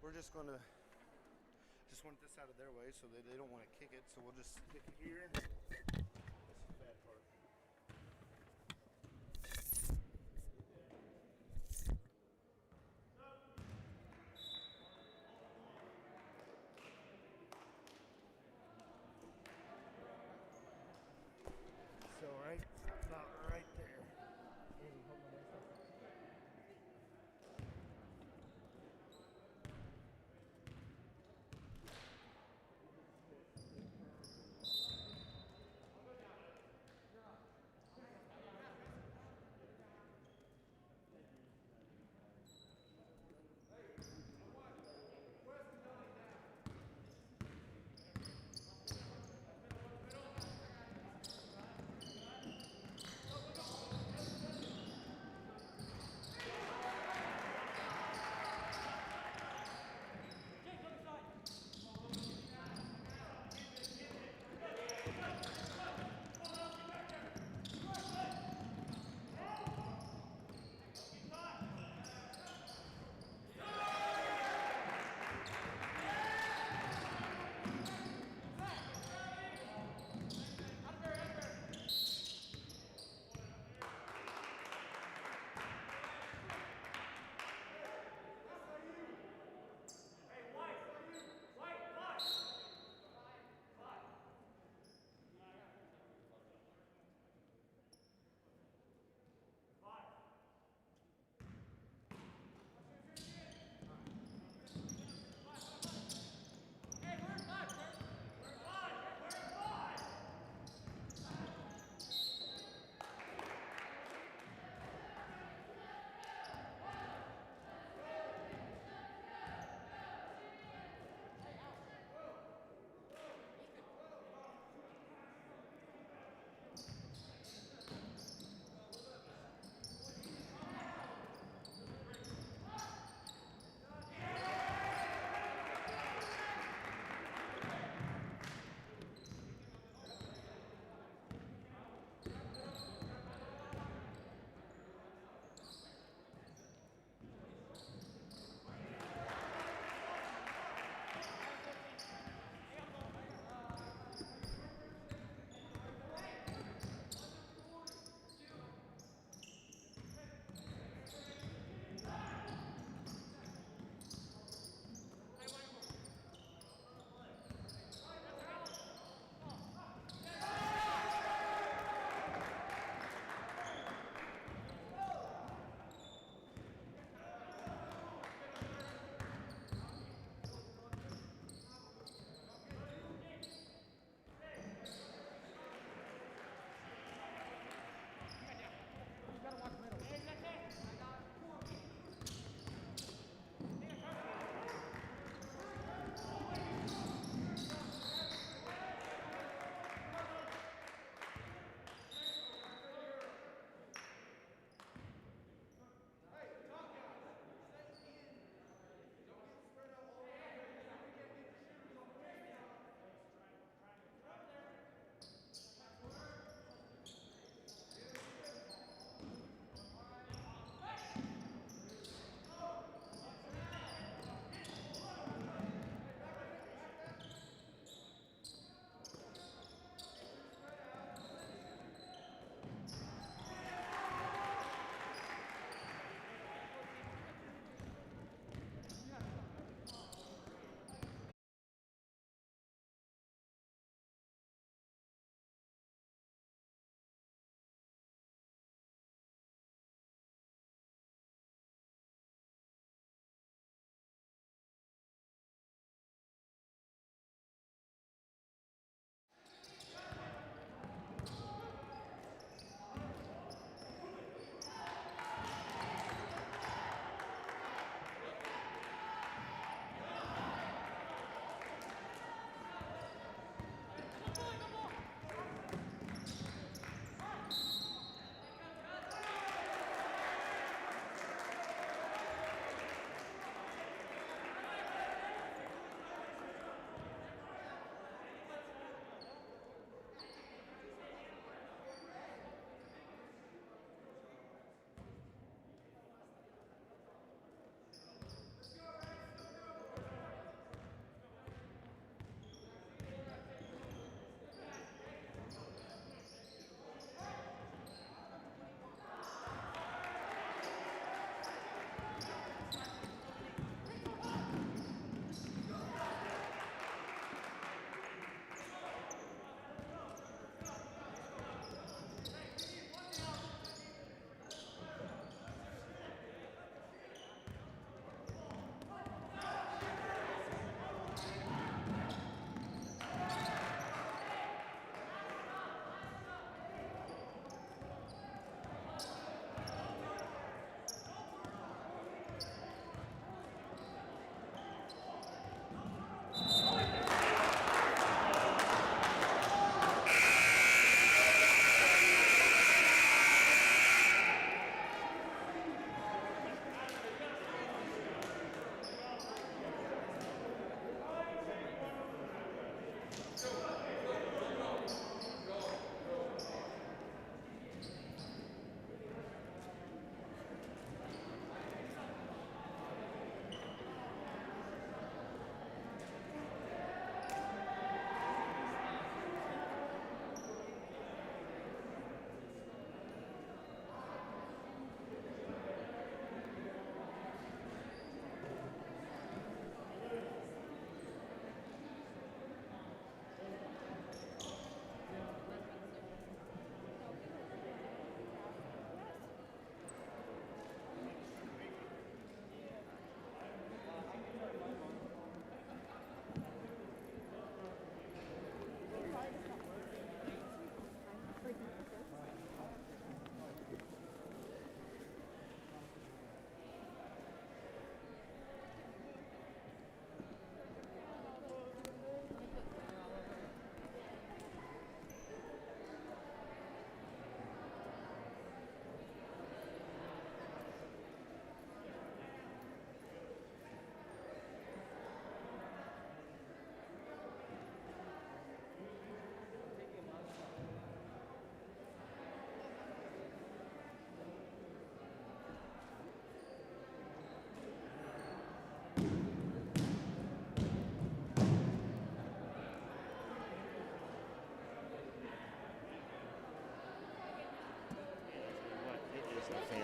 we're just going to want this out of their way so they don't want to kick it. So we'll just stick it here. This is the bad part. So right about right there.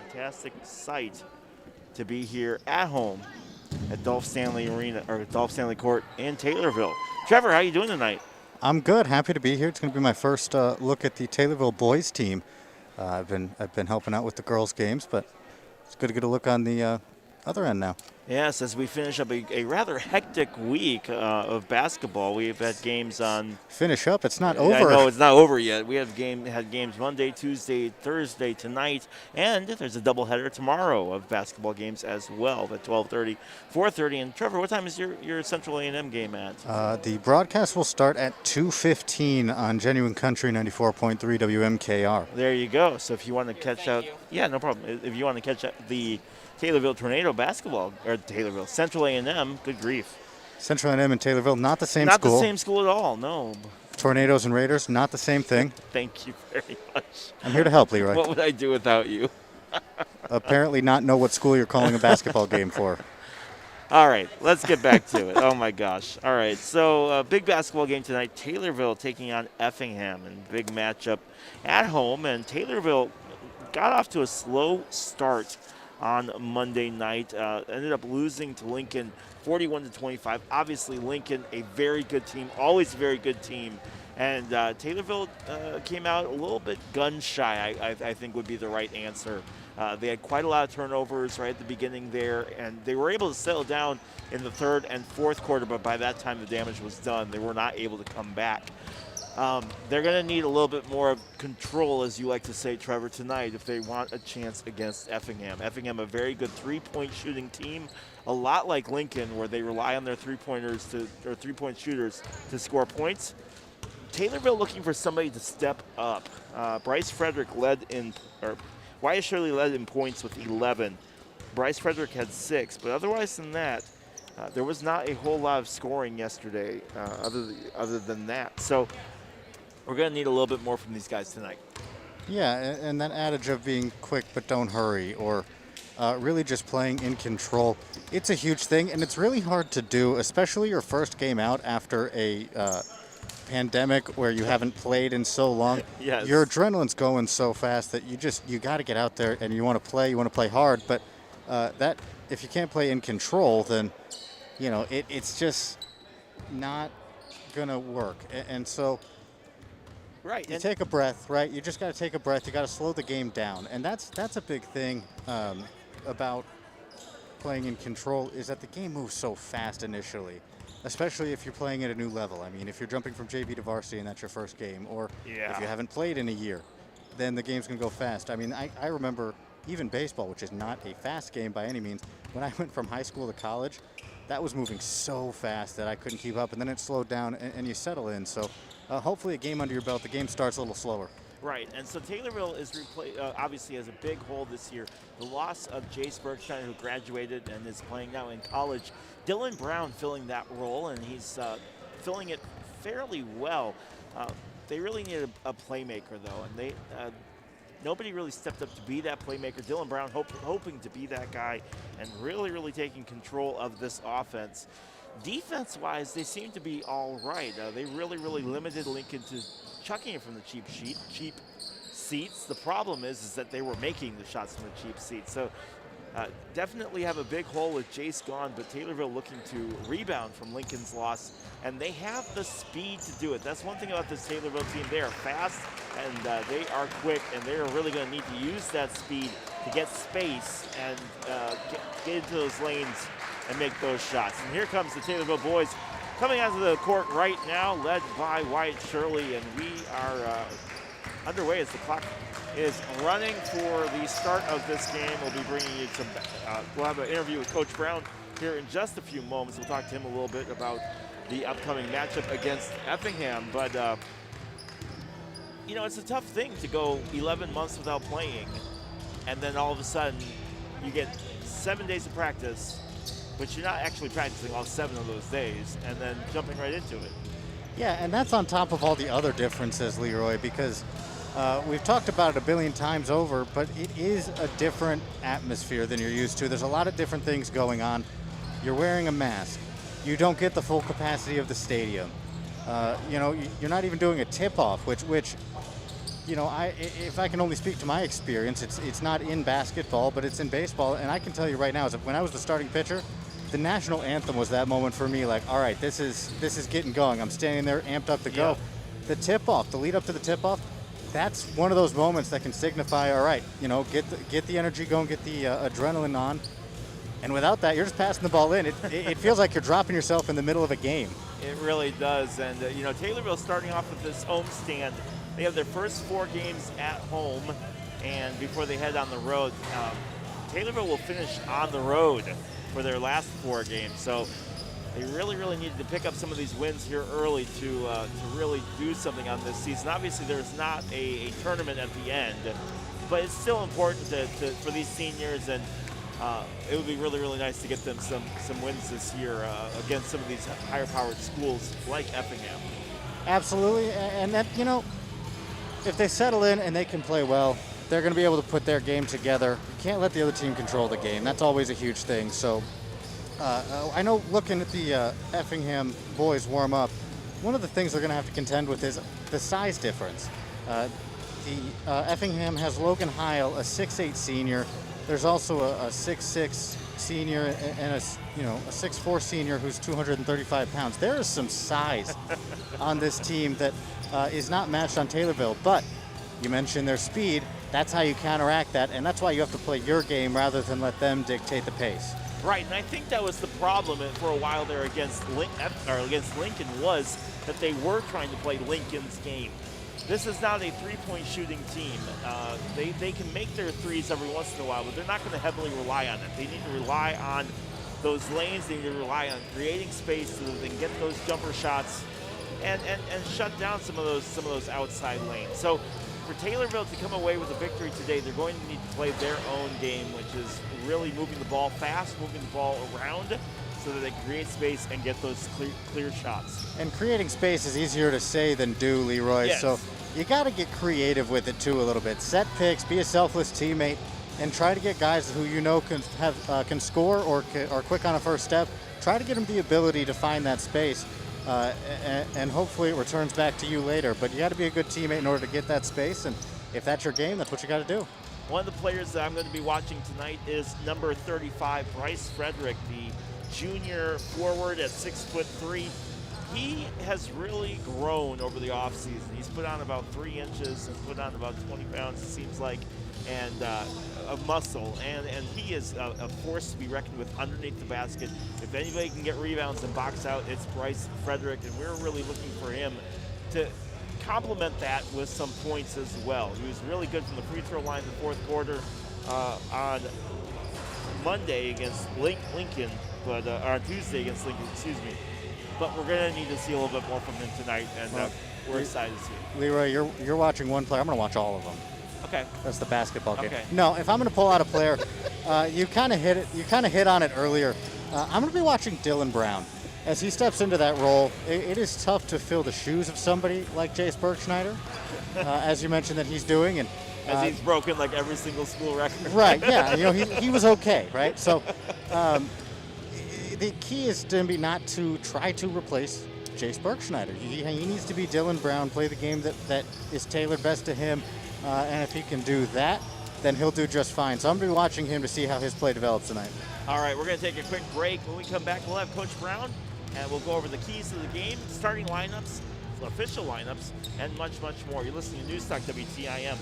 fantastic sight to be here at home at Dolph Stanley Arena, or Dolph Stanley Court in Taylorville. Trevor, how are you doing tonight? I'm good. Happy to be here. It's going to be my first look at the Taylorville boys team. I've been helping out with the girls games, but it's good to get a look on the other end now. Yes, as we finish up a rather hectic week of basketball, we've had games on. Finish up. It's not over. I know it's not over yet. We had games Monday, Tuesday, Thursday tonight, and there's a doubleheader tomorrow of basketball games as well at 12:30, 4:30. And Trevor, what time is your Central A&M game at? The broadcast will start at 2:15 on Genuine Country 94.3 WMKR. There you go. So if you want to catch out, yeah, no problem. If you want to catch up the Taylorville Tornado basketball, or Taylorville Central A&M, good grief. Central A&M and Taylorville, not the same not school. Not the same school at all, no. Tornadoes and Raiders, not the same thing. Thank you very much. I'm here to help, Leroy. What would I do without you? Apparently not know what school you're calling a basketball game for. All right, let's get back to it. Oh, my gosh. All right, so big basketball game tonight. Taylorville taking on Effingham, and big matchup at home. And Taylorville got off to a slow start on Monday night. Ended up losing to Lincoln 41-25. Obviously, Lincoln, a very good team, always a very good team. And Taylorville came out a little bit gun shy, I think would be the right answer. They had quite a lot of turnovers right at the beginning there, and they were able to settle down in the third and fourth quarter, but by that time the damage was done. They were not able to come back. They're going to need a little bit more of control, as you like to say, Trevor, tonight if they want a chance against Effingham. Effingham, a very good three-point shooting team, a lot like Lincoln, where they rely on their three-point shooters to score points. Taylorville looking for somebody to step up. Bryce Frederick Wyatt Shirley led in points with 11. Bryce Frederick had 6, but otherwise than that, there was not a whole lot of scoring yesterday other than that. So we're going to need a little bit more from these guys tonight. Yeah, and that adage of being quick but don't hurry, or really just playing in control, it's a huge thing, and it's really hard to do, especially your first game out after a pandemic where you haven't played in so long. Yes. Your adrenaline's going so fast that you got to get out there and you want to play hard, but that if you can't play in control, then it's just not gonna work. And so right, you take a breath, right? You just got to take a breath. You got to slow the game down, and that's a big thing about playing in control, is that the game moves so fast initially, especially if you're playing at a new level. I mean, if you're jumping from JV to varsity and that's your first game, or if you haven't played in a year, then the game's gonna go fast. I mean, I remember even baseball, which is not a fast game by any means, when I went from high school to college, that was moving so fast that I couldn't keep up, and then it slowed down and you settle in. So hopefully a game under your belt, the game starts a little slower. Right, and so Taylorville is obviously has a big hole this year. The loss of Jace Bergstein, who graduated and is playing now in college. Dylan Brown filling that role, and he's filling it fairly well. They really need a playmaker, though, and nobody really stepped up to be that playmaker. Dylan Brown hoping to be that guy and really taking control of this offense. Defense-wise, they seem to be all right. They really limited Lincoln to chucking it from the cheap seats. The problem is that they were making the shots from the cheap seats. So definitely have a big hole with Jace gone, but Taylorville looking to rebound from Lincoln's loss, and they have the speed to do it. That's one thing about this Taylorville team. They are fast, and they are quick, and they are really going to need to use that speed to get space and get into those lanes and make those shots. And here comes the Taylorville boys coming onto the court right now, led by Wyatt Shirley, and we are underway as the clock is running for the start of this game. We'll be bringing you we'll have an interview with Coach Brown here in just a few moments. We'll talk to him a little bit about the upcoming matchup against Effingham, but it's a tough thing to go 11 months without playing, and then all of a sudden you get 7 days of practice, but you're not actually practicing all 7 of those days, and then jumping right into it. Yeah, and that's on top of all the other differences, Leroy, because we've talked about it a billion times over, but it is a different atmosphere than you're used to. There's a lot of different things going on. You're wearing a mask. You don't get the full capacity of the stadium. You're not even doing a tip-off, which you know, if I can only speak to my experience, it's not in basketball, but it's in baseball. And I can tell you right now, is that when I was the starting pitcher, the national anthem was that moment for me. Like, all right, this is getting going. I'm standing there, amped up to go. The tip-off, the lead up to the tip-off, that's one of those moments that can signify, all right, you know, get the energy going, get the adrenaline on. And without that, you're just passing the ball in. It feels like you're dropping yourself in the middle of a game. It really does. And, you know, Taylorville starting off with this homestand. They have their first 4 games at home, and before they head on the road, Taylorville will finish on the road for their last 4 games. So they really, really needed to pick up some of these wins here early to really do something on this season. Obviously, there's not a tournament at the end, but it's still important for these seniors, and it would be really, really nice to get them some wins this year against some of these higher-powered schools like Effingham. Absolutely, and that, you know, if they settle in and they can play well, they're going to be able to put their game together. You can't let the other team control the game. That's always a huge thing. So I know looking at the Effingham boys warm up, one of the things they're going to have to contend with is the size difference. Effingham has Logan Heil, a 6'8" senior. There's also a 6'6" senior and a 6'4" senior who's 235 pounds. There is some size on this team that is not matched on Taylorville, but you mentioned their speed. That's how you counteract that, and that's why you have to play your game rather than let them dictate the pace. Right, and I think that was the problem for a while there against Lincoln, was that they were trying to play Lincoln's game. This is not a three-point shooting team. They can make their threes every once in a while, but they're not going to heavily rely on it. They need to rely on those lanes. They need to rely on creating space so that they can get those jumper shots and shut down some of those outside lanes. So for Taylorville to come away with a victory today, they're going to need to play their own game, which is really moving the ball fast, moving the ball around, so that they can create space and get those clear shots. And creating space is easier to say than do, Leroy. Yes. So you got to get creative with it too a little bit. Set picks, be a selfless teammate, and try to get guys who you know can score or are quick on a first step. Try to get them the ability to find that space, and hopefully it returns back to you later. But you got to be a good teammate in order to get that space, and if that's your game, that's what you got to do. One of the players that I'm going to be watching tonight is number 35, Bryce Frederick, the junior forward at 6'3". He has really grown over the offseason. He's put on about 3 inches and put on about 20 pounds, it seems like, and of muscle. And he is a force to be reckoned with underneath the basket. If anybody can get rebounds and box out, it's Bryce Frederick, and we're really looking for him to complement that with some points as well. He was really good from the free throw line in the fourth quarter on Monday against Lincoln, but or on Tuesday against Lincoln, excuse me. But we're going to need to see a little bit more from him tonight, and we're excited to see it. Leroy, you're watching one player. I'm going to watch all of them. Okay. That's the basketball game. Okay. No, if I'm going to pull out a player, you kind of hit on it earlier. I'm going to be watching Dylan Brown. As he steps into that role, it is tough to fill the shoes of somebody like Jace Bergschneider, as you mentioned that he's doing. And as he's broken like every single school record. Right, yeah. You know, he was okay, right? So the key is to be not to try to replace Jace Bergschneider. He needs to be Dylan Brown, play the game that is tailored best to him, and if he can do that, then he'll do just fine. So I'm going to be watching him to see how his play develops tonight. All right, we're going to take a quick break. When we come back, we'll have Coach Brown, and we'll go over the keys to the game, starting lineups, official lineups, and much, much more. You're listening to Newstalk WTIM.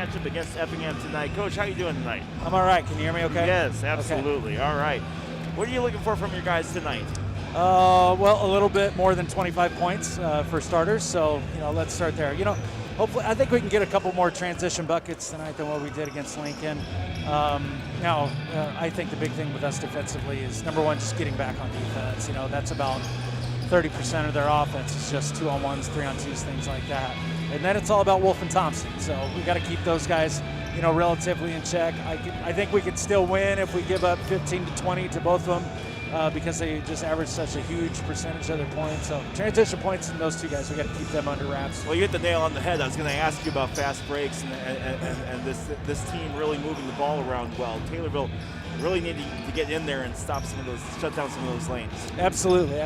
matchup against Effingham tonight. Coach, how you doing tonight? I'm all right. Can you hear me okay? Yes, absolutely. Okay. All right. What are you looking for from your guys tonight? Well, a little bit more than 25 points for starters. So, let's start there. Hopefully, I think we can get a couple more transition buckets tonight than what we did against Lincoln. I think the big thing with us defensively is, number one, just getting back on defense. That's about 30% of their offense is just 2-on-1s, 3-on-2s, things like that. And then it's all about Wolf and Thompson. So we got to keep those guys, relatively in check. I think we could still win if we give up 15 to 20 to both of them because they just average such a huge percentage of their points. So transition points in those two guys, we got to keep them under wraps. Well, you hit the nail on the head. I was going to ask you about fast breaks and this team really moving the ball around well. Taylorville really needing to get in there and stop some of those, shut down some of those lanes. Absolutely.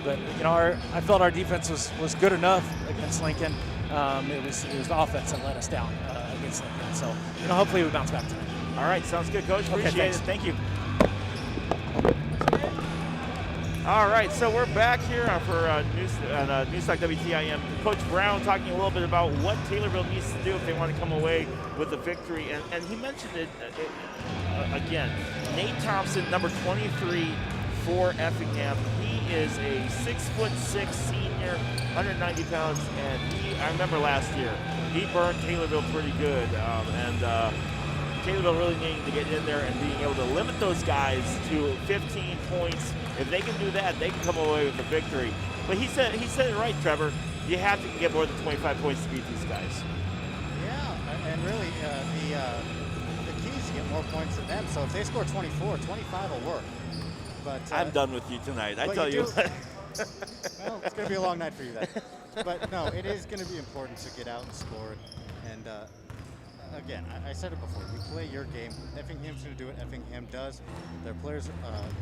But I felt our defense was good enough against Lincoln. It was the offense that let us down against Lincoln. So hopefully we bounce back tonight. All right, sounds good, Coach. Appreciate it. Thank you. All right, so we're back here for Newstalk WTIM. Coach Brown talking a little bit about what Taylorville needs to do if they want to come away with a victory. And he mentioned it again. Nate Thompson, number 23 for Effingham. He is a 6'6" senior, 190 pounds, and I remember last year, he burned Taylorville pretty good. Taylorville really needing to get in there and being able to limit those guys to 15 points. If they can do that, they can come away with a victory. But he said it right, Trevor. You have to get more than 25 points to beat these guys. Yeah, and really the key is to get more points than them. So if they score 24, 25 will work. But I'm done with you tonight. I tell you. Well, it's going to be a long night for you then. But no, it is going to be important to get out and score. And again, I said it before. You play your game. Effingham's going to do what Effingham does. Their players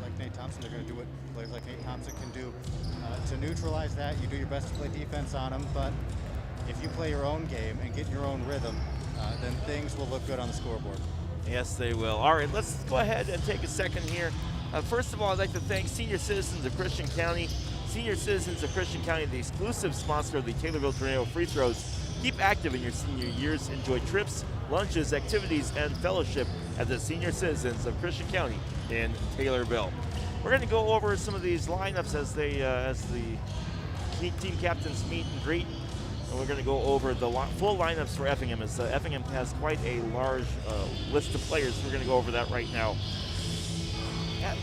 like Nate Thompson, they're going to do what players like Nate Thompson can do. To neutralize that, you do your best to play defense on them. But if you play your own game and get your own rhythm, then things will look good on the scoreboard. Yes, they will. All right, let's go ahead and take a second here. First of all, I'd like to thank Senior Citizens of Christian County. Senior Citizens of Christian County, the exclusive sponsor of the Taylorville Tornado Free Throws. Keep active in your senior years. Enjoy trips, lunches, activities, and fellowship at the Senior Citizens of Christian County in Taylorville. We're going to go over some of these lineups as the team captains meet and greet. And we're going to go over the full lineups for Effingham, as Effingham has quite a large list of players. We're going to go over that right now.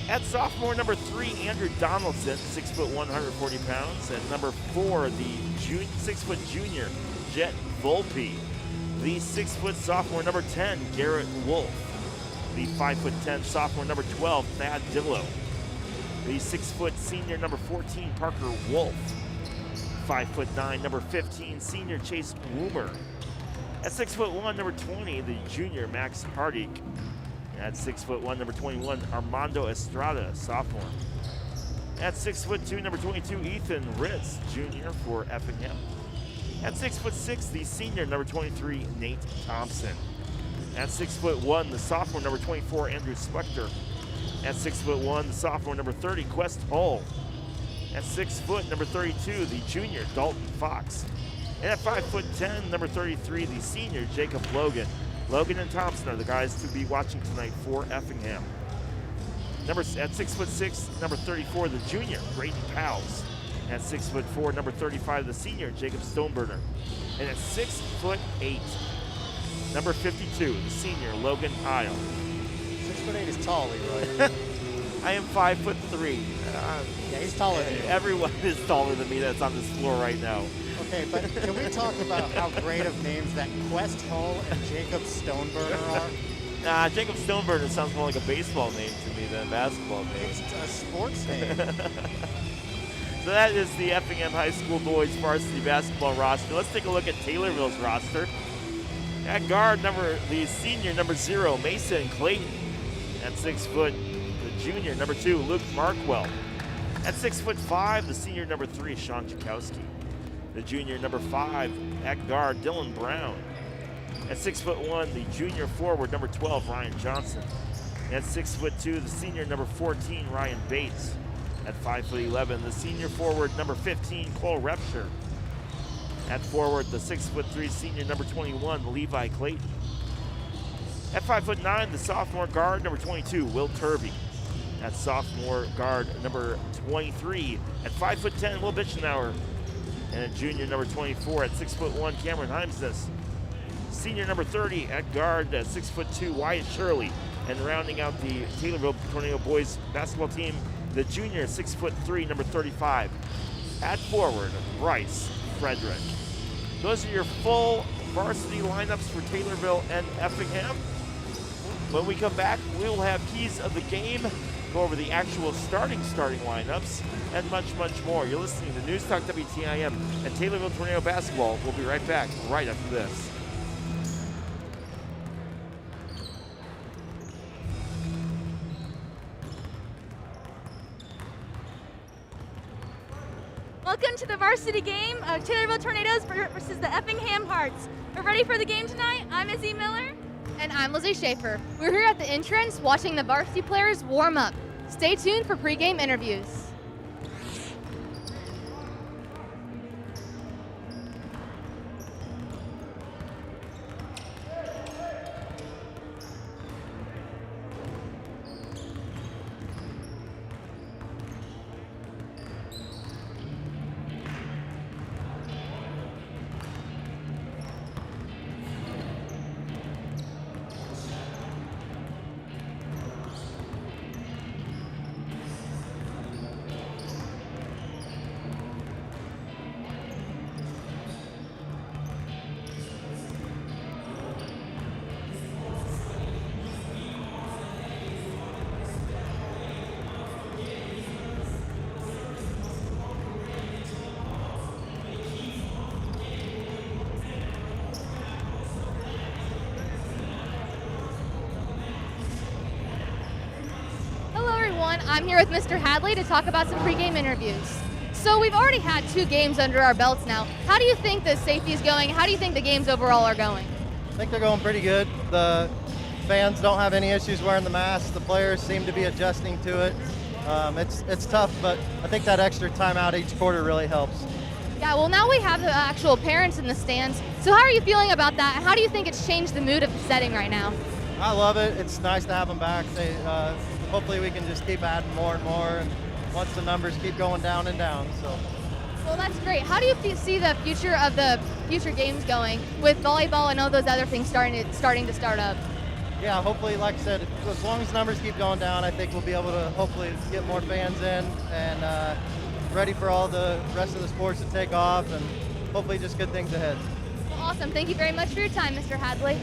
At sophomore, number 3, Andrew Donaldson, 6'1", 140 pounds. And number 4, the 6-foot junior, Jet Volpe. The 6-foot sophomore, number 10, Garrett Wolf. The 5'10" sophomore, number 12, Thad Dillow. The 6-foot senior, number 14, Parker Wolf. 5'9", number 15, senior Chase Woomer. At 6'1", number 20, the junior Max Hardig. At 6'1", number 21, Armando Estrada, sophomore. At 6'2", number 22, Ethan Ritz, junior for Effingham. At 6'6", the senior, number 23, Nate Thompson. At 6'1", the sophomore, number 24, Andrew Spector. At 6'1", the sophomore, number 30, Quest Hull. At 6 foot, number 32, the junior, Dalton Fox. And at 5'10", number 33, the senior, Jacob Logan. Logan and Thompson are the guys to be watching tonight for Effingham. At 6'6", number 34, the junior, Brayden Powles. At 6'4", number 35, the senior, Jacob Stoneburner. And at 6'8", number 52, the senior, Logan Isle. 6'8" is tall, Leroy. I am 5'3". Yeah, he's taller than you. Everyone is taller than me that's on this floor right now. Okay, but can we talk about how great of names that Quest Hull and Jacob Stoneburner are? Nah, Jacob Stoneburner sounds more like a baseball name to me than a basketball name. It's a sports name. So that is the Effingham High School boys varsity basketball roster. Let's take a look at Taylorville's roster. At guard, the senior, number 0, Mason Clayton. At 6 foot, the junior, number 2, Luke Markwell. At 6'5", the senior, number 3, Sean Chakowski. The junior, number 5, at guard, Dylan Brown. At 6'1", the junior forward, number 12, Ryan Johnson. At 6'2", the senior, number 14, Ryan Bates. At 5'11", the senior forward, number 15, Cole Repsher. At forward, the 6'3", senior, number 21, Levi Clayton. At 5'9", the sophomore guard, number 22, Will Turvey. That's sophomore guard number 23 at 5'10", Will Bitchenauer. And a junior number 24 at 6'1", Cameron Heimsness. Senior number 30 at guard at 6'2", Wyatt Shirley. And rounding out the Taylorville Tornado boys basketball team, the junior 6'3", number 35. At forward, Bryce Frederick. Those are your full varsity lineups for Taylorville and Effingham. When we come back, we will have keys of the game, go over the actual starting lineups, and much, much more. You're listening to News Talk WTIM and Taylorville Tornado Basketball. We'll be right back right after this. Welcome to the varsity game of Taylorville Tornadoes versus the Effingham Hearts. We're ready for the game tonight. I'm Izzy Miller. And I'm Lizzie Schaefer. We're here at the entrance watching the varsity players warm up. Stay tuned for pregame interviews. I'm here with Mr. Hadley to talk about some pregame interviews. So we've already had 2 games under our belts now. How do you think the safety is going? How do you think the games overall are going? I think they're going pretty good. The fans don't have any issues wearing the masks. The players seem to be adjusting to it. It's tough, but I think that extra timeout each quarter really helps. Yeah, well now we have the actual parents in the stands. So how are you feeling about that? And how do you think it's changed the mood of the setting right now? I love it. It's nice to have them back. Hopefully we can just keep adding more and more, and once the numbers keep going down and down. Well, that's great. How do you see the future of the future games going with volleyball and all those other things starting to start up? Yeah, hopefully, like I said, as long as numbers keep going down, I think we'll be able to hopefully get more fans in and ready for all the rest of the sports to take off, and hopefully just good things ahead. Well, awesome. Thank you very much for your time, Mr. Hadley.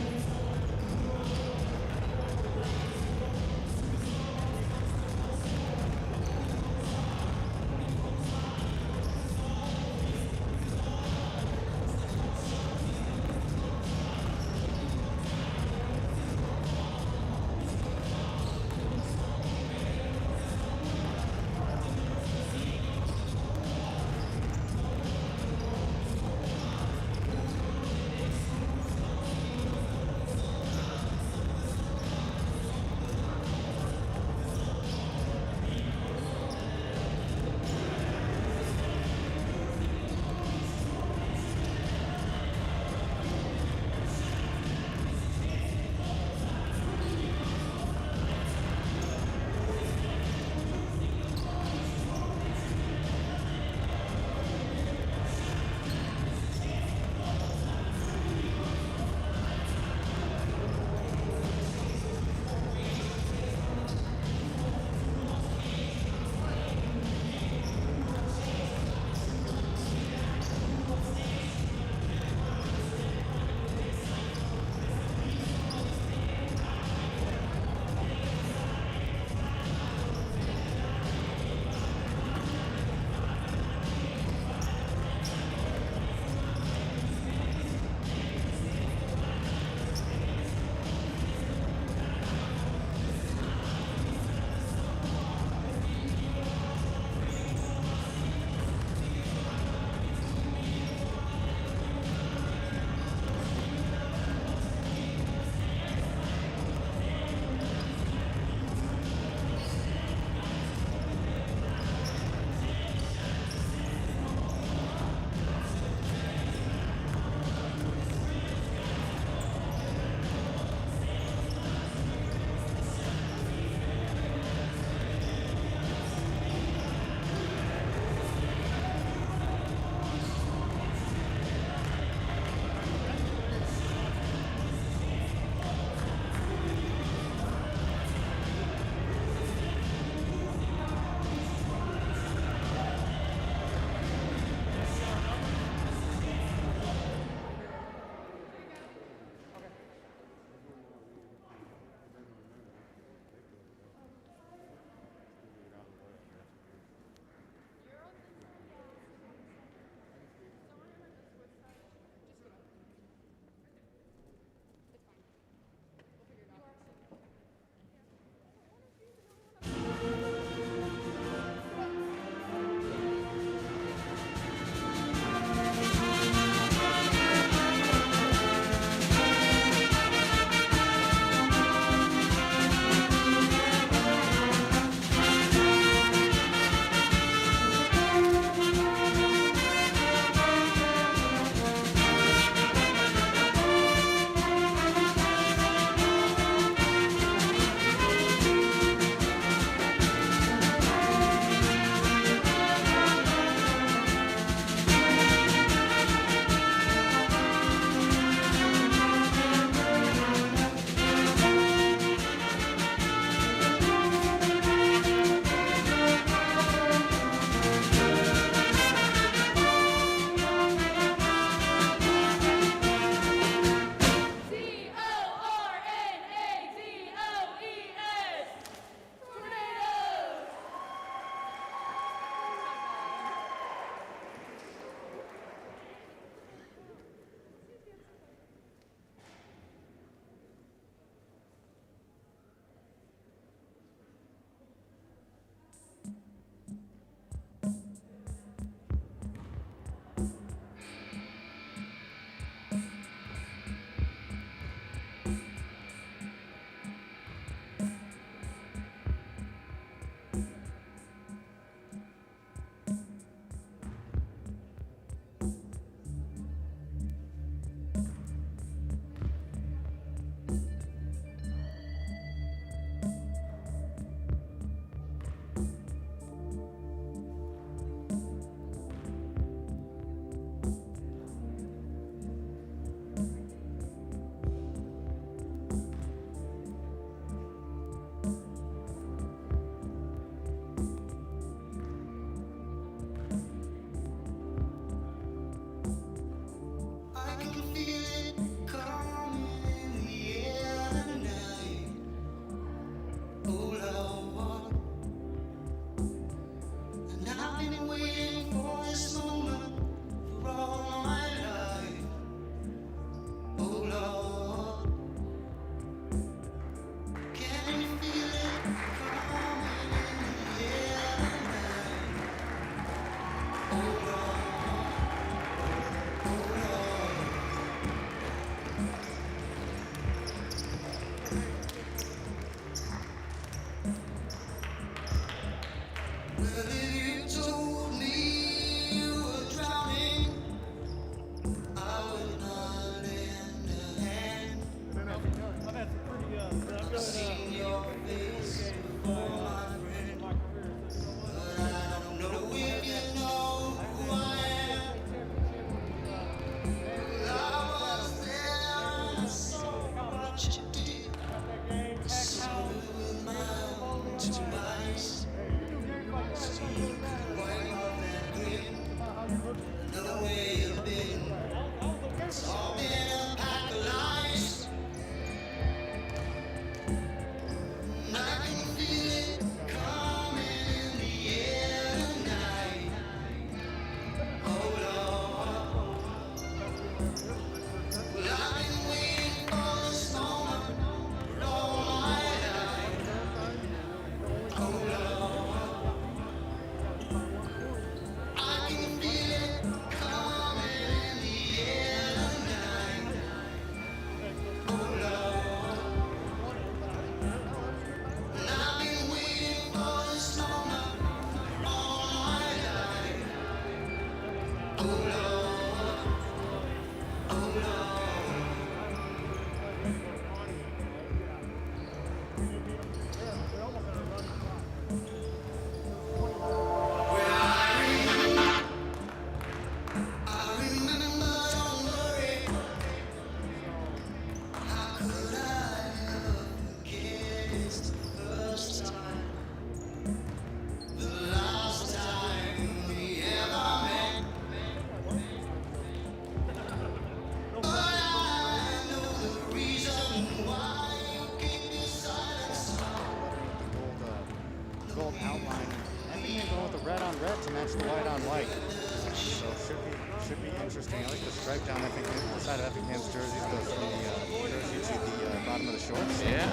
I like the stripe down the side of Effingham's jersey goes from the jersey to the bottom of the shorts. Yeah.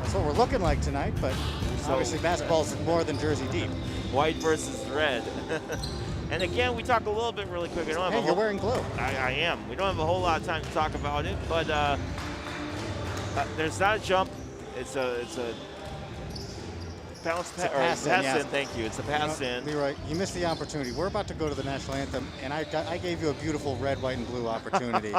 That's what we're looking like tonight, but obviously basketball's more than jersey deep. White versus red. And again, we talk a little bit really quick. Hey, you're wearing blue. I am. We don't have a whole lot of time to talk about it, but there's not a jump. It's a bounce pass in. Thank you. It's a pass in. Leroy, you missed the opportunity. We're about to go to the national anthem, and I gave you a beautiful red, white, and blue opportunity.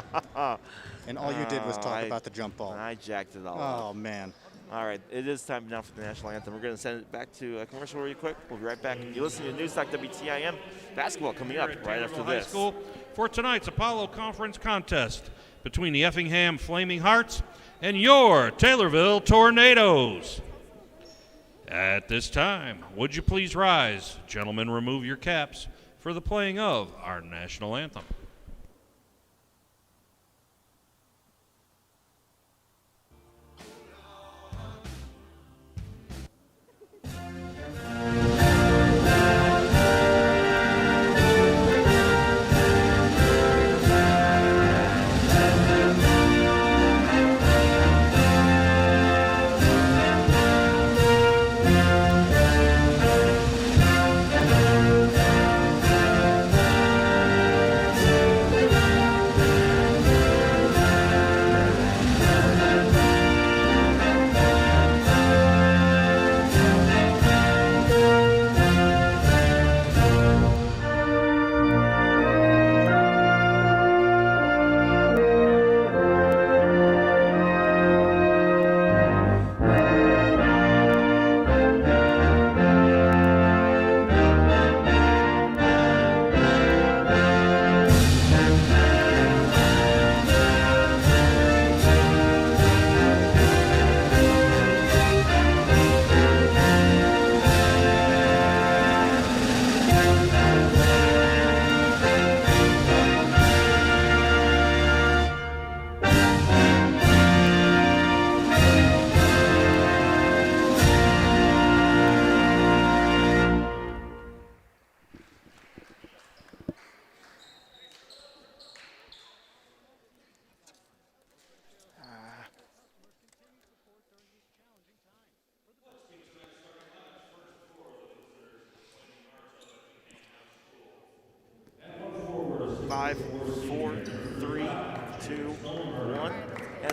And all you did was talk about the jump ball. I jacked it all Oh, up. man. All right, it is time now for the national anthem. We're going to send it back to a commercial really quick. We'll be right back. You're listening to News Talk WTIM. Basketball coming up right after this. High School for tonight's Apollo Conference contest between the Effingham Flaming Hearts and your Taylorville Tornadoes. At this time, would you please rise? Gentlemen, remove your caps for the playing of our national anthem.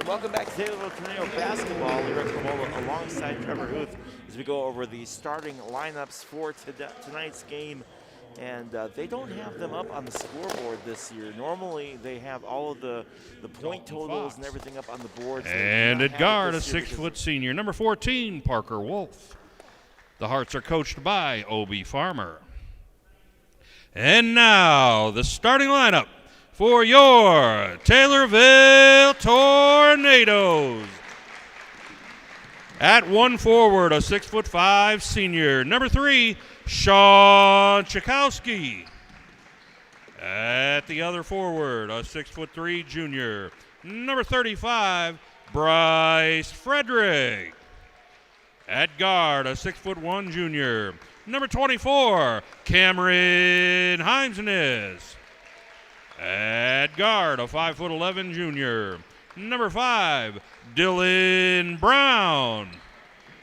Welcome back to Taylorville Tornado Basketball. Leroy Kamola alongside Trevor Huth as we go over the starting lineups for tonight's game. And they don't have them up on the scoreboard this year. Normally, they have all of the point totals and everything up on the board. And at guard, a 6-foot senior, number 14, Parker Wolf. The Hearts are coached by Obie Farmer. And now, the starting lineup for your Taylorville Tornadoes. At one forward, a 6'5" senior, number 3, Sean Chakowski. At the other forward, a 6'3" junior, number 35, Bryce Frederick. At guard, a 6'1" junior, number 24, Cameron Heimsness. At guard, a 5'11" junior, number 5, Dylan Brown.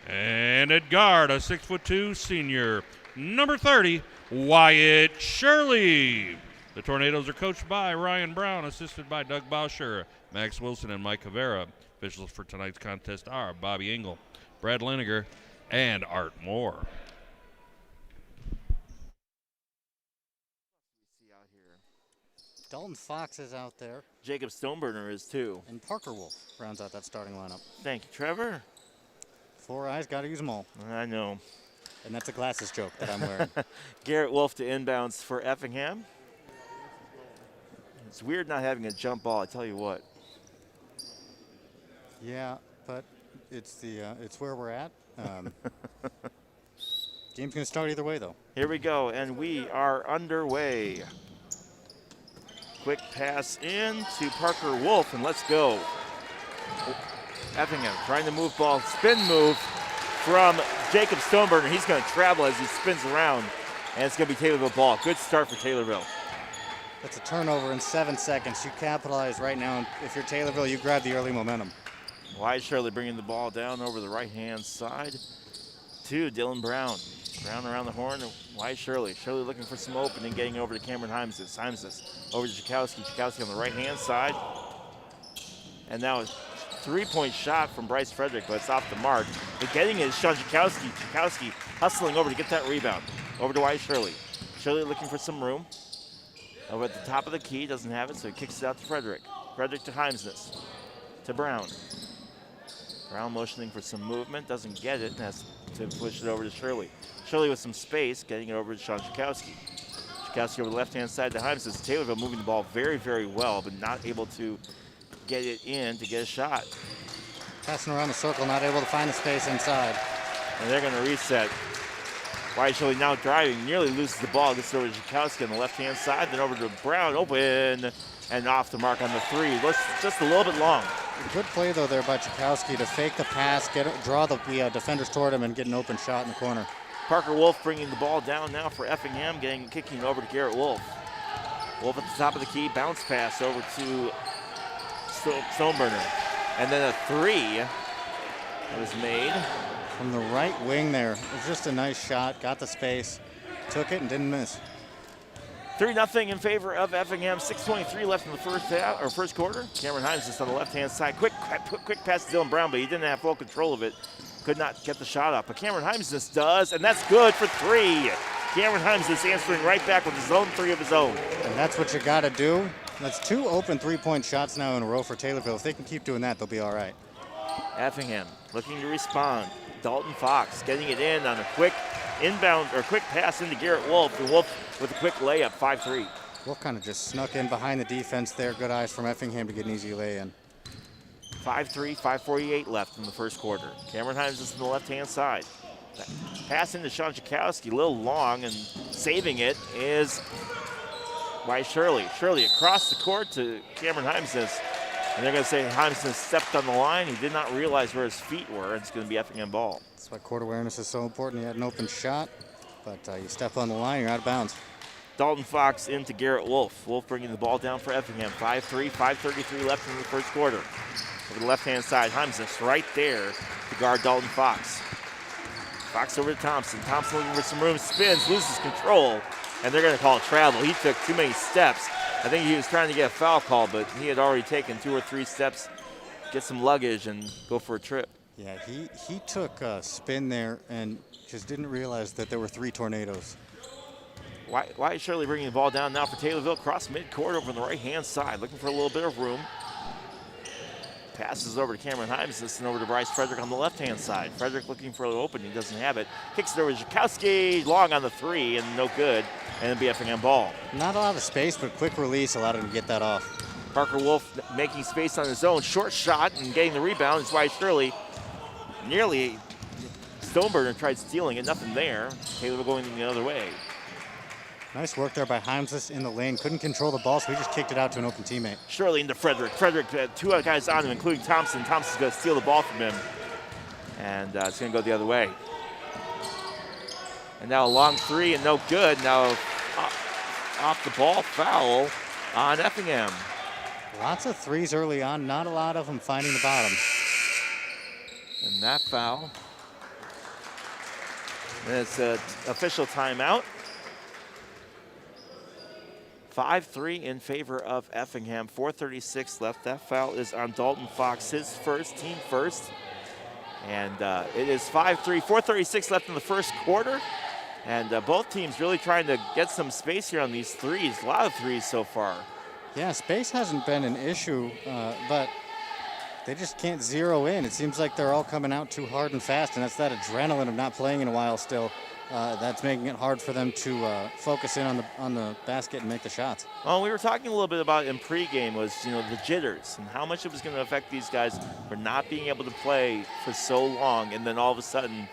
And at guard, a 6'2" senior, number 30, Wyatt Shirley. The Tornadoes are coached by Ryan Brown, assisted by Doug Bauscher, Max Wilson, and Mike Cavera. Officials for tonight's contest are Bobby Engel, Brad Leniger, and Art Moore. Dalton Fox is out there. Jacob Stoneburner is too. And Parker Wolf rounds out that starting lineup. Thank you, Trevor. 4 eyes, got to use them all. I know. And that's a glasses joke that I'm wearing. Garrett Wolf to inbounds for Effingham. It's weird not having a jump ball, I tell you what. Yeah, but it's where we're at. Game's going to start either way, though. Here we go, and we are underway. Quick pass in to Parker Wolf, and let's go. Effingham trying to move ball, spin move from Jacob Stoneburner. He's going to travel as he spins around, and it's going to be Taylorville ball. Good start for Taylorville. That's a turnover in 7 seconds. You capitalize right now. And if you're Taylorville, you grab the early momentum. Wyatt Shirley bringing the ball down over the right-hand side to Dylan Brown. Brown around the horn, Wyatt Shirley. Shirley looking for some opening, getting over to Cameron Himes's. Himes's over to Chakowski. Chakowski on the right-hand side. And now a three-point shot from Bryce Frederick, but it's off the mark. But getting it is Sean Chakowski. Chakowski hustling over to get that rebound. Over to Wyatt Shirley. Shirley looking for some room. Over at the top of the key, doesn't have it, so he kicks it out to Frederick. Frederick to Himesness. To Brown. Brown motioning for some movement, doesn't get it, and has to push it over to Shirley. Shirley with some space, getting it over to Sean Chakowski. Chakowski over the left-hand side to Himesness. Taylorville moving the ball very, very well, but not able to get it in to get a shot. Passing around the circle, not able to find the space inside. And they're going to reset. Wyatt Shirley now driving, nearly loses the ball, gets it over to Chakowski on the left-hand side, then over to Brown, open, and off the mark on the three. Looks just a little bit long. Good play, though, there by Chakowski to fake the pass, draw the defenders toward him, and get an open shot in the corner. Parker Wolf bringing the ball down now for Effingham, kicking over to Garrett Wolf. Wolf at the top of the key, bounce pass over to Stoneburner. And then a three that was made. From the right wing there. It was just a nice shot, got the space, took it and didn't miss. 3-0 in favor of Effingham. 6:23 left in the first quarter. Cameron Himes just on the left-hand side. Quick pass to Dylan Brown, but he didn't have full control of it. Could not get the shot up. But Cameron Himes just does, and that's good for three. Cameron Himes is answering right back with his own three of his own. And that's what you got to do. That's 2 open three-point shots now in a row for Taylorville. If they can keep doing that, they'll be all right. Effingham looking to respond. Dalton Fox getting it in on a quick inbound or quick pass into Garrett Wolf. And Wolf with a quick layup, 5-3. Wolf kind of just snuck in behind the defense there. Good eyes from Effingham to get an easy lay-in. 5-3, 5:48 left in the first quarter. Cameron Himes is on the left-hand side. Pass into Sean Chakowski, a little long, and saving it is by Shirley. Shirley across the court to Cameron Himesness. And they're going to say Himesness stepped on the line. He did not realize where his feet were. It's going to be Effingham ball. That's why court awareness is so important. You had an open shot, but you step on the line, you're out of bounds. Dalton Fox into Garrett Wolf. Wolf bringing the ball down for Effingham. 5-3, 5:33 left in the first quarter. Over the left-hand side, Himesness right there to guard Dalton Fox. Fox over to Thompson. Thompson looking for some room, spins, loses control, and they're going to call it travel. He took too many steps. I think he was trying to get a foul call, but he had already taken 2 or 3 steps, get some luggage, and go for a trip. Yeah, he took a spin there and just didn't realize that there were 3 tornadoes. Wyatt Shirley bringing the ball down now for Taylorville, cross midcourt over on the right-hand side, looking for a little bit of room. Passes over to Cameron Himesness and over to Bryce Frederick on the left-hand side. Frederick looking for an opening, doesn't have it. Kicks it over to Chakowski, long on the three, and no good. And it'll be Effingham ball. Not a lot of space, but quick release allowed him to get that off. Parker Wolf making space on his own. Short shot and getting the rebound. It's Wyatt Shirley. Nearly Stoneburner tried stealing it, nothing there. Taylor going the other way. Nice work there by Himesness in the lane. Couldn't control the ball, so he just kicked it out to an open teammate. Shirley into Frederick. Frederick had 2 other guys on him, including Thompson. Thompson's going to steal the ball from him. And it's going to go the other way. And now a long three and no good. Now off the ball foul on Effingham. Lots of threes early on, not a lot of them finding the bottom. And that foul. And it's an official timeout. 5-3 in favor of Effingham. 4:36 left. That foul is on Dalton Fox, his first, team first. And it is 5-3, 4:36 left in the first quarter. And both teams really trying to get some space here on these threes. A lot of threes so far. Yeah, space hasn't been an issue, but they just can't zero in. It seems like they're all coming out too hard and fast, and that's that adrenaline of not playing in a while still. That's making it hard for them to focus in on the basket and make the shots. Well, we were talking a little bit about in pregame was, the jitters and how much it was going to affect these guys for not being able to play for so long, and then all of a sudden,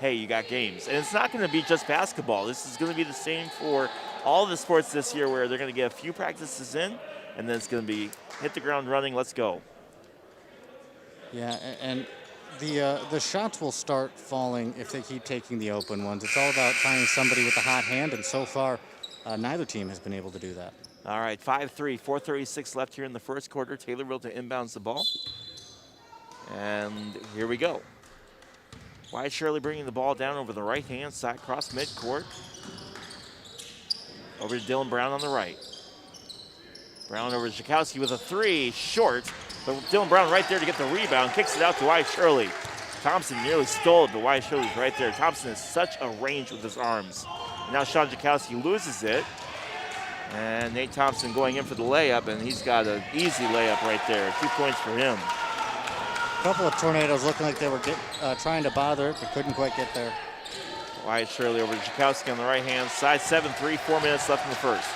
hey, you got games. And it's not going to be just basketball. This is going to be the same for all the sports this year, where they're going to get a few practices in, and then it's going to be hit the ground running, let's go. Yeah, and the shots will start falling if they keep taking the open ones. It's all about finding somebody with a hot hand, and so far, neither team has been able to do that. All right, 5-3, 4:36 left here in the first quarter. Taylorville to inbounds the ball. And here we go. Wyatt Shirley bringing the ball down over the right-hand side, cross midcourt. Over to Dylan Brown on the right. Brown over to Zhikowski with a three, short. But Dylan Brown right there to get the rebound, kicks it out to Wyatt Shirley. Thompson nearly stole it, but Wyatt Shirley's right there. Thompson has such a range with his arms. And now Sean Zhikowski loses it. And Nate Thompson going in for the layup, and he's got an easy layup right there. 2 points for him. A couple of Tornadoes looking like they were trying to bother it, but couldn't quite get there. Wyatt Shirley over to Zhikowski on the right-hand side. 7-3, 4 minutes left in the first.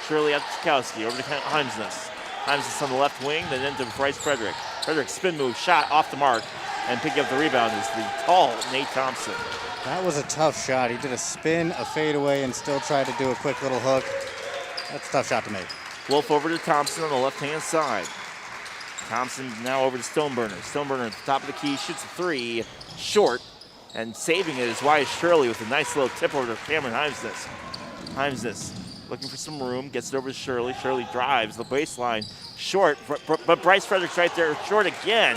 Shirley out to Zhikowski, over to Heimsness. Heimsness on the left wing, then into Bryce Frederick. Frederick spin move, shot off the mark, and picking up the rebound is the tall Nate Thompson. That was a tough shot. He did a spin, a fadeaway, and still tried to do a quick little hook. That's a tough shot to make. Wolf over to Thompson on the left-hand side. Thompson now over to Stoneburner. Stoneburner at the top of the key, shoots a three, short, and saving it is Wyatt Shirley with a nice little tip over to Cameron Heimsness. Heimsness looking for some room, gets it over to Shirley. Shirley drives the baseline, short, but Bryce Frederick's right there, short again,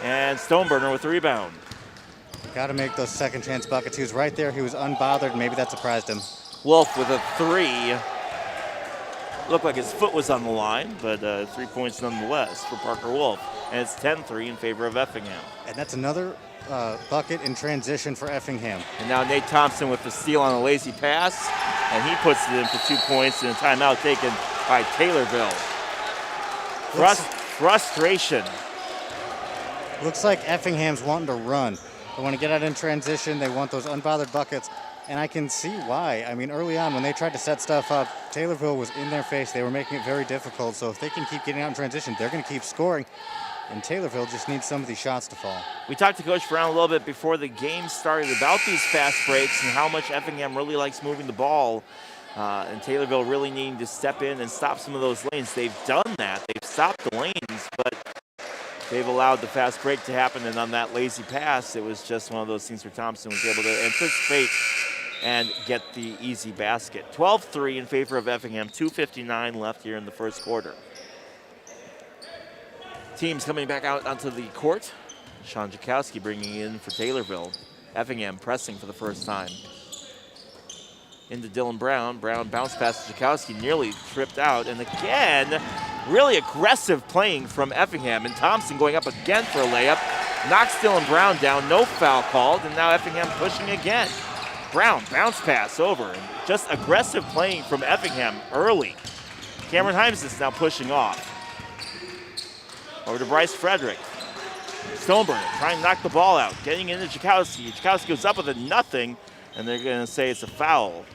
and Stoneburner with the rebound. Got to make those second chance buckets. He was right there. He was unbothered. Maybe that surprised him. Wolf with a three. Looked like his foot was on the line, but 3 points nonetheless for Parker Wolf. And it's 10-3 in favor of Effingham. And that's another bucket in transition for Effingham. And now Nate Thompson with the steal on a lazy pass, and he puts it in for 2 points in a timeout taken by Taylorville. Frustration. Looks like Effingham's wanting to run. They want to get out in transition. They want those unbothered buckets. And I can see why. I mean, early on when they tried to set stuff up, Taylorville was in their face. They were making it very difficult. So if they can keep getting out in transition, they're going to keep scoring. And Taylorville just needs some of these shots to fall. We talked to Coach Brown a little bit before the game started about these fast breaks and how much Effingham really likes moving the ball. And Taylorville really needing to step in and stop some of those lanes. They've done that. They've stopped the lanes, but they've allowed the fast break to happen. And on that lazy pass, it was just one of those things where Thompson was able to anticipate and get the easy basket. 12-3 in favor of Effingham, 2:59 left here in the first quarter. Teams coming back out onto the court. Sean Zhikowski bringing in for Taylorville. Effingham pressing for the first time. Into Dylan Brown. Brown bounce pass to Zhikowski, nearly tripped out. And again, really aggressive playing from Effingham. And Thompson going up again for a layup. Knocks Dylan Brown down, no foul called. And now Effingham pushing again. Brown, bounce pass over. And just aggressive playing from Effingham early. Cameron Himes is now pushing off. Over to Bryce Frederick. Stoneburner trying to knock the ball out. Getting into Zhikowski. Zhikowski goes up with a nothing, and they're going to say it's a foul.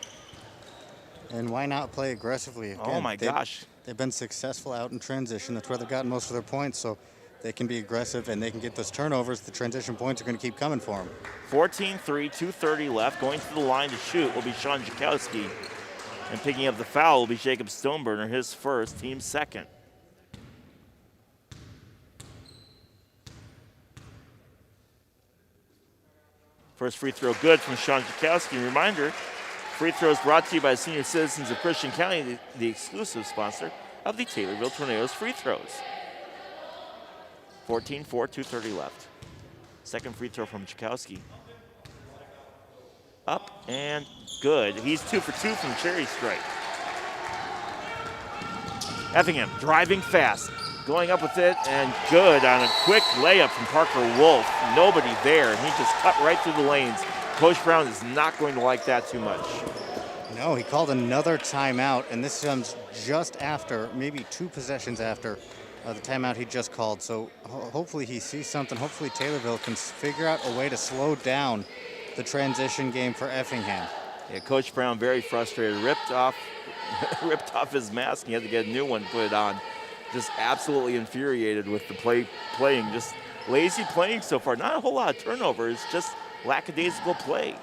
And why not play aggressively? Again, oh, my gosh. They've been successful out in transition. That's where they've gotten most of their points, so they can be aggressive and they can get those turnovers. The transition points are going to keep coming for them. 14-3, 2:30 left. Going to the line to shoot will be Sean Zhikowski. And picking up the foul will be Jacob Stoneburner, his first, team second. First free throw good from Sean Zhikowski. Reminder, free throws brought to you by Senior Citizens of Christian County, the exclusive sponsor of the Taylorville Tornadoes free throws. 14-4, 2:30 left. Second free throw from Zhikowski. Up and good. He's 2 for 2 from Cherry Strike. Effingham driving fast. Going up with it, and good on a quick layup from Parker Wolf. Nobody there, and he just cut right through the lanes. Coach Brown is not going to like that too much. No, he called another timeout, and this comes just after, maybe 2 possessions after the timeout he just called. So hopefully he sees something. Hopefully Taylorville can figure out a way to slow down the transition game for Effingham. Yeah, Coach Brown very frustrated. Ripped off his mask. He had to get a new one, put it on. Just absolutely infuriated with the playing. Just lazy playing so far. Not a whole lot of turnovers, just lackadaisical play.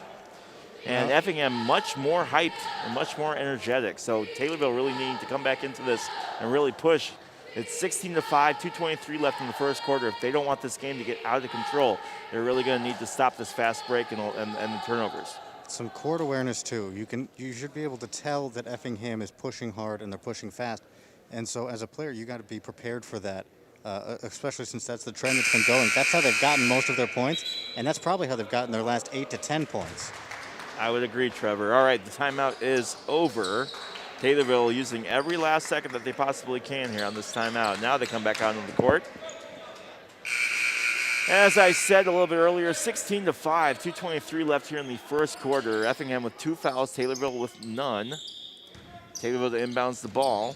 And Effingham much more hyped and much more energetic. So Taylorville really needing to come back into this and really push. It's 16-5, 2:23 left in the first quarter. If they don't want this game to get out of control, they're really going to need to stop this fast break and the turnovers. some court awareness too. You should be able to tell that Effingham is pushing hard and they're pushing fast. And so as a player, you got to be prepared for that, especially since that's the trend that's been going. That's how they've gotten most of their points, and that's probably how they've gotten their last 8 to 10 points. I would agree, Trevor. All right, the timeout is over. Taylorville using every last second that they possibly can here on this timeout. Now they come back out on the court. As I said a little bit earlier, 16-5, 2:23 left here in the first quarter. Effingham with 2 fouls, Taylorville with none. Taylorville to inbounds the ball.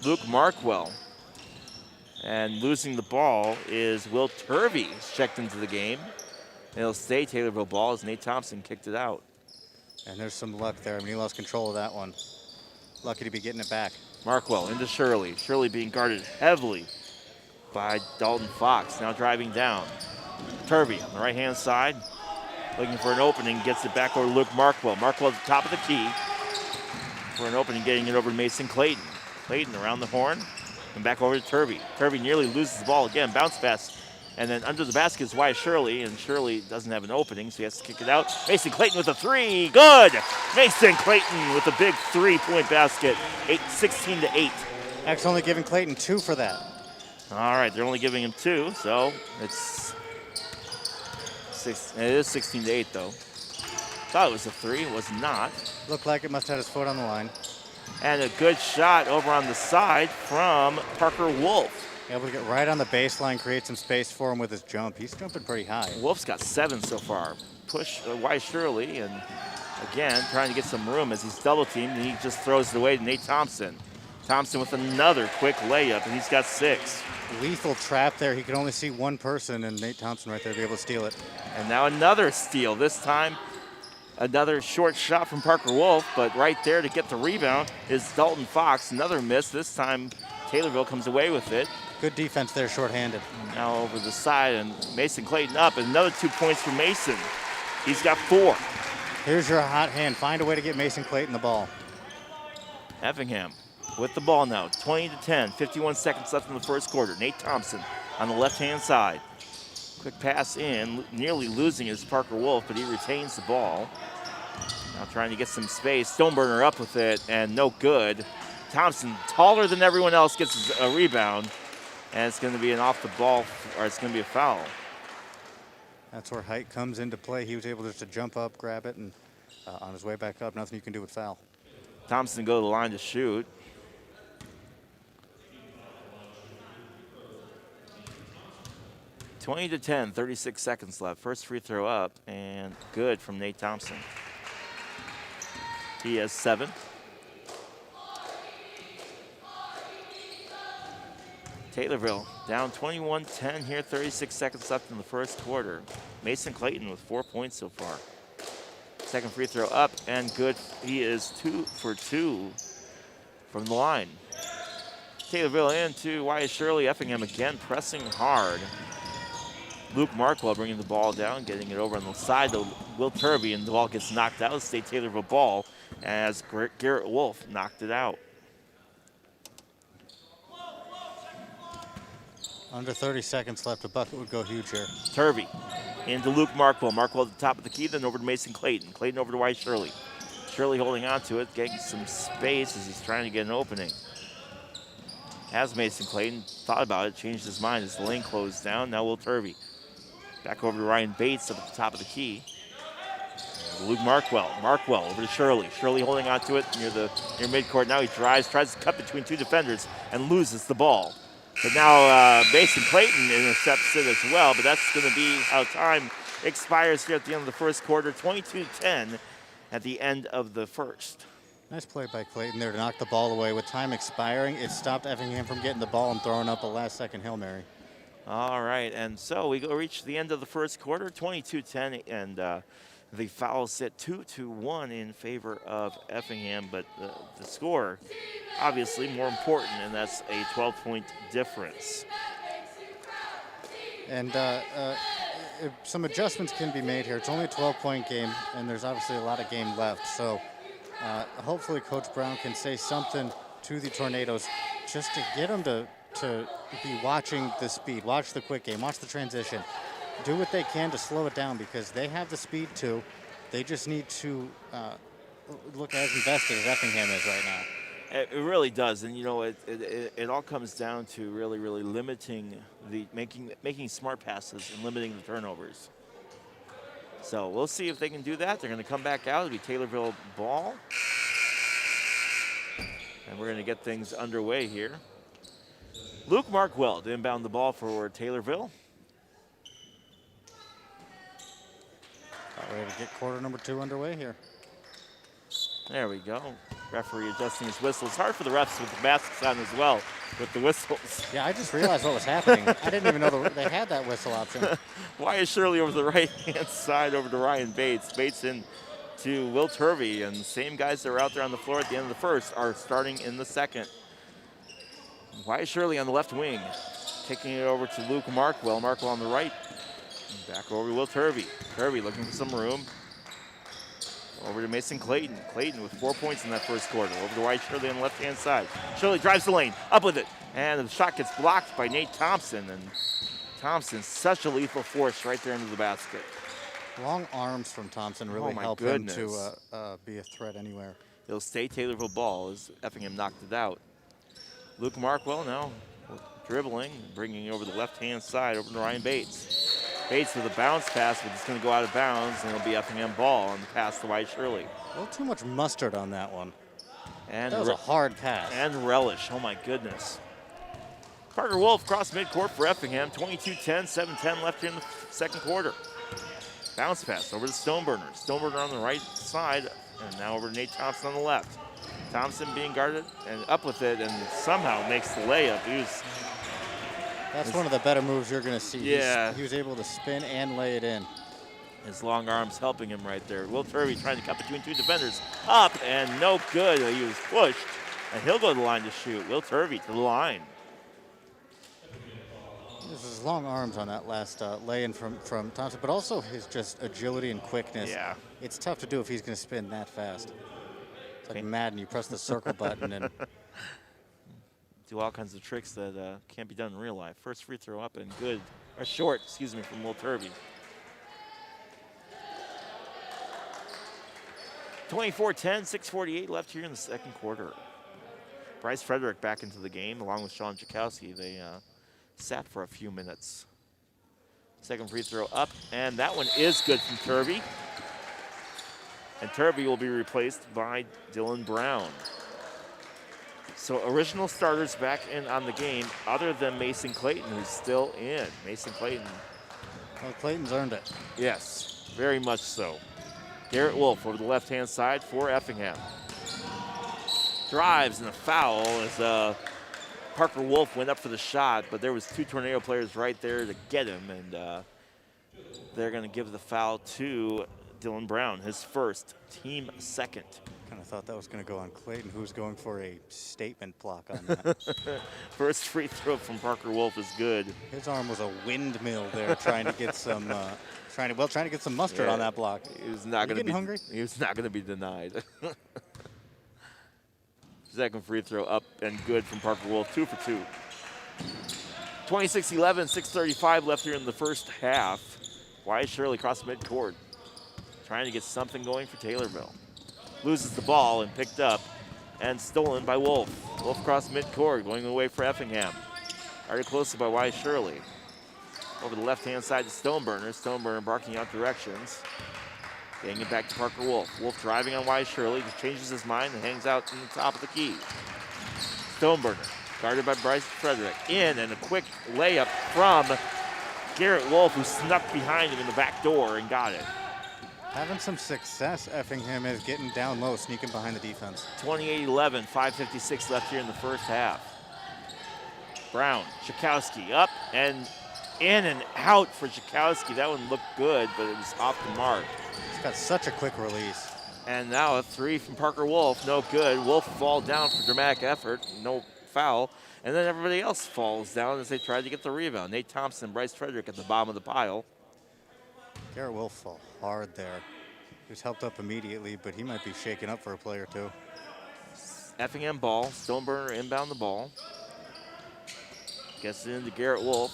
Luke Markwell. And losing the ball is Will Turvey, checked into the game. It'll stay Taylorville ball as Nate Thompson kicked it out. And there's some luck there. I mean, he lost control of that one. Lucky to be getting it back. Markwell into Shirley. Shirley being guarded heavily by Dalton Fox, now driving down. Turvey on the right-hand side, looking for an opening, gets it back over to Luke Markwell. Markwell at the top of the key for an opening, getting it over to Mason Clayton. Clayton around the horn, and back over to Turvey. Turvey nearly loses the ball again, bounce pass. And then under the basket is Wyatt Shirley, and Shirley doesn't have an opening, so he has to kick it out. Mason Clayton with a 3, good! Mason Clayton with a big 3-point basket, 16-8. Actually only giving Clayton 2 for that. All right, they're only giving him 2, so it is 16-8 though. Thought it was a 3, it was not. Looked like it must have had his foot on the line. And a good shot over on the side from Parker Wolf. Able to get right on the baseline, create some space for him with his jump. He's jumping pretty high. Wolf's got 7 so far. Push Wyatt Shirley, and again, trying to get some room as he's double teamed, and he just throws it away to Nate Thompson. Thompson with another quick layup, and he's got 6. Lethal trap there. He could only see one person, and Nate Thompson right there to be able to steal it. And now another steal. This time, another short shot from Parker Wolf, but right there to get the rebound is Dalton Fox. Another miss. This time, Taylorville comes away with it. Good defense there, shorthanded. Now over the side, and Mason Clayton up. Another 2 points for Mason. He's got 4. Here's your hot hand. Find a way to get Mason Clayton the ball. Effingham with the ball now, 20-10, 51 seconds left in the first quarter. Nate Thompson on the left-hand side. Quick pass in, nearly losing is Parker Wolf, but he retains the ball. Now trying to get some space. Stoneburner up with it, and no good. Thompson, taller than everyone else, gets a rebound, and it's going to be an off the ball, or it's going to be a foul. That's where height comes into play. He was able just to jump up, grab it, and on his way back up, nothing you can do with foul. Thompson go to the line to shoot. (20-10), 36 seconds left. First free throw up, and good from Nate Thompson. He has 7. Taylorville down 21-10 here, 36 seconds left in the first quarter. Mason Clayton with 4 points so far. Second free throw up and good. He is 2 for 2 from the line. Taylorville into Wyatt Shirley. Effingham again pressing hard. Luke Markwell bringing the ball down, getting it over on the side to Will Turvey, and the ball gets knocked out. State Taylorville ball as Garrett Wolf knocked it out. Under 30 seconds left, a bucket would go huge here. Turvey into Luke Markwell. Markwell at the top of the key, then over to Mason Clayton. Clayton over to Wyatt Shirley. Shirley holding on to it, getting some space as he's trying to get an opening. Has Mason Clayton thought about it, changed his mind as the lane closed down. Now Will Turvey. Back over to Ryan Bates up at the top of the key. Luke Markwell. Markwell over to Shirley. Shirley holding on to it near midcourt. Now he drives, tries to cut between 2 defenders, and loses the ball. But now Mason Clayton intercepts it as well, but that's going to be how time expires here at the end of the first quarter. 22-10 at the end of the first. Nice play by Clayton there to knock the ball away. With time expiring, it stopped Effingham from getting the ball and throwing up a last-second Hail Mary. All right, and so we reach the end of the first quarter, 22-10, and the foul set 2-1 in favor of Effingham, but the score obviously more important, and that's a 12-point difference. And some adjustments can be made here. It's only a 12-point game, and there's obviously a lot of game left. So hopefully Coach Brown can say something to the Tornadoes just to get them to be watching the speed, watch the quick game, watch the transition. Do what they can to slow it down because they have the speed too. They just need to look as invested as Effingham is right now. It really does, and you know it all comes down to really limiting the making smart passes and limiting the turnovers. So we'll see if they can do that. They're going to come back out. It'll be Taylorville ball, and we're going to get things underway here. Luke Markwell to inbound the ball for Taylorville. Ready to get quarter number 2 underway here. There we go. Referee adjusting his whistle. It's hard for the refs with the masks on as well, with the whistles. Yeah, I just realized what was happening. I didn't even know they had that whistle option. Wyatt Shirley over the right-hand side over to Ryan Bates. Bates in to Will Turvey, and the same guys that were out there on the floor at the end of the first are starting in the second. Wyatt Shirley on the left wing, kicking it over to Luke Markwell. Markwell on the right. Back over to Will Turvey. Turvey looking for some room. Over to Mason Clayton. Clayton with 4 points in that first quarter. Over to Wyatt Shirley on the left-hand side. Shirley drives the lane, up with it. And the shot gets blocked by Nate Thompson. And Thompson, such a lethal force right there into the basket. Long arms from Thompson really help him to be a threat anywhere. It'll stay Taylorville ball as Effingham knocked it out. Luke Markwell now dribbling, bringing over the left-hand side over to Ryan Bates. Bates with a bounce pass, but it's going to go out of bounds, and it'll be Effingham ball on the pass to Wyatt Shirley. A little too much mustard on that one. And that was a hard pass. And relish, oh my goodness. Parker Wolf cross midcourt for Effingham, 22-10, 7-10 left here in the second quarter. Bounce pass over to Stoneburner. Stoneburner on the right side, and now over to Nate Thompson on the left. Thompson being guarded and up with it, and somehow makes the layup. That's one of the better moves you're going to see. Yeah. He was able to spin and lay it in. His long arms helping him right there. Will Turvey trying to cut between 2 defenders. Up and no good. He was pushed, and he'll go to the line to shoot. Will Turvey to the line. This is long arms on that last lay-in from Thompson, but also his just agility and quickness. Yeah. It's tough to do if he's going to spin that fast. It's like Madden, you press the circle button and do all kinds of tricks that can't be done in real life. First free throw up and good, or short, excuse me, from Will Turvey. 24-10, 6:48 left here in the second quarter. Bryce Frederick back into the game along with Sean Jakowski. They sat for a few minutes. Second free throw up, and that one is good from Turvey. And Turvey will be replaced by Dylan Brown. So original starters back in on the game other than Mason Clayton, who's still in. Mason Clayton. Well, Clayton's earned it. Yes, very much so. Garrett Wolf over the left-hand side for Effingham. Drives and a foul as Parker Wolf went up for the shot, but there was 2 Tornado players right there to get him, and they're going to give the foul to Dylan Brown, his first, team second. Kind of thought that was going to go on Clayton, who's going for a statement block on that. First free throw from Parker Wolf is good. His arm was a windmill there, trying to get some, trying to get some mustard on that block. He was not going to be hungry. He was not going to be denied. Second free throw up and good from Parker Wolf, 2 for 2. 26-11, 6:35 left here in the first half. Wyatt Shirley across midcourt, trying to get something going for Taylorville. Loses the ball and picked up and stolen by Wolf. Wolf across midcourt, going away for Effingham. Already close by Wyatt Shirley. Over the left-hand side to Stoneburner. Stoneburner barking out directions. Getting it back to Parker Wolf. Wolf driving on Wyatt Shirley, just changes his mind and hangs out in the top of the key. Stoneburner, guarded by Bryce Frederick. In, and a quick layup from Garrett Wolf, who snuck behind him in the back door and got it. Having some success, Effingham is getting down low, sneaking behind the defense. 28-11, 5:56 left here in the first half. Brown, Jakowski up and in and out for Jakowski. That one looked good, but it was off the mark. He's got such a quick release. And now a 3 from Parker Wolf, no good. Wolf fall down for dramatic effort, no foul. And then everybody else falls down as they tried to get the rebound. Nate Thompson, Bryce Frederick at the bottom of the pile. Garrett Wolf fell hard there. He was helped up immediately, but he might be shaken up for a play or two. Effingham ball, Stoneburner inbound the ball. Gets it into Garrett Wolf.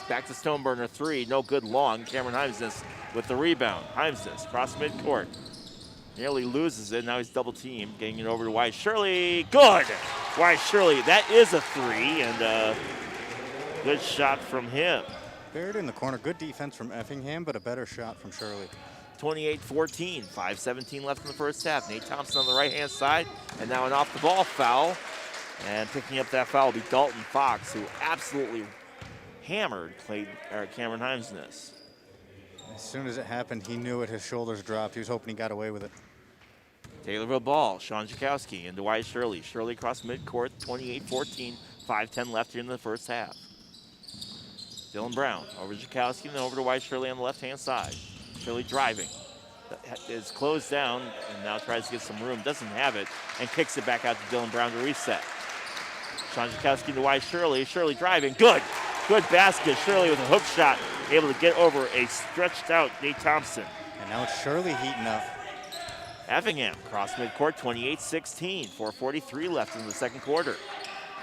Back to Stoneburner, 3, no good long. Cameron Himes with the rebound. Heimsness cross midcourt. Nearly loses it. Now he's double teamed, getting it over to Wyatt Shirley. Good! Wyatt Shirley, that is a three, and a good shot from him. Buried in the corner. Good defense from Effingham, but a better shot from Shirley. 28-14, 5:17 left in the first half. Nate Thompson on the right-hand side, and now an off-the-ball foul. And picking up that foul will be Dalton Fox, who absolutely hammered Cameron Heimsness. As soon as it happened, he knew it. His shoulders dropped. He was hoping he got away with it. Taylorville ball, Sean Jakowski into Wyatt Shirley. Shirley across midcourt, 28-14, 5:10 left here in the first half. Dylan Brown over to Jakowski, and then over to Wyatt Shirley on the left-hand side. Shirley driving. Is closed down and now tries to get some room. Doesn't have it and kicks it back out to Dylan Brown to reset. Sean Jakowski into Wyatt Shirley. Shirley driving. Good. Good basket. Shirley with a hook shot. Able to get over a stretched out Nate Thompson. And now it's Shirley heating up. Effingham cross midcourt, 28-16. 4:43 left in the second quarter.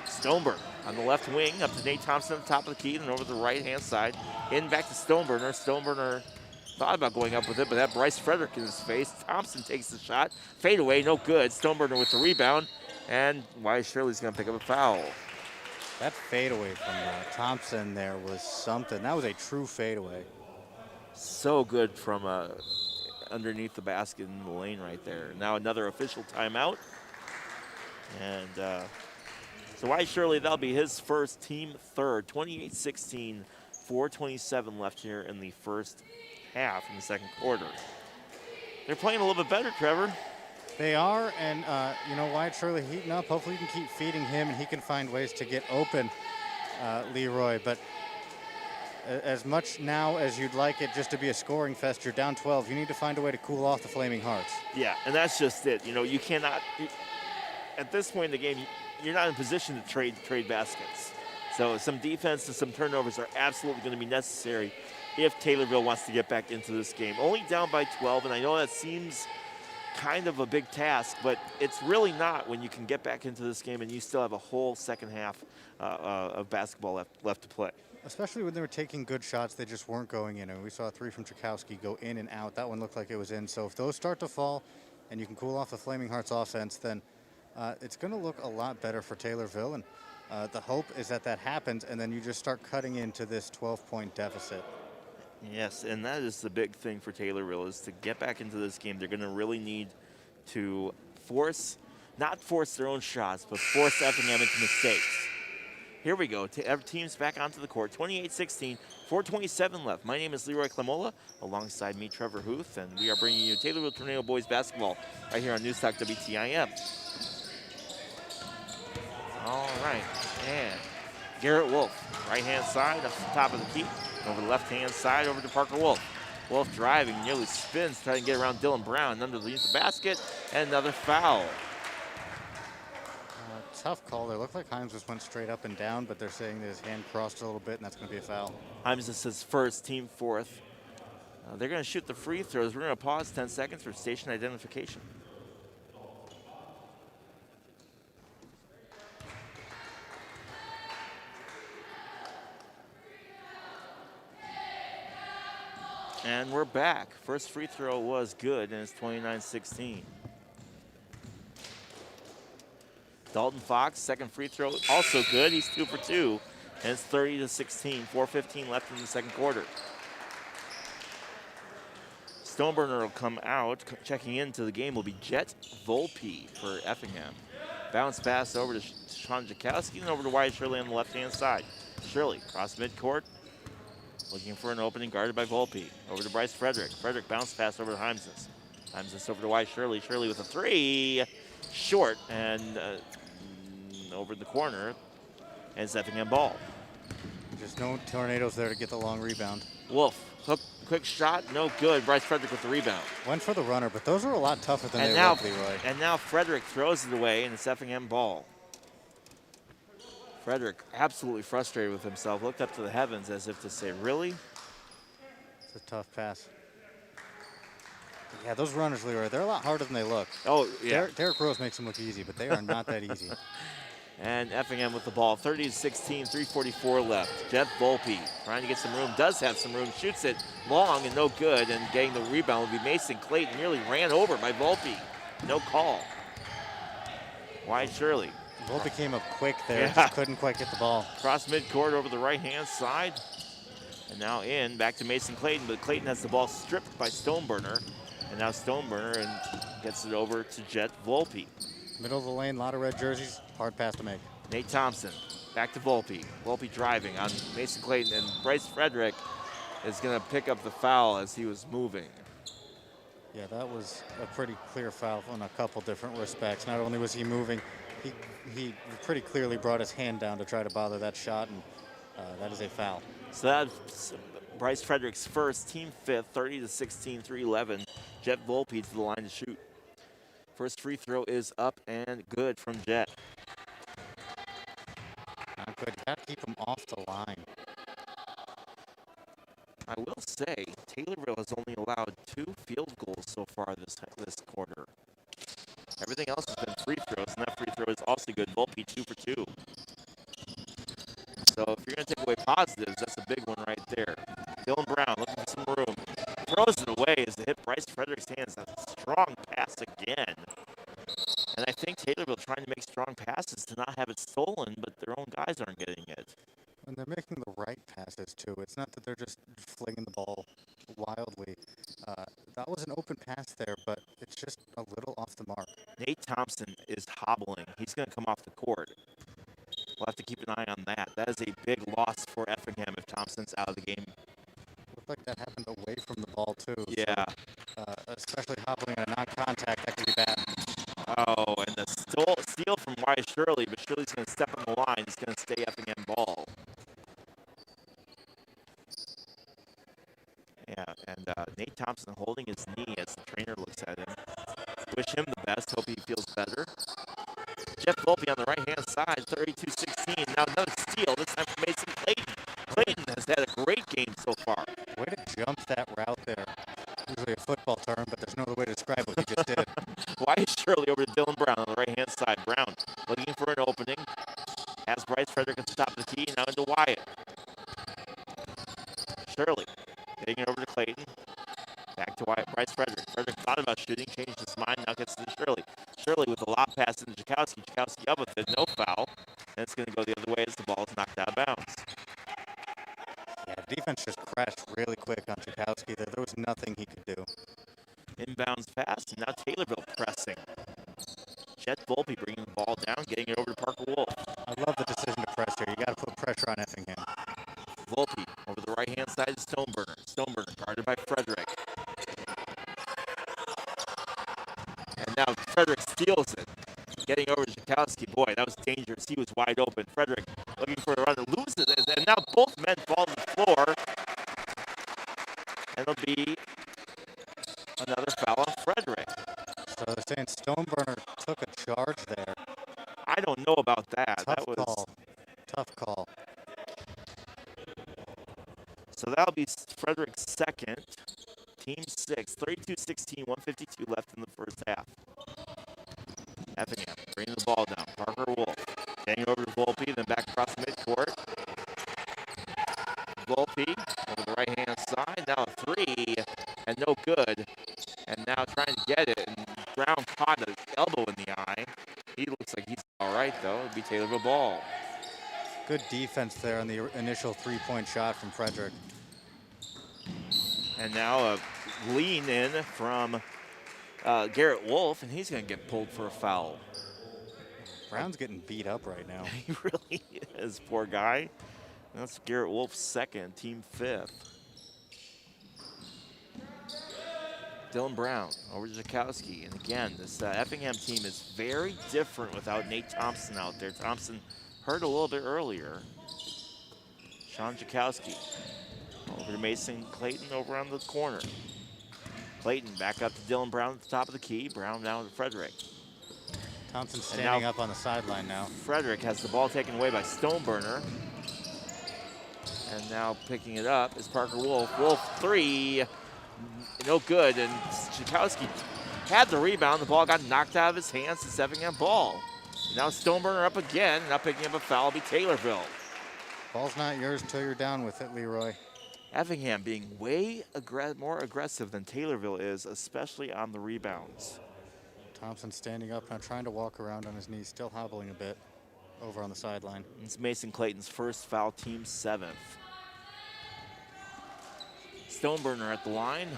Stoneburner on the left wing up to Nate Thompson at the top of the key and over the right-hand side. In back to Stoneburner. Stoneburner thought about going up with it, but that Bryce Frederick in his face. Thompson takes the shot. Fade away, no good. Stoneburner with the rebound. And Wyatt Shirley's going to pick up a foul. That fadeaway from Thompson there was something. That was a true fadeaway. So good from underneath the basket in the lane right there. Now another official timeout. And so Wyatt Shirley, that'll be his first, team third. 28-16, 4:27 left here in the first half in the second quarter. They're playing a little bit better, Trevor. They are, and Wyatt Shirley heating up. Hopefully you can keep feeding him and he can find ways to get open, Leroy. But as much now as you'd like it just to be a scoring fest, you're down 12. You need to find a way to cool off the Flaming Hearts. Yeah, and that's just it. You cannot, at this point in the game, you're not in position to trade baskets. So some defense and some turnovers are absolutely going to be necessary if Taylorville wants to get back into this game. Only down by 12, and I know that seems kind of a big task, but it's really not when you can get back into this game and you still have a whole second half of basketball left to play. Especially when they were taking good shots, they just weren't going in. And we saw a three from Jakowski go in and out. That one looked like it was in. So if those start to fall and you can cool off the Flaming Hearts offense, then it's going to look a lot better for Taylorville. And the hope is that happens, and then you just start cutting into this 12-point deficit. Yes, and that is the big thing for Taylorville, is to get back into this game. They're going to really need to not force their own shots, but force Effingham into mistakes. Here we go. Teams back onto the court. 28-16, 4:27 left. My name is Leroy Clamola, alongside me, Trevor Huth, and we are bringing you Taylorville Tornado Boys basketball right here on Newstalk WTIM. All right, and Garrett Wolf, right-hand side, up the top of the key. Over the left-hand side, over to Parker Wolf. Wolf driving, nearly spins, trying to get around Dylan Brown underneath the basket, and another foul. Tough call. It looked like Himes just went straight up and down, but they're saying that his hand crossed a little bit, and that's going to be a foul. Himes is his first, team fourth. They're going to shoot the free throws. We're going to pause 10 seconds for station identification. And we're back. First free throw was good, and it's 29-16. Dalton Fox, second free throw, also good. He's 2 for 2, and it's 30-16. 4:15 left in the second quarter. Stoneburner will come out. Checking into the game will be Jet Volpe for Effingham. Bounce pass over to Sean Jakowski and over to Wyatt Shirley on the left-hand side. Shirley cross midcourt. Looking for an opening, guarded by Volpe. Over to Bryce Frederick. Frederick bounce pass over to Heimsness. Heimsness over to Wyatt Shirley. Shirley with a three. Short and over the corner. And it's Effingham ball. Just no Tornadoes there to get the long rebound. Wolf, hook, quick shot, no good. Bryce Frederick with the rebound. Went for the runner, but those are a lot tougher than they look, Leroy. And now Frederick throws it away, and it's Effingham ball. Frederick, absolutely frustrated with himself, looked up to the heavens as if to say, really? It's a tough pass. Yeah, those runners, Leroy, they're a lot harder than they look. Oh, yeah. Derrick Rose makes them look easy, but they are not that easy. And Effingham with the ball, 30-16, 3:44 left. Jeff Volpe trying to get some room, does have some room, shoots it long and no good, and getting the rebound will be Mason Clayton, nearly ran over by Volpe. No call. Wide Shirley. Volpe came up quick there, Yeah. just couldn't quite get the ball. Cross midcourt over the right-hand side. And now in, back to Mason Clayton, but Clayton has the ball stripped by Stoneburner. And now Stoneburner and gets it over to Jet Volpe. Middle of the lane, a lot of red jerseys, hard pass to make. Nate Thompson, back to Volpe. Volpe driving on Mason Clayton, and Bryce Frederick is gonna pick up the foul as he was moving. Yeah, that was a pretty clear foul in a couple different respects. Not only was he moving, he pretty clearly brought his hand down to try to bother that shot, and that is a foul. So that's Bryce Frederick's first, team fifth, 30-16, 3:11. Jet Volpe to the line to shoot. First free throw is up and good from Jet. Not good. Gotta keep him off the line. I will say, Taylorville has only allowed 2 field goals so far this quarter. Everything else has been free throws, and that free throw is also good. Volpe 2 for 2. So if you're going to take away positives, that's a big one right there. Dylan Brown looking for some room. Throws it away as it hit Bryce Frederick's hands. That's a strong pass again. And I think Taylorville trying to make strong passes to not have it stolen, but their own guys aren't getting it. And they're making the right passes, too. It's not that they're just flinging the ball wildly. That was an open pass there, but it's just a little off the mark. Nate Thompson is hobbling. He's going to come off the court. We'll have to keep an eye on that. That is a big loss for Effingham if Thompson's out of the game. Looked like that happened away from the ball, too. Yeah. So, especially hobbling on a non-contact, that could be bad. Oh, and the steal from Wyatt Shirley, but Shirley's going to step on the line. It's going to stay Effingham ball. Yeah, and Nate Thompson holding his knee as the trainer looks at him. Wish him the best. Hope he feels better. Jeff Volpe on the right-hand side, 32-16. Now another steal, this time from Mason Clayton. Clayton has had a great game so far. Way to jump that route there. Usually a football term, but there's no other way to describe what he just did. Wyatt Shirley over to Dylan Brown on the right-hand side. Brown looking for an opening. Has Bryce Frederick at the top of the key, now into Wyatt. Shirley taking it over to Clayton. Back to Wyatt, Bryce Frederick. Frederick thought about shooting, changed his mind, now gets to Shirley. Shirley with a lob pass into Jakowski. Jakowski up with it, no foul. And it's going to go the other way as the ball is knocked out of bounds. Yeah, defense just crashed really quick on Jakowski there. There was nothing he could do. Inbounds pass, and now Taylorville pressing. Jet Volpe bringing the ball down, getting it over to Parker Wolf. I love the decision to press here. You got to put pressure on Effingham. Volpe over the right-hand side to Stoneburner. Stoneburner guarded by Frederick. And now Frederick steals it. Getting over to Jakowski. Boy, that was dangerous. He was wide open. Frederick looking for a run and loses it. And now both men fall to the floor. And it'll be another foul on Frederick. So they're saying Stoneburner took a charge there. I don't know about that. Tough call. Tough call. So that'll be Frederick's second. Team 6, 32-16, 152 left in the first half. Effingham bringing the ball down. Parker Wolf getting over to Volpe, then back across midcourt. Volpe over the right-hand side. Now a three, and no good. And now trying to get it, and Brown caught an elbow in the eye. He looks like he's all right, though. It'll be Taylorville ball. Good defense there on the initial three-point shot from Frederick. And now a lean in from Garrett Wolf, and he's going to get pulled for a foul. Brown's getting beat up right now. He really is, poor guy. That's Garrett Wolf's second, team 5th. Dylan Brown over to Jakowski. And again, this Effingham team is very different without Nate Thompson out there. Thompson hurt a little bit earlier. Sean Jakowski over to Mason Clayton over on the corner. Clayton back up to Dylan Brown at the top of the key. Brown down to Frederick. Thompson standing up on the sideline now. Frederick has the ball taken away by Stoneburner. And now picking it up is Parker Wolf. Wolf three, no good. And Jakowski had the rebound. The ball got knocked out of his hands. It's Effingham ball. Now Stoneburner up again, not picking up a foul, will be Taylorville. Ball's not yours until you're down with it, Leroy. Effingham being way more aggressive than Taylorville is, especially on the rebounds. Thompson standing up now, trying to walk around on his knees, still hobbling a bit over on the sideline. It's Mason Clayton's first foul, team 7th. Stoneburner at the line.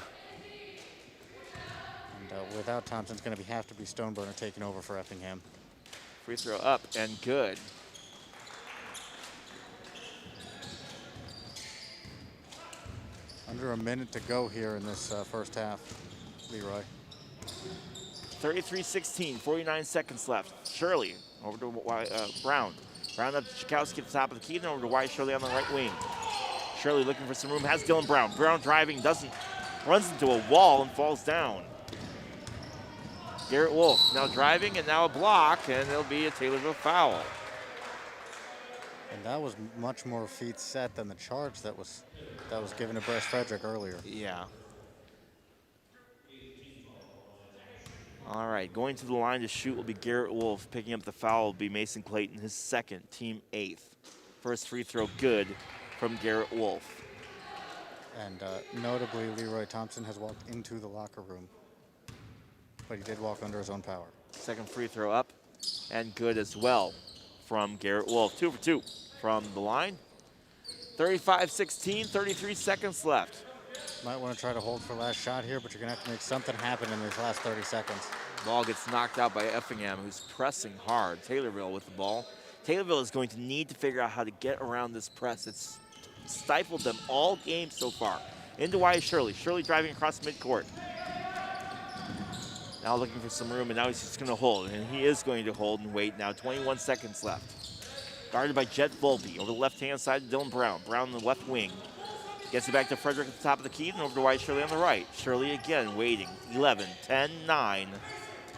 And without Thompson, it's going to have to be Stoneburner taking over for Effingham. Free throw up and good. Under a minute to go here in this first half, Leroy. 33-16, 49 seconds left. Shirley over to Brown. Brown up to Chakowski at the top of the key, then over to Wyatt Shirley on the right wing. Shirley looking for some room, has Dylan Brown. Brown driving, runs into a wall and falls down. Garrett Wolf now driving and now a block, and it'll be a Taylorville foul. And that was much more feet set than the charge that was given to Brest Frederick earlier. Yeah. All right, going to the line to shoot will be Garrett Wolf. Picking up the foul will be Mason Clayton, his second, team 8th. First free throw good from Garrett Wolf. And notably, Leroy Thompson has walked into the locker room, but he did walk under his own power. Second free throw up and good as well from Garrett Wolf. 2 for 2 from the line. 35-16, 33 seconds left. Might want to try to hold for last shot here, but you're going to have to make something happen in these last 30 seconds. Ball gets knocked out by Effingham, who's pressing hard. Taylorville with the ball. Taylorville is going to need to figure out how to get around this press. It's stifled them all game so far. Into Wyatt Shirley. Shirley driving across midcourt. Now looking for some room, and now he's just going to hold. And he is going to hold and wait now. 21 seconds left. Guarded by Jet Volpe. Over the left-hand side, Dylan Brown. Brown on the left wing. Gets it back to Frederick at the top of the key, and over to Wyatt Shirley on the right. Shirley again waiting. 11, 10, 9,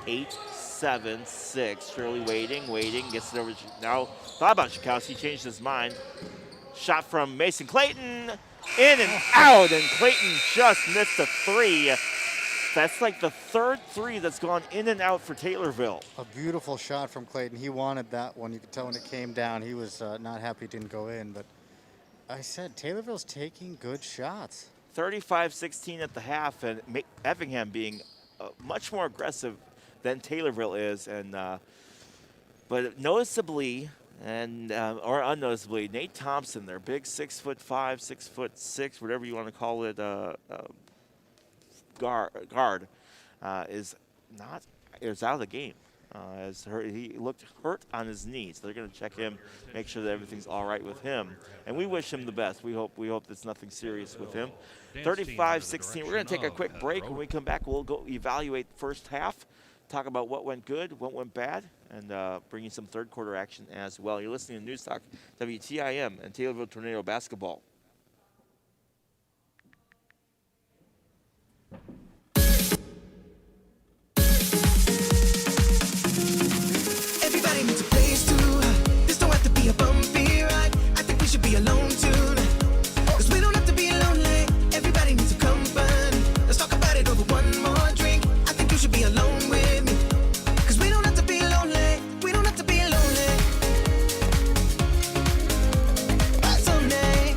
8, 7, 6. Shirley waiting. Gets it over. Now thought about Chakowski, changed his mind. Shot from Mason Clayton. In and out, and Clayton just missed a 3. That's like the third 3 that's gone in and out for Taylorville. A beautiful shot from Clayton. He wanted that one. You could tell when it came down, he was not happy it didn't go in, but I said Taylorville's taking good shots. 35-16 at the half, and Effingham being much more aggressive than Taylorville is, and but noticeably or unnoticeably, Nate Thompson, their big 6'5", 6'6", whatever you want to call it, guard, is out of the game. He looked hurt on his knees. They're going to check him, make sure that everything's all right with him, and we wish him the best. We hope there's nothing serious with him. 35-16. We're going to take a quick break. When we come back, we'll go evaluate the first half, talk about what went good, what went bad, and bring you some third quarter action as well. You're listening to News Talk WTIM and Taylorville Tornado basketball. Everybody needs a place to hide. This don't have to be a bumpy ride. I think we should be alone tonight. 'Cause we don't have to be lonely. Everybody needs a company. Let's talk about it over one more drink. I think you should be alone with me. 'Cause we don't have to be lonely. We don't have to be lonely. Someday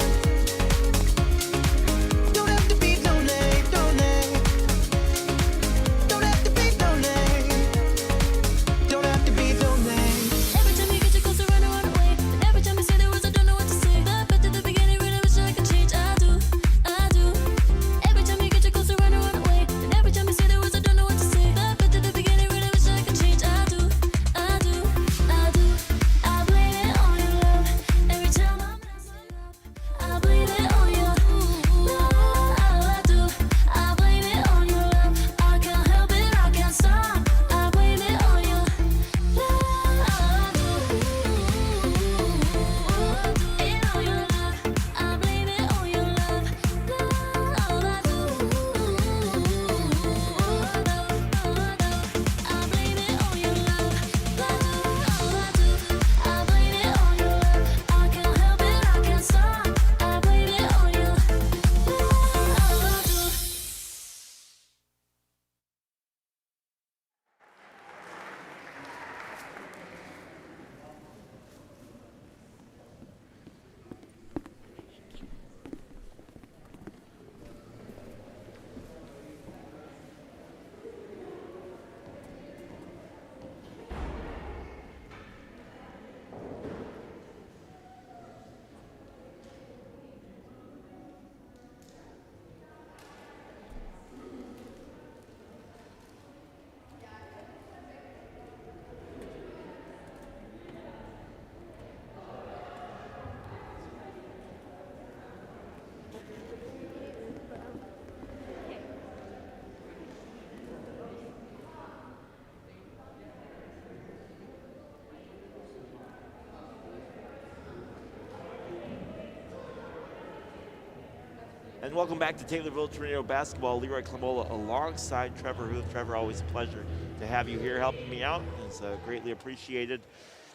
And welcome back to Taylorville Tornado Basketball. Leroy Clamola alongside Trevor Huth. Trevor, always a pleasure to have you here helping me out. It's greatly appreciated.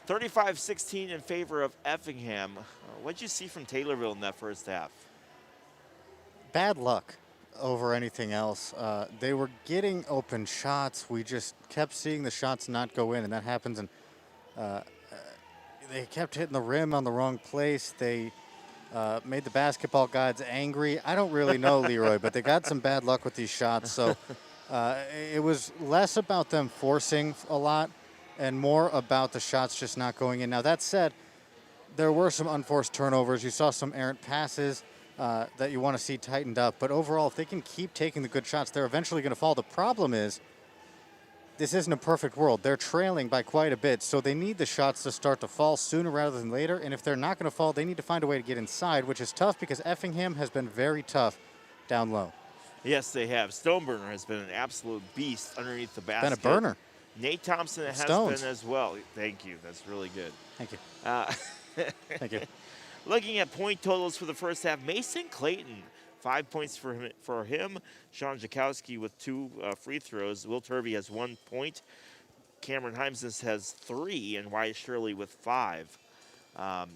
35-16 in favor of Effingham. What did you see from Taylorville in that first half? Bad luck over anything else. They were getting open shots. We just kept seeing the shots not go in, and that happens. And they kept hitting the rim on the wrong place. They made the basketball gods angry. I don't really know, Leroy, but they got some bad luck with these shots. So it was less about them forcing a lot and more about the shots just not going in. Now, that said, there were some unforced turnovers. You saw some errant passes that you want to see tightened up. But overall, if they can keep taking the good shots, they're eventually going to fall. The problem is this isn't a perfect world. They're trailing by quite a bit, so they need the shots to start to fall sooner rather than later. And if they're not going to fall, they need to find a way to get inside, which is tough because Effingham has been very tough down low. Yes, they have. Stoneburner has been an absolute beast underneath the basket. Been a burner. Nate Thompson has Stones. been as well. Thank you. That's really good. Thank you. Thank you. Looking at point totals for the first half, Mason Clayton, 5 points for him. Sean Jakowski with 2 free throws. Will Turvey has 1 point. Cameron Hymesness has 3, and Wyatt Shirley with 5.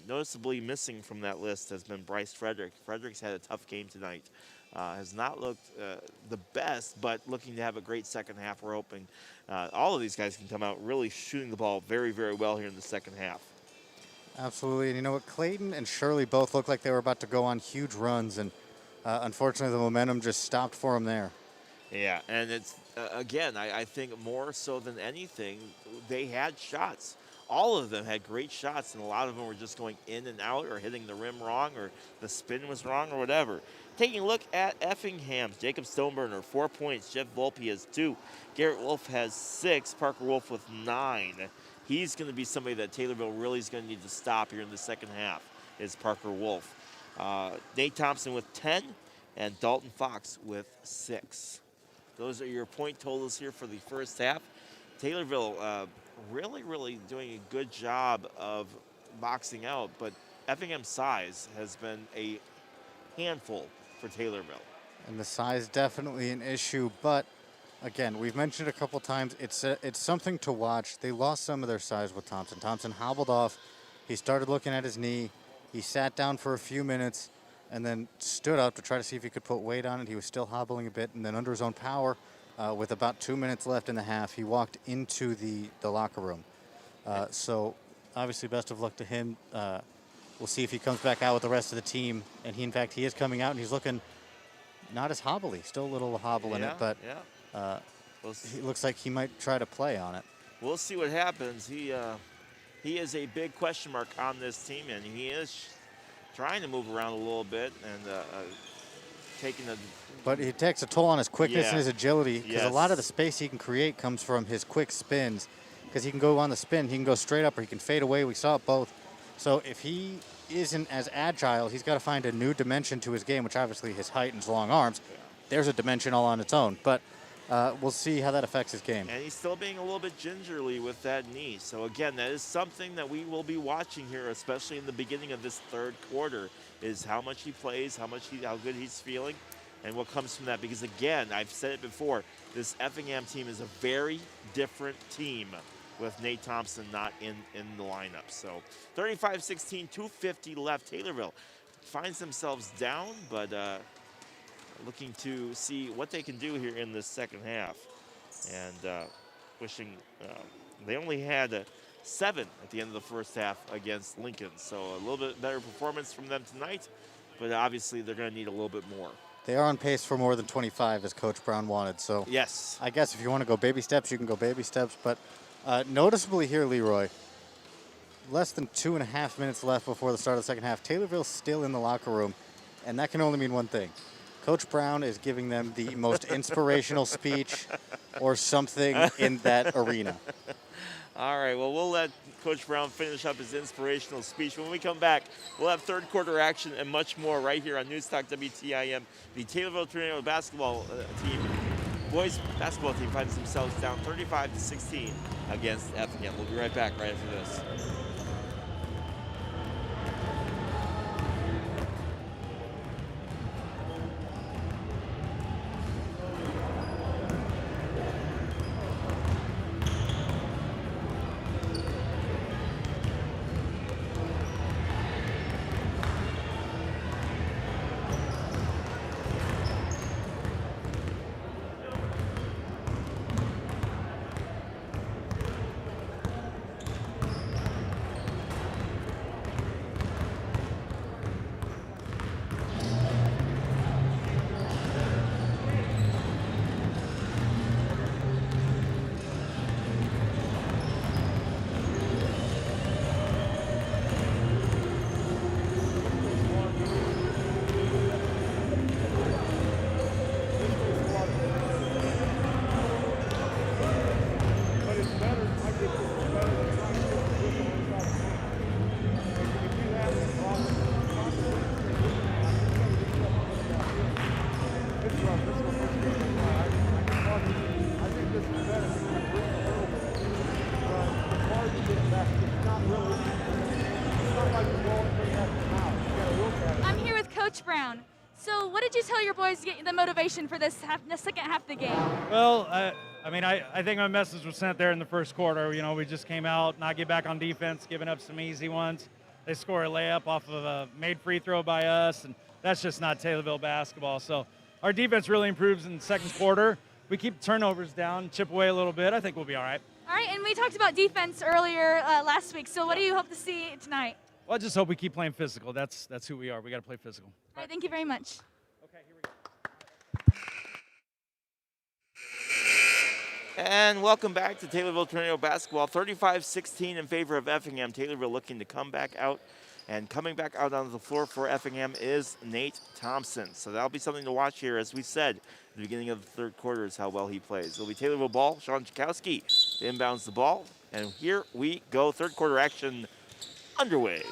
Noticeably missing from that list has been Bryce Frederick. Frederick's had a tough game tonight. Has not looked the best, but looking to have a great second half. We're hoping all of these guys can come out really shooting the ball very, very well here in the second half. Absolutely. And you know what? Clayton and Shirley both looked like they were about to go on huge runs, and unfortunately the momentum just stopped for them there. Yeah, and it's, again, I think more so than anything, they had shots. All of them had great shots, and a lot of them were just going in and out or hitting the rim wrong or the spin was wrong or whatever. Taking a look at Effingham, Jacob Stoneburner, 4 points. Jeff Volpe has 2. Garrett Wolf has 6. Parker Wolf with 9. He's going to be somebody that Taylorville really is going to need to stop here in the second half, is Parker Wolf. Nate Thompson with 10, and Dalton Fox with 6. Those are your point totals here for the first half. Taylorville really doing a good job of boxing out, but Effingham's size has been a handful for Taylorville. And the size definitely an issue, but again, we've mentioned it a couple times, it's something to watch. They lost some of their size with Thompson. Thompson hobbled off. He started looking at his knee. He sat down for a few minutes and then stood up to try to see if he could put weight on it. He was still hobbling a bit, and then under his own power, with about 2 minutes left in the half, he walked into the locker room. So obviously best of luck to him. We'll see if he comes back out with the rest of the team. And he, in fact, he is coming out, and he's looking not as hobbly. Still a little hobble in it, but he looks like he might try to play on it. We'll see what happens. He is a big question mark on this team, and he is trying to move around a little bit and taking a... But he takes a toll on his quickness and his agility, because Yes. a lot of the space he can create comes from his quick spins, because he can go on the spin, he can go straight up, or he can fade away. We saw it both. So if he isn't as agile, he's got to find a new dimension to his game, which obviously his height and his long arms. There's a dimension all on its own. But we'll see how that affects his game. And he's still being a little bit gingerly with that knee. So again, that is something that we will be watching here, especially in the beginning of this third quarter, is how much he plays, how good he's feeling, and what comes from that. Because again, I've said it before, this Effingham team is a very different team with Nate Thompson not in the lineup. So 35-16, 2:50 left. Taylorville finds themselves down, but looking to see what they can do here in the second half. And wishing they only had 7 at the end of the first half against Lincoln. So a little bit better performance from them tonight, but obviously they're going to need a little bit more. They are on pace for more than 25, as Coach Brown wanted. So yes, I guess if you want to go baby steps, you can go baby steps. But noticeably here, Leroy, less than 2.5 minutes left before the start of the second half. Taylorville's still in the locker room, and that can only mean one thing. Coach Brown is giving them the most inspirational speech or something in that arena. All right, well, we'll let Coach Brown finish up his inspirational speech. When we come back, we'll have third quarter action and much more right here on Newstalk WTIM. The Taylorville Tornado basketball team, boys basketball team, finds themselves down 35-16 against Effingham. We'll be right back right after this. Coach Brown. So what did you tell your boys to get the motivation for the second half of the game? Well, I think my message was sent there in the first quarter. You know, we just came out, not get back on defense, giving up some easy ones. They score a layup off of a made free throw by us, and that's just not Taylorville basketball. So our defense really improves in the second quarter. We keep turnovers down, chip away a little bit. I think we'll be all right. All right, and we talked about defense earlier last week. So what do you hope to see tonight? Well, I just hope we keep playing physical. That's who we are. We got to play physical. All right, thank you very much. Okay, here we go. And welcome back to Taylorville Tornado basketball. 35-16 in favor of Effingham. Taylorville looking to come back out. And coming back out onto the floor for Effingham is Nate Thompson. So that'll be something to watch here. As we said at the beginning of the third quarter is how well he plays. It'll be Taylorville ball. Sean Chakowski inbounds the ball. And here we go. Third quarter action underway.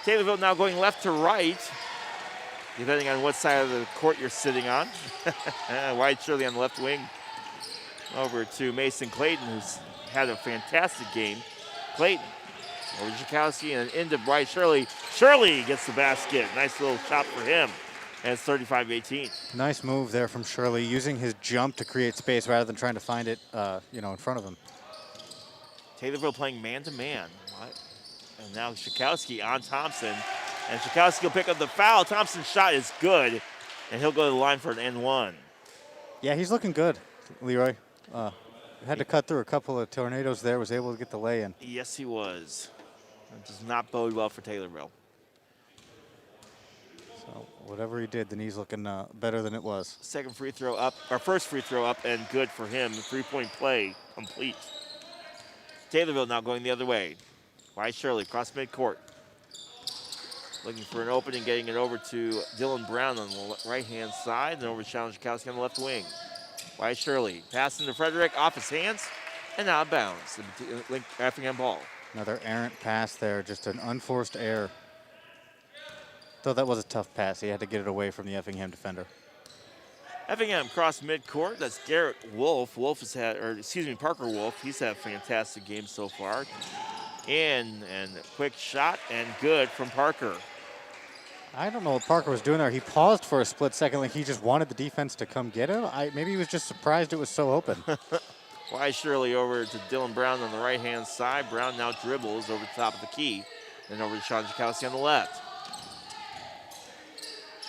Taylorville now going left to right, depending on what side of the court you're sitting on. Wide Shirley on the left wing. Over to Mason Clayton, who's had a fantastic game. Clayton over to Chakowski and into Bryce Shirley. Shirley gets the basket. Nice little shot for him. And it's 35-18. Nice move there from Shirley, using his jump to create space rather than trying to find it, in front of him. Taylorville playing man-to-man. And now Chakowski on Thompson. And Chakowski will pick up the foul. Thompson's shot is good. And he'll go to the line for an N1. Yeah, he's looking good, Leroy. Had to cut through a couple of tornadoes there, was able to get the lay-in. Yes, he was. That does not bode well for Taylorville. So whatever he did, the knee's looking better than it was. Second free throw up, or first free throw up, and good for him. Three-point play complete. Taylorville now going the other way. Why Shirley, cross midcourt. Looking for an opening, getting it over to Dylan Brown on the right-hand side, and over to Sean Chakowski on the left wing. Why Shirley, passing to Frederick, off his hands, and out of bounds. Effingham ball. Another errant pass there, just an unforced error. Though that was a tough pass. He had to get it away from the Effingham defender. Effingham cross midcourt. That's Garrett Wolf. Parker Wolf. He's had a fantastic game so far. And a quick shot and good from Parker. I don't know what Parker was doing there. He paused for a split second like he just wanted the defense to come get him. Maybe he was just surprised it was so open. Why Shirley over to Dylan Brown on the right-hand side. Brown now dribbles over the top of the key. Then over to Sean Chakowski on the left.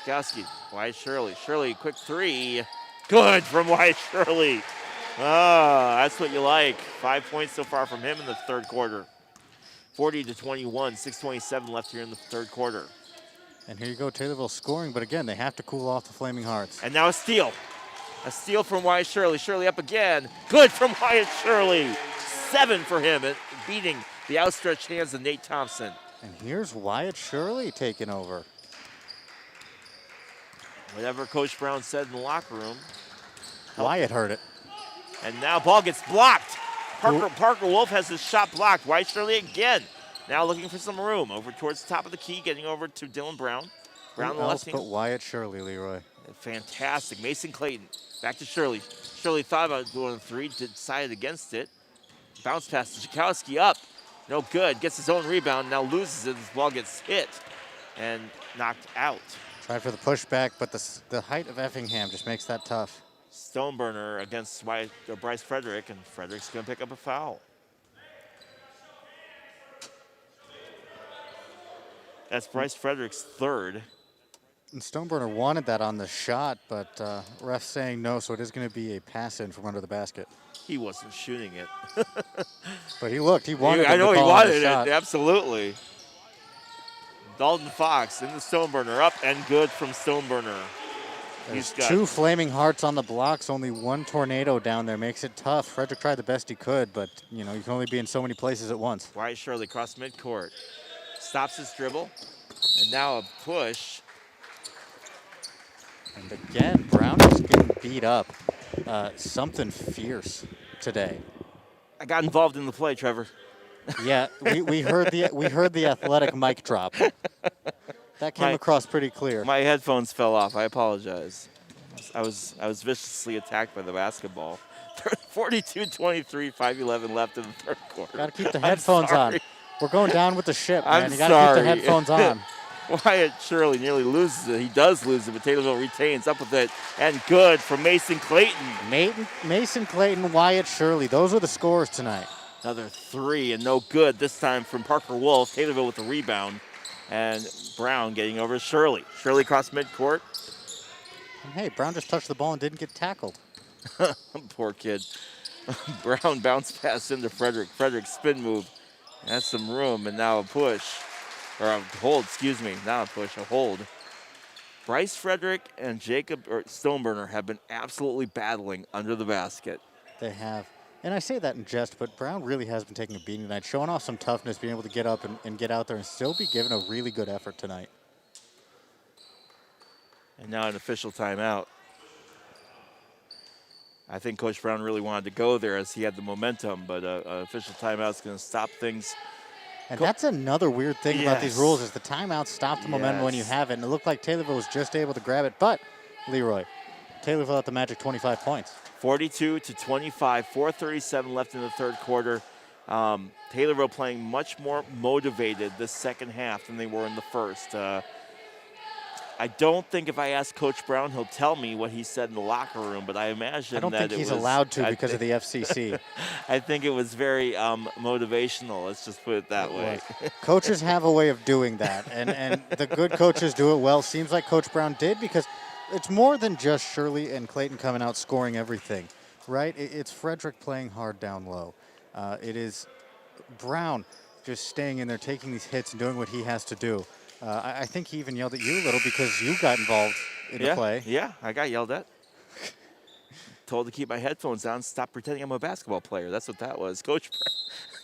Chakowski, Wyatt Shirley. Shirley, quick three. Good from Wyatt Shirley. That's what you like. 5 points so far from him in the third quarter. 40-21, 6:27 left here in the third quarter. And here you go, Taylorville scoring, but again, they have to cool off the Flaming Hearts. And now a steal. A steal from Wyatt Shirley. Shirley up again. Good from Wyatt Shirley. 7 for him, beating the outstretched hands of Nate Thompson. And here's Wyatt Shirley taking over. Whatever Coach Brown said in the locker room. Wyatt heard it. And now ball gets blocked. Parker Wolf has his shot blocked. Wyatt Shirley again. Now looking for some room. Over towards the top of the key, getting over to Dylan Brown. Brown Who the else left but Wyatt Shirley, Leroy? Fantastic. Mason Clayton. Back to Shirley. Shirley thought about going 3, decided against it. Bounce pass to Chakowski up. No good. Gets his own rebound. Now loses it. This ball gets hit and knocked out. Tried for the pushback, but the height of Effingham just makes that tough. Stoneburner against Bryce Frederick, and Frederick's going to pick up a foul. That's Bryce Frederick's third. And Stoneburner wanted that on the shot, but ref saying no, so it is going to be a pass-in from under the basket. He wasn't shooting it. But he looked. He wanted it. I know he wanted it, absolutely. Dalton Fox in the Stoneburner, up and good from Stoneburner. There's 2 Flaming Hearts on the blocks, only 1 tornado down there. Makes it tough. Frederick tried the best he could, but, you can only be in so many places at once. Wyatt Shirley cross midcourt. Stops his dribble, and now a push. And again, Brown is getting beat up. Something fierce today. I got involved in the play, Trevor. Yeah, we heard the athletic mic drop. That came across pretty clear. My headphones fell off. I apologize. I was viciously attacked by the basketball. 42-23, 5:11 left in the third quarter. Got to keep the headphones on. We're going down with the ship, man. I'm You got to keep the headphones on. Wyatt Shirley nearly loses it. He does lose it, but Taylorville retains up with it. And good from Mason Clayton. Mason Clayton, Wyatt Shirley. Those are the scores tonight. Another 3 and no good this time from Parker Wolf. Taylorville with the rebound. And Brown getting over Shirley. Shirley across midcourt. And hey, Brown just touched the ball and didn't get tackled. Poor kid. Brown bounce pass into Frederick. Frederick spin move. Has some room and now a push. Or a hold, excuse me. Not a push, a hold. Bryce Frederick and Jacob Stoneburner have been absolutely battling under the basket. They have. And I say that in jest, but Brown really has been taking a beating tonight, showing off some toughness, being able to get up and get out there and still be given a really good effort tonight. And now an official timeout. I think Coach Brown really wanted to go there as he had the momentum, but an official timeout is going to stop things. And that's another weird thing about these rules is the timeouts stop the momentum when you have it. And it looked like Taylorville was just able to grab it. But, Leroy, Taylorville at the magic 25 points. 42-25, 4:37 left in the third quarter. Taylorville playing much more motivated this second half than they were in the first. I don't think if I ask Coach Brown, he'll tell me what he said in the locker room, but I imagine I don't think he's allowed to because of the FCC. I think it was very motivational. Let's just put it that way. Coaches have a way of doing that, and the good coaches do it well. Seems like Coach Brown did, because it's more than just Shirley and Clayton coming out scoring everything, right? It's Frederick playing hard down low. It is Brown just staying in there, taking these hits and doing what he has to do. I think he even yelled at you a little because you got involved in the play. Yeah, I got yelled at. Told to keep my headphones on, stop pretending I'm a basketball player. That's what that was. Coach Brown.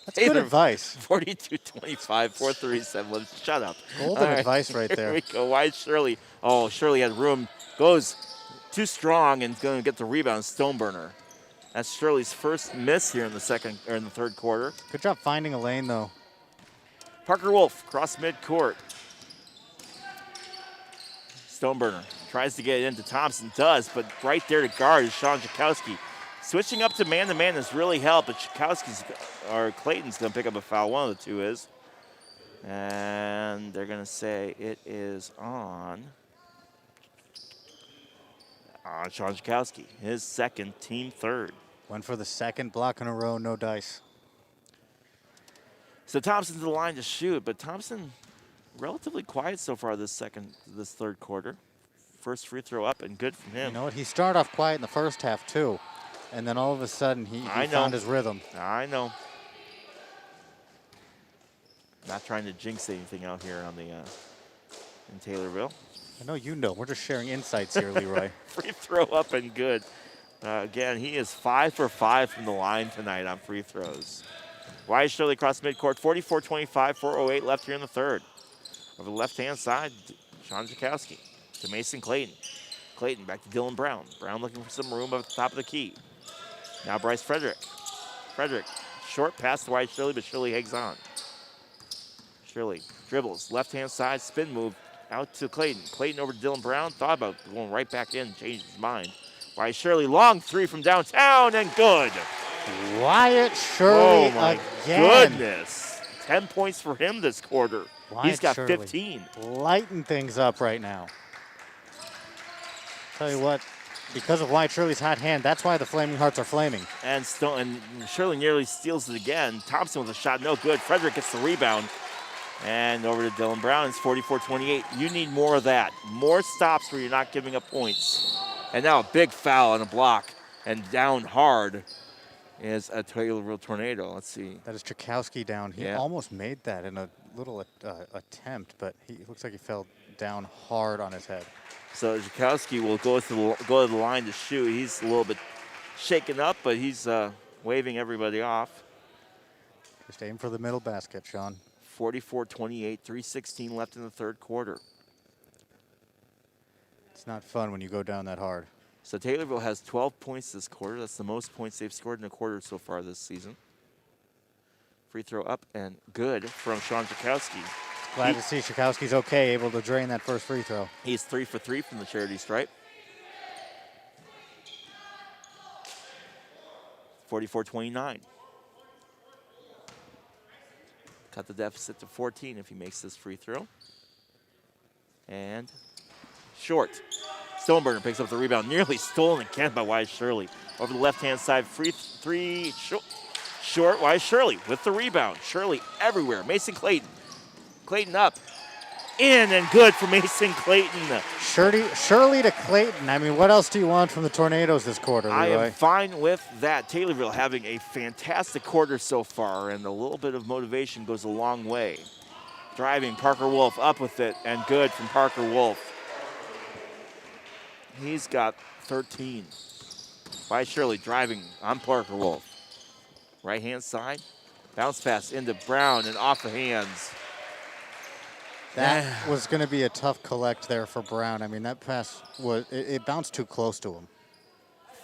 That's good advice. 42-25, 4:37. Let's shut up. Golden advice right there. Here we go. Wide Shirley. Oh, Shirley had room. Goes too strong and going to get the rebound. Stoneburner. That's Shirley's first miss here in the third quarter. Good job finding a lane, though. Parker Wolf cross midcourt. Stoneburner tries to get it into Thompson, does, but right there to guard is Sean Chakowski. Switching up to man-to-man has really helped, but Clayton's going to pick up a foul. One of the two is. And they're going to say it is on Sean Chakowski, his second, team third. Went for the second block in a row, no dice. So Thompson's the line to shoot, but Thompson relatively quiet so far this third quarter. First free throw up and good from him. You know what? He started off quiet in the first half too, and then all of a sudden he found his rhythm. I know. Not trying to jinx anything out here on the in Taylorville. I know you know. We're just sharing insights here, Leroy. Free throw up and good. Again, he is 5 for 5 from the line tonight on free throws. Wyatt Shirley across midcourt, 44-25, 4:08 left here in the third. Over the left-hand side, Sean Chakowski to Mason Clayton. Clayton back to Dylan Brown. Brown looking for some room at the top of the key. Now Bryce Frederick. Frederick, short pass to Wyatt Shirley, but Shirley hangs on. Shirley dribbles, left-hand side, spin move out to Clayton. Clayton over to Dylan Brown, thought about going right back in, changed his mind. Wyatt Shirley, long three from downtown, and good. Wyatt Shirley oh my again. Goodness. 10 points for him this quarter. He's got Shirley 15. Lighting things up right now. Tell you what, because of Wyatt Shirley's hot hand, that's why the Flaming Hearts are flaming. And Shirley nearly steals it again. Thompson with a shot, no good. Frederick gets the rebound. And over to Dylan Brown, it's 44-28. You need more of that. More stops where you're not giving up points. And now a big foul and a block. And down hard is a Taylorville Tornado. Let's see. That is Chakowski down. He almost made that in a little attempt, but he looks like he fell down hard on his head. So Chakowski will go to the line to shoot. He's a little bit shaken up, but he's waving everybody off. Just aim for the middle basket, Sean. 44-28, 3:16 left in the third quarter. It's not fun when you go down that hard. So Taylorville has 12 points this quarter. That's the most points they've scored in a quarter so far this season. Free throw up and good from Sean Chakowski. Glad to see Chakowski's okay, able to drain that first free throw. He's 3 for 3 from the charity stripe. 44-29. Cut the deficit to 14 if he makes this free throw. And short. Stoneburner picks up the rebound. Nearly stolen again by Wise Shirley. Over the left-hand side, three, short. Wise Shirley with the rebound. Shirley everywhere. Mason Clayton. Clayton up. In and good for Mason Clayton. Shirley to Clayton. I mean, what else do you want from the Tornadoes this quarter, Leroy? I am fine with that. Taylorville having a fantastic quarter so far, and a little bit of motivation goes a long way. Driving, Parker Wolf up with it, and good from Parker Wolf. He's got 13. Wise Shirley driving on Parker Wolf. Right-hand side, bounce pass into Brown and off the hands. That was going to be a tough collect there for Brown. I mean, that pass, it bounced too close to him.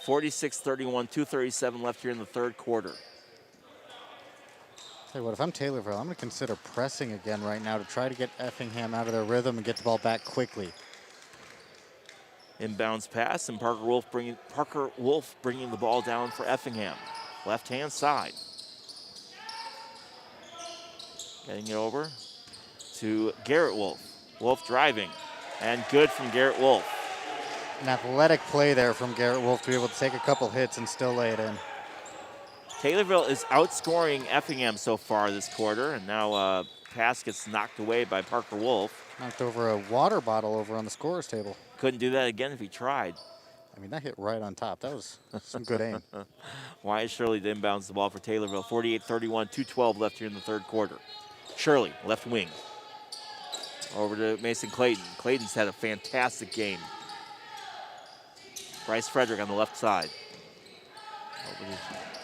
46-31, 2:37 left here in the third quarter. Tell you what, if I'm Taylorville, I'm going to consider pressing again right now to try to get Effingham out of their rhythm and get the ball back quickly. Inbounds pass, and Parker Wolf bringing the ball down for Effingham. Left-hand side. Getting it over to Garrett Wolf. Wolf driving, and good from Garrett Wolf. An athletic play there from Garrett Wolf to be able to take a couple hits and still lay it in. Taylorville is outscoring Effingham so far this quarter, and now pass gets knocked away by Parker Wolf. Knocked over a water bottle over on the scorer's table. Couldn't do that again if he tried. I mean, that hit right on top. That was some good aim. Wyatt Shirley inbounds the ball for Taylorville. 48-31, 2:12 left here in the third quarter. Shirley, left wing. Over to Mason Clayton. Clayton's had a fantastic game. Bryce Frederick on the left side.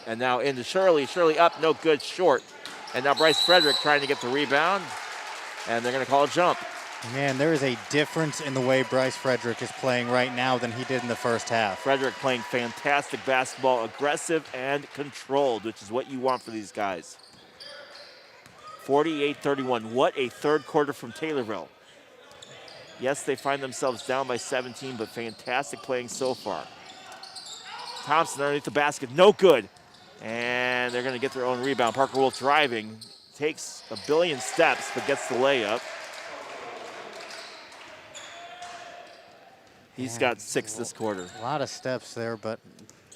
And now into Shirley. Shirley up, no good, short. And now Bryce Frederick trying to get the rebound. And they're going to call a jump. Man, there is a difference in the way Bryce Frederick is playing right now than he did in the first half. Frederick playing fantastic basketball, aggressive and controlled, which is what you want for these guys. 48-31. What a third quarter from Taylorville. Yes, they find themselves down by 17, but fantastic playing so far. Thompson underneath the basket, no good. And they're going to get their own rebound. Parker Wolf driving, takes a billion steps, but gets the layup. He's got 6 this quarter. A lot of steps there, but,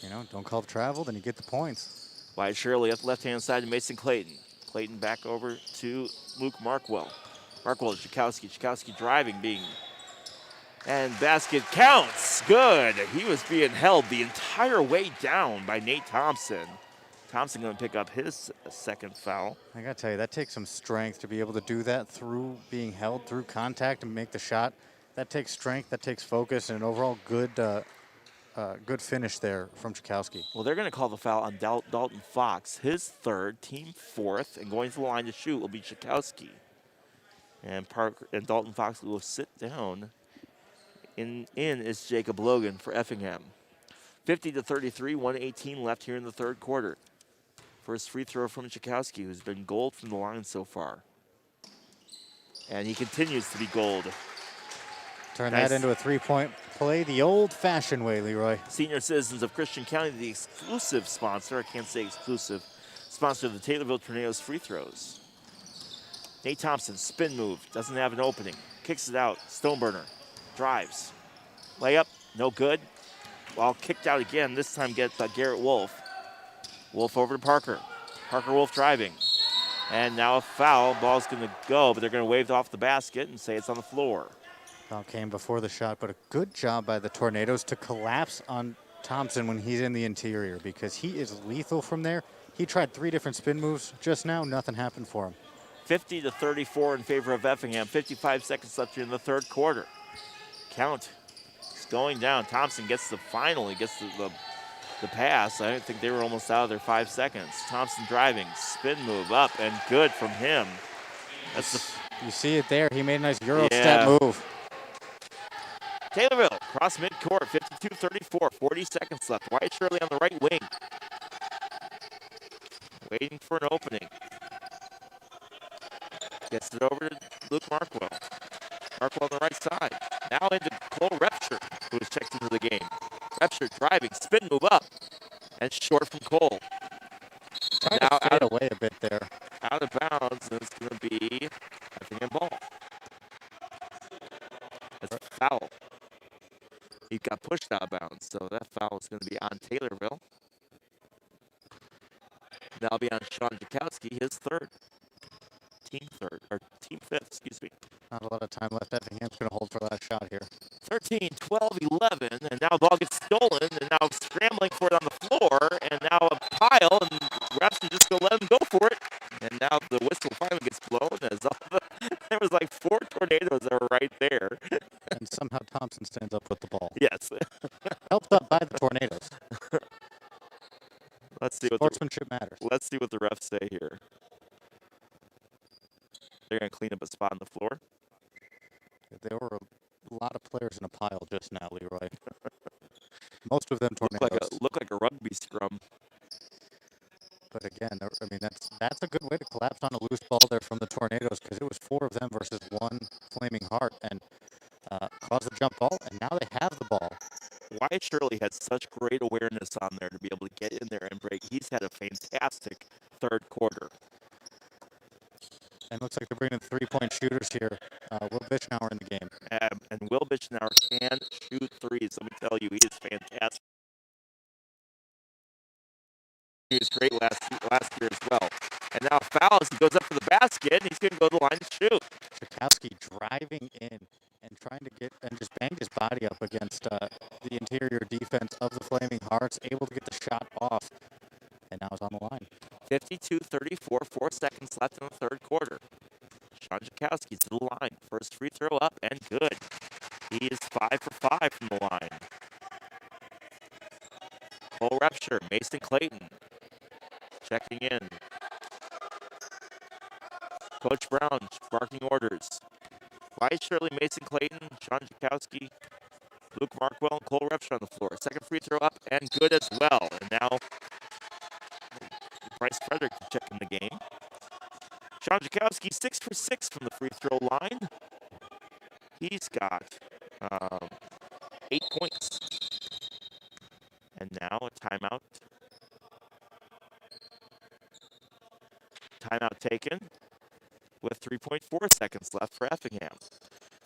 you know, don't call travel, then you get the points. Wyatt Shirley at the left-hand side to Mason Clayton. Clayton back over to Luke Markwell. Markwell to Chakowski driving, and basket counts. Good. He was being held the entire way down by Nate Thompson. Thompson going to pick up his second foul. I got to tell you, that takes some strength to be able to do that through being held, through contact, and make the shot. That takes strength, that takes focus, and an overall good finish there from Chakowski. Well, they're going to call the foul on Dalton Fox. His third, team fourth, and going to the line to shoot will be Chakowski. And Dalton Fox will sit down. In is Jacob Logan for Effingham. 50-33, 1:18 left here in the third quarter. First free throw from Chakowski, who's been gold from the line so far. And he continues to be gold. Turn that into a three-point play the old-fashioned way, Leroy. Senior Citizens of Christian County, the exclusive sponsor, I can't say exclusive, sponsor of the Taylorville Tornadoes free throws. Nate Thompson, spin move, doesn't have an opening. Kicks it out, Stoneburner, drives. Layup, no good. Ball kicked out again, this time gets Garrett Wolf. Wolf over to Parker. Parker Wolf driving. And now a foul, ball's gonna go, but they're gonna wave it off the basket and say it's on the floor. Foul came before the shot, but a good job by the Tornadoes to collapse on Thompson when he's in the interior because he is lethal from there. He tried 3 different spin moves just now, nothing happened for him. 50-34 in favor of Effingham. 55 seconds left here in the third quarter. Count is going down. Thompson gets the pass. I don't think they were almost out of their 5 seconds. Thompson driving, spin move up and good from him. You see it there. He made a nice Euro step move. Taylorville, cross midcourt, 52-34, 40 seconds left. Wyatt Shirley on the right wing. Waiting for an opening. Gets it over to Luke Markwell. Markwell on the right side. Now into Cole Repsher, who is checked into the game. Repsher driving, spin move up, and short from Cole. Trying to fade away a bit there. Out of bounds, and it's going to be Effingham ball. That's a foul. He got pushed out of bounds, so that foul is going to be on Taylorville. That'll be on Sean Jakowski, his third. Team fifth, excuse me. Not a lot of time left. Effingham's going to hold for the last shot here. 13, 12, 11, and now the ball gets stolen, and now scrambling for it on the floor, and now a pile, and refs are just going to let him go for it. And now the whistle finally gets blown, as there was like 4 tornadoes that were right there. And somehow Thompson stands up with the ball. Yes. Helped up by the tornadoes. Let's see Sportsmanship matters. Let's see what the refs say here. They're going to clean up a spot on the floor. There were a lot of players in a pile just now, Leroy. Most of them tornadoes. Look like a rugby scrum. But again, I mean, that's a good way to collapse on a loose ball there from the tornadoes, because it was 4 of them versus 1 Flaming Heart, and caused the jump ball, and now they have the ball. Wyatt Shirley had such great awareness on there to be able to get in there and break. He's had a fantastic third quarter. And looks like they're bringing in 3-point shooters here. Will Bitchnauer in the game. And Will Bitchnauer can shoot threes. Let me tell you, he is fantastic. He was great last year as well. And now fouls. He goes up for the basket, and he's going to go to the line to shoot. Jakowski driving in and trying to get and just banged his body up against the interior defense of the Flaming Hearts, able to get the shot off, and now he's on the line. 52-34, 4 seconds left in the third quarter. Sean Jakowski to the line. First free throw up and good. He is 5 for 5 from the line. Cole Repsher, Mason Clayton checking in. Coach Brown barking orders. Wyatt Shirley, Mason Clayton, Sean Jakowski, Luke Markwell, and Cole Repsher on the floor. Second free throw up and good as well. And now Bryce Frederick checking the game. Sean Jakowski, 6 for 6 from the free throw line. He's got 8 points. And now a timeout. Timeout taken with 3.4 seconds left for Effingham.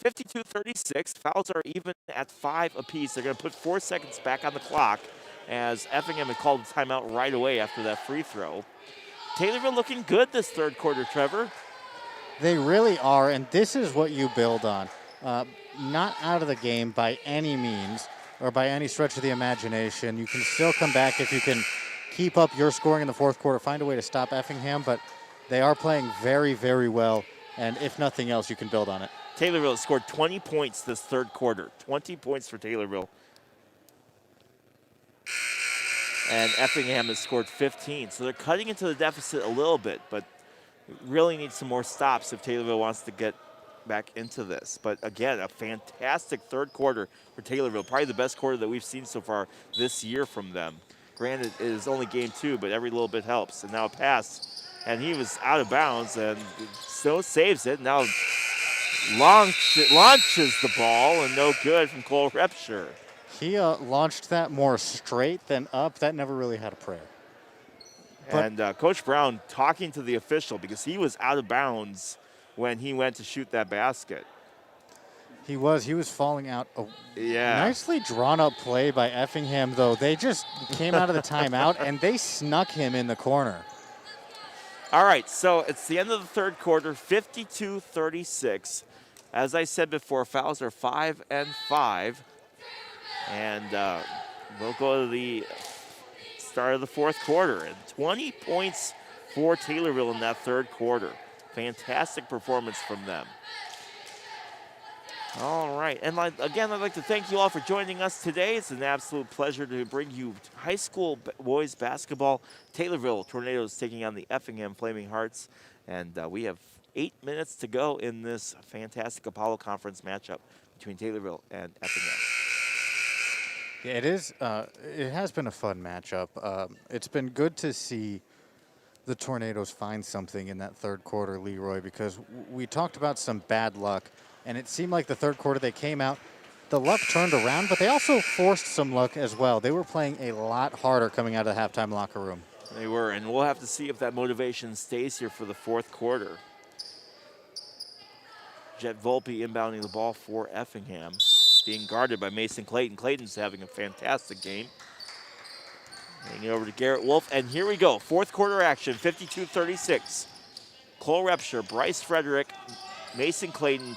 52-36. Fouls are even at 5 apiece. They're going to put 4 seconds back on the clock as Effingham had called a timeout right away after that free throw. Taylorville looking good this third quarter, Trevor. They really are, and this is what you build on. Not out of the game by any means or by any stretch of the imagination. You can still come back if you can keep up your scoring in the fourth quarter, find a way to stop Effingham, but they are playing very, very well, and if nothing else, you can build on it. Taylorville has scored 20 points this third quarter. 20 points for Taylorville. And Effingham has scored 15. So they're cutting into the deficit a little bit, but really need some more stops if Taylorville wants to get back into this. But again, a fantastic third quarter for Taylorville. Probably the best quarter that we've seen so far this year from them. Granted, it is only game 2, but every little bit helps. And now a pass, and he was out of bounds, and Snow saves it. Now launches the ball, and no good from Cole Repsher. He launched that more straight than up. That never really had a prayer. And Coach Brown talking to the official because he was out of bounds when he went to shoot that basket. He was falling out. Yeah. Nicely drawn up play by Effingham, though. They just came out of the timeout, and they snuck him in the corner. All right, so it's the end of the third quarter, 52-36. As I said before, fouls are 5 and 5. And we'll go to the start of the fourth quarter. And 20 points for Taylorville in that third quarter. Fantastic performance from them. All right, and again, I'd like to thank you all for joining us today. It's an absolute pleasure to bring you high school boys basketball. Taylorville Tornadoes taking on the Effingham Flaming Hearts. And we have 8 minutes to go in this fantastic Apollo Conference matchup between Taylorville and Effingham. Yeah, it is. It has been a fun matchup. It's been good to see the Tornadoes find something in that third quarter, Leroy, because we talked about some bad luck, and it seemed like the third quarter they came out, the luck turned around, but they also forced some luck as well. They were playing a lot harder coming out of the halftime locker room. They were, and we'll have to see if that motivation stays here for the fourth quarter. Jet Volpe inbounding the ball for Effingham, being guarded by Mason Clayton. Clayton's having a fantastic game. Handing it over to Garrett Wolf, and here we go. Fourth quarter action, 52-36. Cole Repsher, Bryce Frederick, Mason Clayton,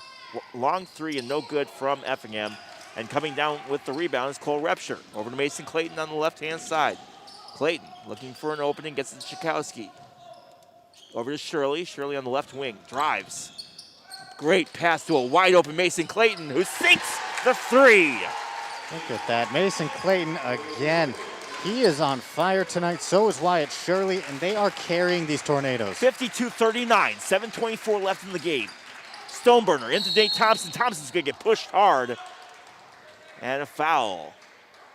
long three and no good from Effingham. And coming down with the rebound is Cole Repsher. Over to Mason Clayton on the left-hand side. Clayton looking for an opening, gets it to Chakowski. Over to Shirley. Shirley on the left wing, drives. Great pass to a wide open Mason Clayton, who sinks the three. Look at that, Mason Clayton again. He is on fire tonight, so is Wyatt Shirley, and they are carrying these Tornadoes. 52-39, 7:24 left in the game. Stoneburner into Nate Thompson. Thompson's gonna get pushed hard. And a foul.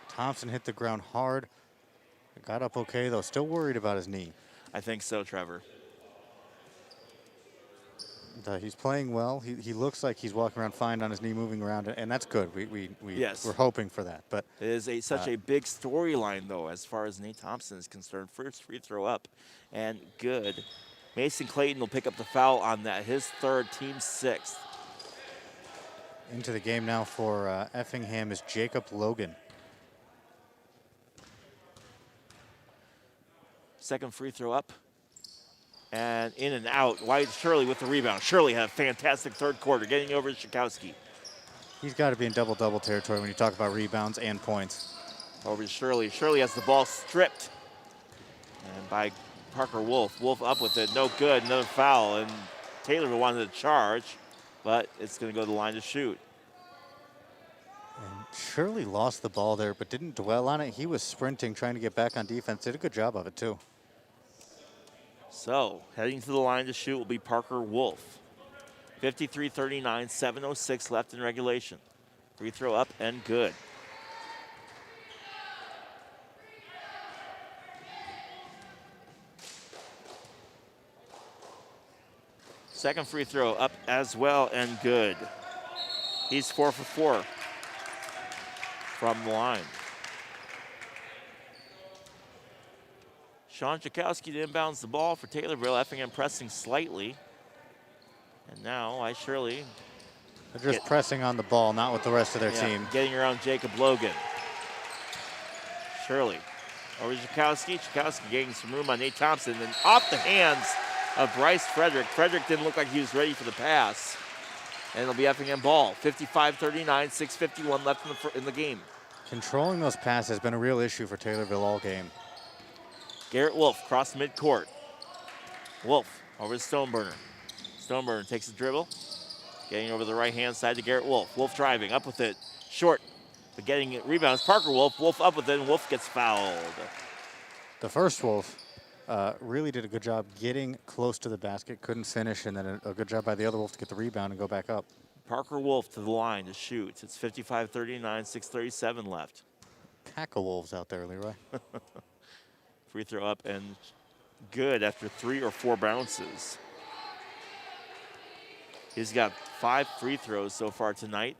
Thompson hit the ground hard. Got up okay, though. Still worried about his knee. I think so, Trevor. He's playing well. He looks like he's walking around fine on his knee, moving around, and that's good. Yes. We're hoping for that. But it is such a big storyline, though, as far as Nate Thompson is concerned. First free throw up and good. Mason Clayton will pick up the foul on that. His third, team sixth. Into the game now for Effingham is Jacob Logan. Second free throw up. And in and out. Wyatt Shirley with the rebound. Shirley had a fantastic third quarter, getting over to Chakowski. He's got to be in double-double territory when you talk about rebounds and points. Over to Shirley. Shirley has the ball stripped. And by Parker Wolf. Wolf up with it. No good. Another foul. And Taylor wanted to charge, but it's going to go to the line to shoot. And Shirley lost the ball there, but didn't dwell on it. He was sprinting, trying to get back on defense. Did a good job of it, too. So, heading to the line to shoot will be Parker Wolf. 53-39, 7:06 left in regulation. Free throw up and good. Second free throw up as well and good. He's 4 for 4 from the line. Sean Chakowski inbounds the ball for Taylorville. Effingham pressing slightly. And now Wyatt Shirley. They're just pressing on the ball, not with the rest of their team. Getting around Jacob Logan. Shirley over to Chakowski. Chakowski getting some room on Nate Thompson. And off the hands of Bryce Frederick. Frederick didn't look like he was ready for the pass. And it'll be Effingham ball. 55-39, 6:51 left in the game. Controlling those passes has been a real issue for Taylorville all game. Garrett Wolf cross midcourt. Wolf over to Stoneburner. Stoneburner takes the dribble. Getting over the right-hand side to Garrett Wolf. Wolf driving, up with it. Short, but getting it rebounds. Parker Wolf. Wolf up with it, and Wolf gets fouled. The first Wolf really did a good job getting close to the basket. Couldn't finish, and then a good job by the other Wolf to get the rebound and go back up. Parker Wolf to the line to shoot. It's 55-39, 6:37 left. Pack of Wolves out there, Leroy. Free throw up and good after 3 or 4 bounces. He's got 5 free throws so far tonight.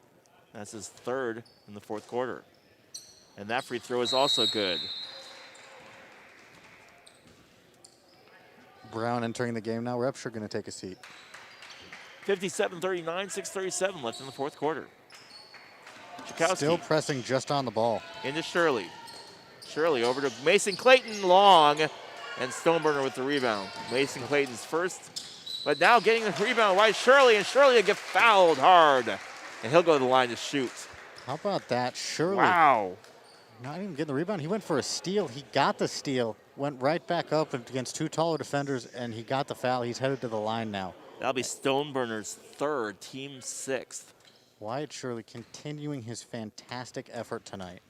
That's his third in the fourth quarter. And that free throw is also good. Brown entering the game now. Repsher going to take a seat. 57-39, 6:37 left in the fourth quarter. Chakowski. Still pressing just on the ball. Into Shirley. Shirley over to Mason Clayton, long, and Stoneburner with the rebound. Mason Clayton's first, but now getting the rebound, Wyatt Shirley, and Shirley will get fouled hard, and he'll go to the line to shoot. How about that, Shirley? Wow. Not even getting the rebound. He went for a steal. He got the steal, went right back up against 2 taller defenders, and he got the foul. He's headed to the line now. That'll be Stoneburner's third, team 6th. Wyatt Shirley continuing his fantastic effort tonight.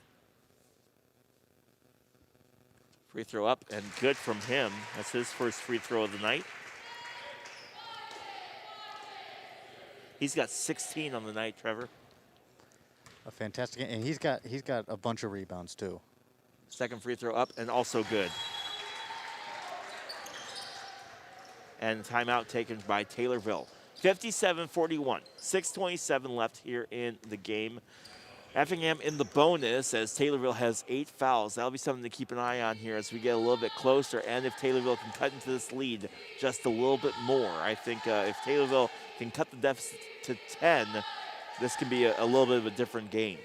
Free throw up and good from him. That's his first free throw of the night. He's got 16 on the night, Trevor. A fantastic, and he's got a bunch of rebounds too. Second free throw up and also good. And timeout taken by Taylorville. 57-41, 6:27 left here in the game. Effingham in the bonus as Taylorville has 8 fouls. That'll be something to keep an eye on here as we get a little bit closer, and if Taylorville can cut into this lead just a little bit more. I think if Taylorville can cut the deficit to 10, this can be a little bit of a different game.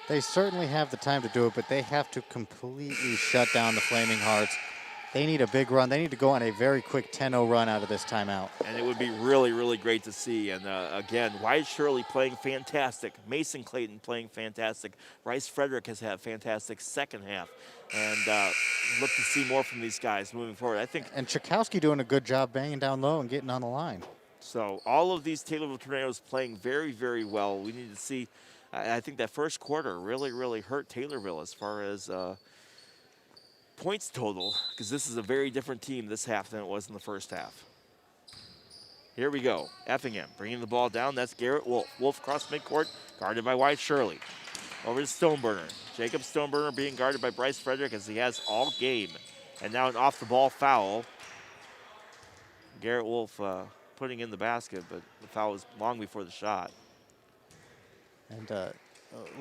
They certainly have the time to do it, but they have to completely shut down the Flaming Hearts. They need a big run. They need to go on a very quick 10-0 run out of this timeout. And it would be really, really great to see. And again, Wyatt Shirley playing fantastic. Mason Clayton playing fantastic. Bryce Frederick has had a fantastic second half. And look to see more from these guys moving forward. I think. And Tchaikovsky doing a good job banging down low and getting on the line. So all of these Taylorville Tornadoes playing very, very well. We need to see. I think that first quarter really, really hurt Taylorville as far as points total, because this is a very different team this half than it was in the first half. Here we go. Effingham bringing the ball down. That's Garrett Wolf. Wolf across midcourt, guarded by Wyatt Shirley. Over to Stoneburner. Jacob Stoneburner being guarded by Bryce Frederick as he has all game. And now an off-the-ball foul. Garrett Wolf putting in the basket, but the foul was long before the shot. And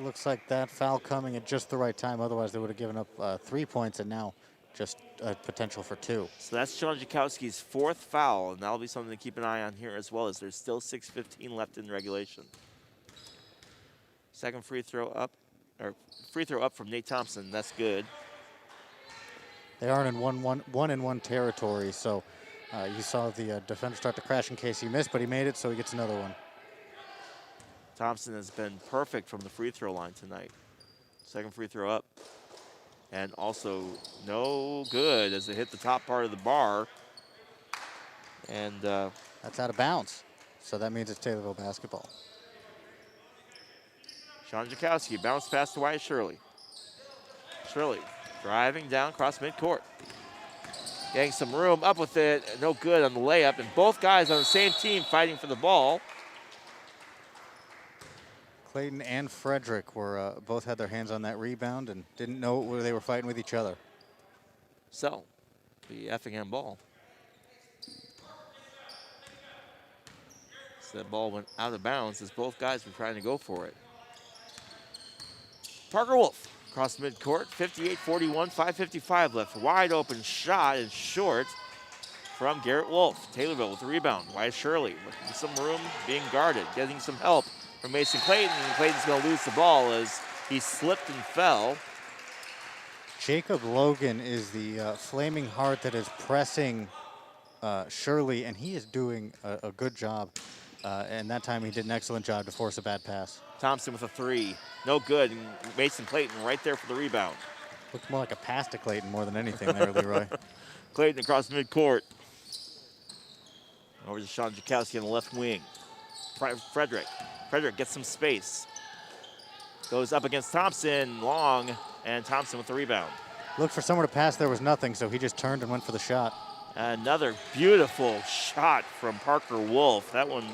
looks like that foul coming at just the right time. Otherwise, they would have given up 3 points, and now just potential for 2. So that's Sean Jakowski's 4th foul, and that'll be something to keep an eye on here as well, as there's still 6:15 left in regulation. Second free throw up from Nate Thompson. That's good. They aren't in one-and-one territory, so you saw the defender start to crash in case he missed, but he made it, so he gets another one. Thompson has been perfect from the free throw line tonight. Second free throw up. And also no good as it hit the top part of the bar. And that's out of bounds. So that means it's Taylorville basketball. Sean Jakowski bounced past to Wyatt Shirley. Shirley driving down across midcourt. Getting some room, up with it, no good on the layup. And both guys on the same team fighting for the ball. Clayton and Frederick were both had their hands on that rebound and didn't know where they were fighting with each other. So, the Effingham ball. So that ball went out of bounds as both guys were trying to go for it. Parker Wolf across midcourt, 58-41, 5:55 left. Wide open shot and short from Garrett Wolf. Taylorville with the rebound. Wyatt Shirley with some room, being guarded, getting some help from Mason Clayton, and Clayton's going to lose the ball as he slipped and fell. Jacob Logan is the Flaming Heart that is pressing Shirley, and he is doing a good job. And that time he did an excellent job to force a bad pass. Thompson with a 3. No good, and Mason Clayton right there for the rebound. Looked more like a pass to Clayton more than anything there, Leroy. Clayton across midcourt. Over to Sean Jakowski on the left wing. Frederick gets some space. Goes up against Thompson, long, and Thompson with the rebound. Looked for somewhere to pass, there was nothing, so he just turned and went for the shot. Another beautiful shot from Parker Wolf. That one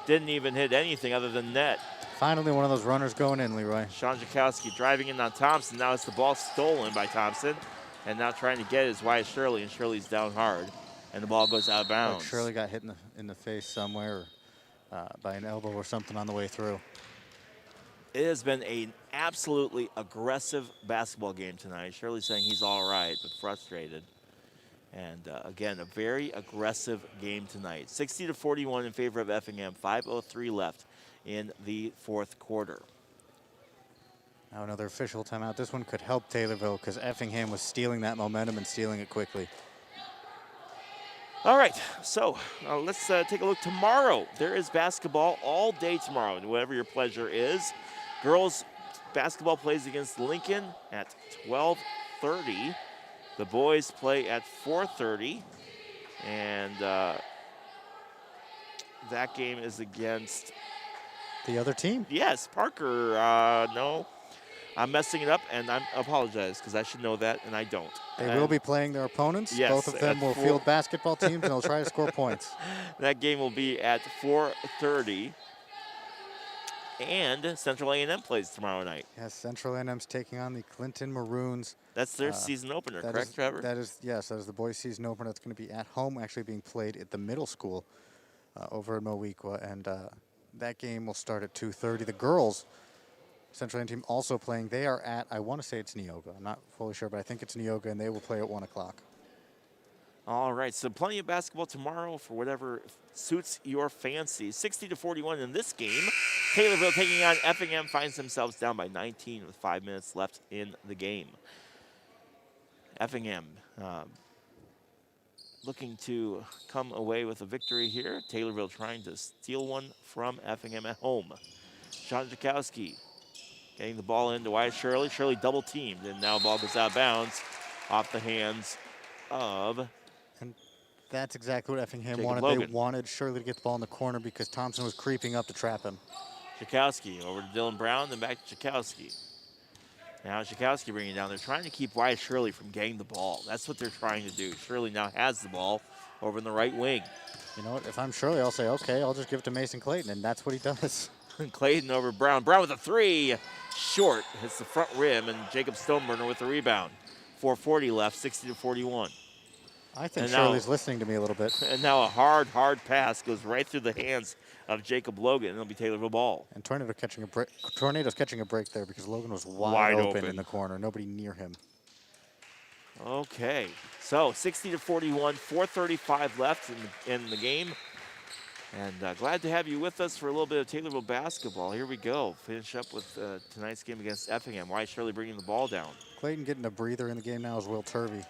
didn't even hit anything other than net. Finally one of those runners going in, Leroy. Sean Jakowski driving in on Thompson. Now it's the ball stolen by Thompson. And now trying to get is Wyatt Shirley, and Shirley's down hard. And the ball goes out of bounds. Like Shirley got hit in the face somewhere by an elbow or something on the way through. It has been an absolutely aggressive basketball game tonight. Shirley's saying he's all right, but frustrated. And again, a very aggressive game tonight. 60-41 in favor of Effingham. 5:03 left in the fourth quarter. Now another official timeout. This one could help Taylorville because Effingham was stealing that momentum and stealing it quickly. All right, so let's take a look tomorrow. There is basketball all day tomorrow, whatever your pleasure is. Girls basketball plays against Lincoln at 12:30. The boys play at 4:30, and that game is against the other team. Yes, Parker. No, I'm messing it up, and I apologize because I should know that, and I don't. They will be playing their opponents. Yes, both of them will field basketball teams, and they'll try to score points. That game will be at 4:30. And Central A&M plays tomorrow night. Yes, Central A&M's taking on the Clinton Maroons. That's their season opener, correct, Trevor? Yes, that is the boys' season opener. That's going to be at home, actually being played at the middle school over in Mowequa. And that game will start at 2:30. The girls Central Indiana team also playing. They are at, I want to say it's Neoga. I'm not fully sure, but I think it's Neoga, and they will play at 1 o'clock. All right, so plenty of basketball tomorrow for whatever suits your fancy. 60-41 in this game. Taylorville taking on Effingham finds themselves down by 19 with 5 minutes left in the game. Effingham looking to come away with a victory here. Taylorville trying to steal one from Effingham at home. Sean Jakowski getting the ball into Wyatt Shirley. Shirley double teamed, and now ball goes out of bounds off the hands of. And that's exactly what Effingham Jacob wanted. Logan. They wanted Shirley to get the ball in the corner because Thompson was creeping up to trap him. Jakowski over to Dylan Brown, then back to Jakowski. Now Jakowski bringing it down. They're trying to keep Wyatt Shirley from getting the ball. That's what they're trying to do. Shirley now has the ball over in the right wing. You know what? If I'm Shirley, I'll say, okay, I'll just give it to Mason Clayton, and that's what he does. Clayton over Brown. Brown with a three. Short. Hits the front rim, and Jacob Stoneburner with the rebound. 4:40 left, 60-41. I think And Shirley's now, listening to me a little bit. And now a hard pass goes right through the hands of Jacob Logan, and it'll be Taylorville ball. And Tornado's catching a break there because Logan was wide open in the corner. Nobody near him. Okay, so 60-41, 4:35 left in the game. And glad to have you with us for a little bit of Taylorville basketball. Here we go. Finish up with tonight's game against Effingham. Wyatt Shirley bringing the ball down. Clayton getting a breather in the game now is Will Turvey.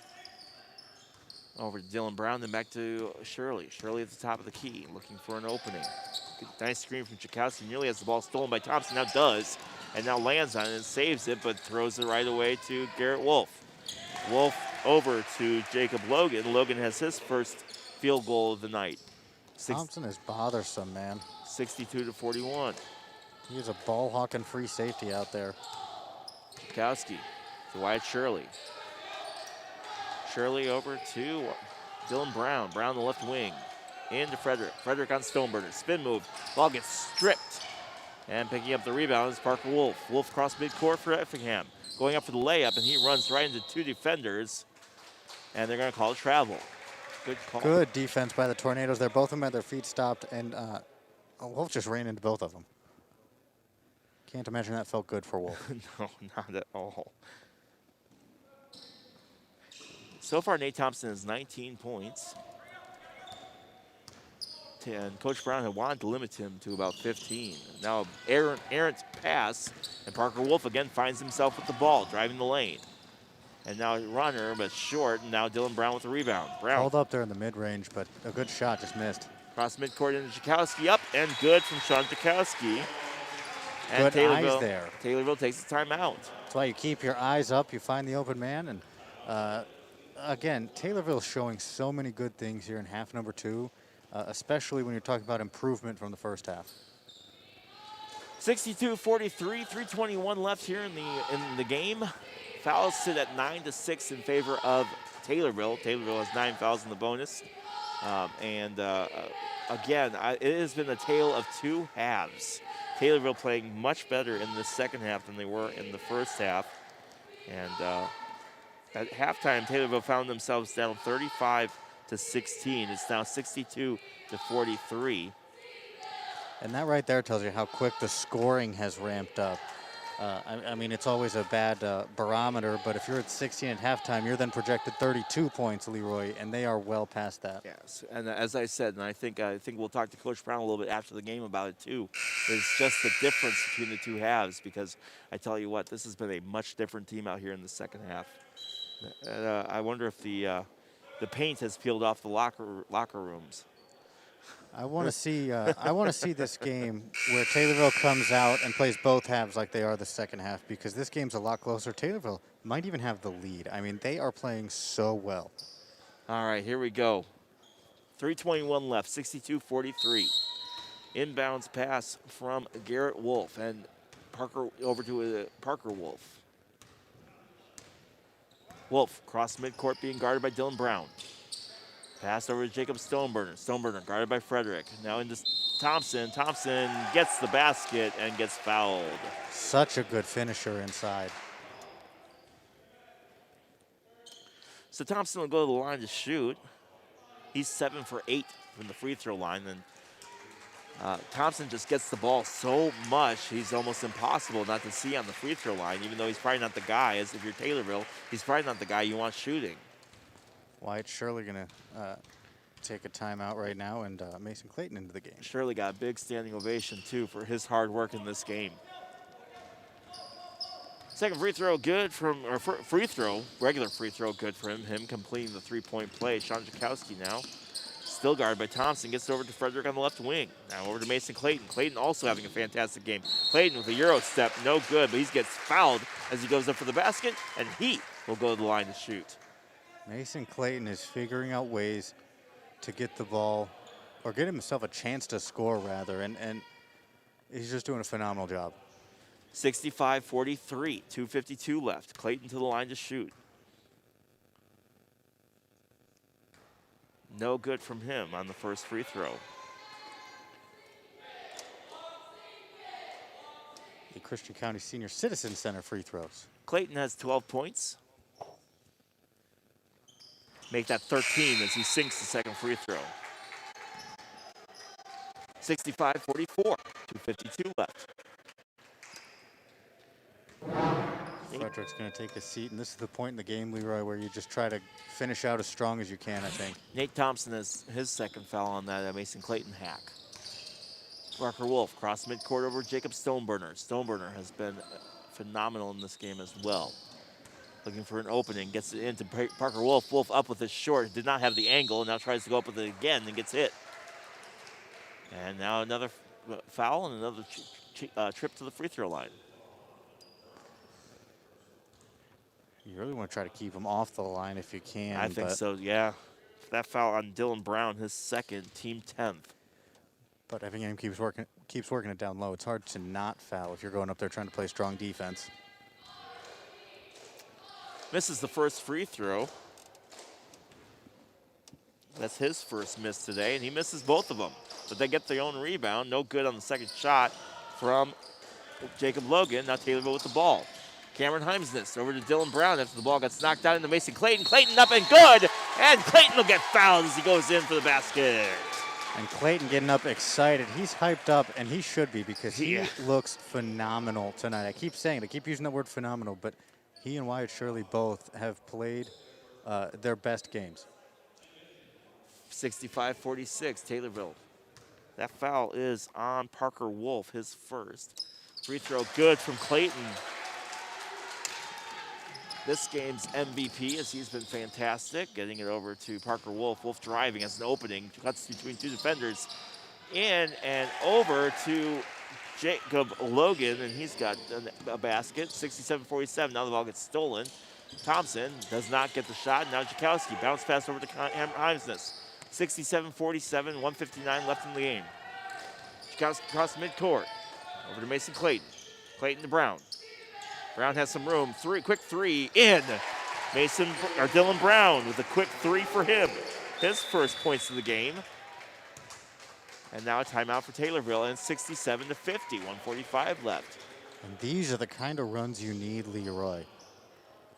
Over to Dylan Brown, then back to Shirley. Shirley at the top of the key, looking for an opening. Nice screen from Jakowski. Nearly has the ball stolen by Thompson. Now does, and now lands on it and saves it, but throws it right away to Garrett Wolf. Wolf over to Jacob Logan. Logan has his first field goal of the night. Thompson is bothersome, man. 62-41. He is a ball-hawking free safety out there. Jakowski to Wyatt Shirley. Shirley over to Dylan Brown. Brown the left wing. Into Frederick. Frederick on Stoneburner. Spin move. Ball gets stripped. And picking up the rebound is Parker Wolf. Wolf cross midcourt for Effingham. Going up for the layup, and he runs right into two defenders. And they're going to call it travel. Good call. Good defense by the Tornadoes. They're both of them had their feet stopped, and Wolf just ran into both of them. Can't imagine that felt good for Wolf. No, not at all. So far, Nate Thompson has 19 points. And Coach Brown had wanted to limit him to about 15. Now, errant pass, and Parker Wolf again finds himself with the ball, driving the lane. And now runner, but short, and now Dylan Brown with the rebound. Brown. Held up there in the mid-range, but a good shot just missed. Cross midcourt into Jakowski, up and good from Sean Jakowski. And Good eyes there. Taylorville takes the timeout. That's why you keep your eyes up, you find the open man, and again, Taylorville's showing so many good things here in half number 2, especially when you're talking about improvement from the first half. 62-43, 3:21 left here in the game. Fouls sit at 9-6 in favor of Taylorville. Taylorville has 9 fouls in the bonus. Again, it has been a tale of two halves. Taylorville playing much better in the second half than they were in the first half. And at halftime, Taylorville found themselves down 35-16. It's now 62-43. And that right there tells you how quick the scoring has ramped up. I mean, it's always a bad barometer, but if you're at 16 at halftime, you're then projected 32 points, Leroy, and they are well past that. Yes, and as I said, and I think we'll talk to Coach Brown a little bit after the game about it too. It's just the difference between the two halves, because I tell you what, this has been a much different team out here in the second half. I wonder if the paint has peeled off the locker rooms. I want to see this game where Taylorville comes out and plays both halves like they are the second half, because this game's a lot closer. Taylorville might even have the lead. I mean, they are playing so well. All right, here we go. 3:21 left, 62-43. Inbounds pass from Garrett Wolf, and Parker over to Parker Wolf. Wolf cross midcourt, being guarded by Dylan Brown. Pass over to Jacob Stoneburner. Stoneburner guarded by Frederick. Now into Thompson. Thompson gets the basket and gets fouled. Such a good finisher inside. So Thompson will go to the line to shoot. He's 7 for 8 from the free throw line. And Thompson just gets the ball so much, he's almost impossible not to see on the free throw line, even though he's probably not the guy, as if you're Taylorville, he's probably not the guy you want shooting. Wyatt Shirley going to take a timeout right now, and Mason Clayton into the game. Shirley got a big standing ovation, too, for his hard work in this game. Second free throw good from, or regular free throw good for him completing the three-point play. Sean Jakowski now, still guarded by Thompson, gets over to Frederick on the left wing. Now over to Mason Clayton. Clayton also having a fantastic game. Clayton with a Euro step, no good, but he gets fouled as he goes up for the basket, and he will go to the line to shoot. Mason Clayton is figuring out ways to get the ball, or get himself a chance to score, rather, and he's just doing a phenomenal job. 65-43, 2:52 left. Clayton to the line to shoot. No good from him on the first free throw. The Christian County Senior Citizen Center free throws. Clayton has 12 points. Make that 13 as he sinks the second free throw. 65-44, 2:52 left. Frederick's going to take a seat, and this is the point in the game, Leroy, where you just try to finish out as strong as you can, I think. Nate Thompson has his second foul on that Mason Clayton hack. Parker Wolf cross midcourt over Jacob Stoneburner. Stoneburner has been phenomenal in this game as well. Looking for an opening, gets it into Parker Wolf. Wolf up with his short, did not have the angle, now tries to go up with it again and gets hit. And now another foul and another trip to the free throw line. You really want to try to keep him off the line if you can. I think so, yeah. That foul on Dylan Brown, his second, team 10th. But Effingham keeps working it down low. It's hard to not foul if you're going up there trying to play strong defense. Misses the first free throw. That's his first miss today, and he misses both of them. But they get their own rebound. No good on the second shot from Jacob Logan. Now Taylorville with the ball. Cameron Heimsness over to Dylan Brown after the ball gets knocked out into Mason Clayton. Clayton up and good, and Clayton will get fouled as he goes in for the basket. And Clayton getting up excited. He's hyped up, and he should be, because he looks phenomenal tonight. I keep saying it. I keep using that word phenomenal, but he and Wyatt Shirley both have played their best games. 65-46, Taylorville. That foul is on Parker Wolf, his first. Free throw good from Clayton. This game's MVP, as he's been fantastic, getting it over to Parker Wolf. Wolf driving as an opening, cuts between two defenders, in and over to Jacob Logan, and he's got a basket. 67-47, now the ball gets stolen. Thompson does not get the shot. Now Jakowski, bounce pass over to Heimsness. 67-47, 1:59 left in the game. Jakowski across midcourt, over to Mason Clayton. Clayton to Brown. Brown has some room. Quick three in. Dylan Brown with a quick three for him. His first points of the game. And now a timeout for Taylorville, and 67-50, 1:45 left. And these are the kind of runs you need, Leroy.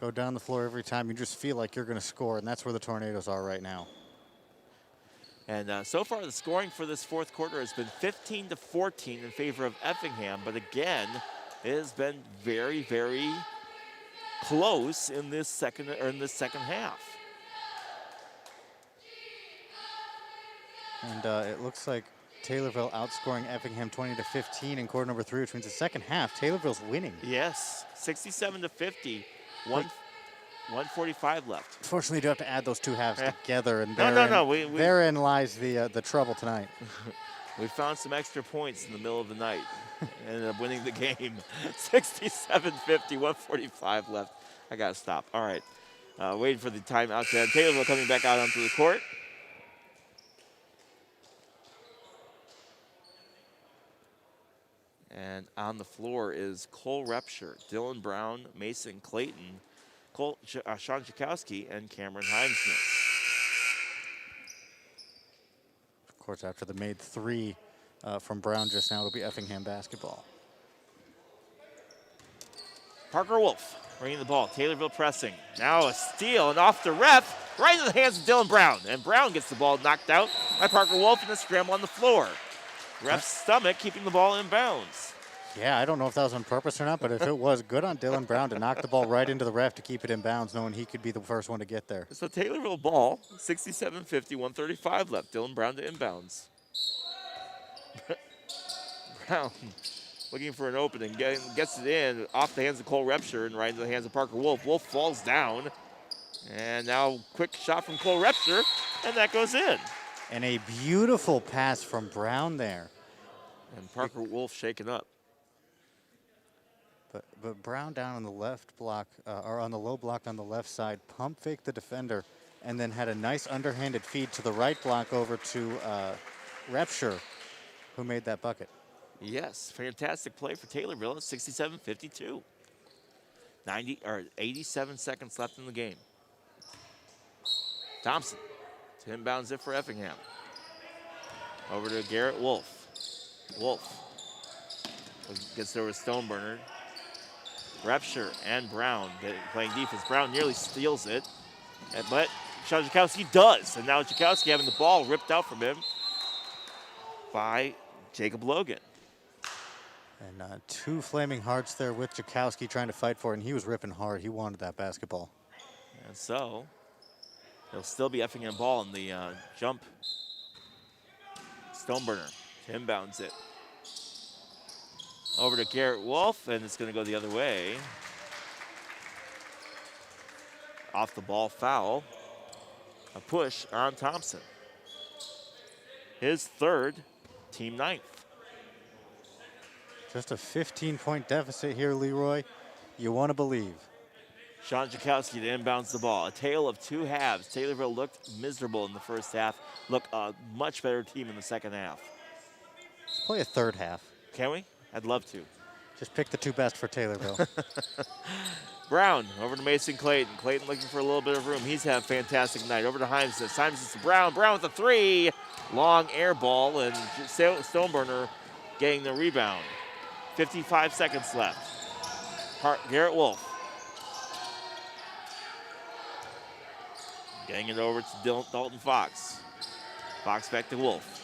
Go down the floor every time. You just feel like you're going to score, and that's where the Tornadoes are right now. And so far, the scoring for this fourth quarter has been 15-14 in favor of Effingham, but again, it has been very, very close in this second half. And it looks like Taylorville outscoring Effingham 20-15 in quarter number 3, which means the second half, Taylorville's winning. Yes, 67-50, 1:45 left. Unfortunately, you do have to add those two halves together, and No. Therein lies the trouble tonight. We found some extra points in the middle of the night. Ended up winning the game. 67-50, 1:45 left. I got to stop. All right. Waiting for the timeout. Taylorville coming back out onto the court. And on the floor is Cole Repsher, Dylan Brown, Mason Clayton, Sean Jakowski, and Cameron Heimsness. Of course, after the made three from Brown just now, it'll be Effingham basketball. Parker Wolf bringing the ball. Taylorville pressing. Now a steal, and off the ref, right in the hands of Dylan Brown. And Brown gets the ball knocked out by Parker Wolf in a scramble on the floor. Ref's stomach keeping the ball in bounds. Yeah, I don't know if that was on purpose or not, but if it was, good on Dylan Brown to knock the ball right into the ref to keep it in bounds, knowing he could be the first one to get there. So Taylorville ball, 67-50, 1:35 left. Dylan Brown to inbounds. Brown looking for an opening, gets it in off the hands of Cole Repsher and right into the hands of Parker Wolf. Wolf falls down, and now quick shot from Cole Repsher, and that goes in. And a beautiful pass from Brown there. And Parker Wolf shaken up. But Brown down on the left block, or on the low block on the left side, pump faked the defender, and then had a nice underhanded feed to the right block over to Repsher, who made that bucket. Yes, fantastic play for Taylorville at 67-52. 87 seconds left in the game. Thompson to inbounds it for Effingham. Over to Garrett Wolf. Wolf gets over to Stoneburner. Repsher and Brown playing defense. Brown nearly steals it, but Sean Jakowski does. And now Jakowski having the ball ripped out from him by Jacob Logan. And two flaming hearts there with Jakowski trying to fight for it, and he was ripping hard. He wanted that basketball. And so it'll still be Effingham ball in the jump. Stoneburner inbounds it. Over to Garrett Wolf, and it's going to go the other way. Off the ball foul. A push on Thompson. His third, team ninth. Just a 15-point deficit here, Leroy. You want to believe. Sean Jakowski to inbounds the ball. A tale of two halves. Taylorville looked miserable in the first half. Look, a much better team in the second half. Let's play a third half. Can we? I'd love to. Just pick the two best for Taylorville. Brown over to Mason Clayton. Clayton looking for a little bit of room. He's had a fantastic night. Over to Himeston. Himeston to Brown. Brown with a three. Long air ball, and Stoneburner getting the rebound. 55 seconds left. Garrett Wolf. Getting it over to Dalton Fox. Fox back to Wolf.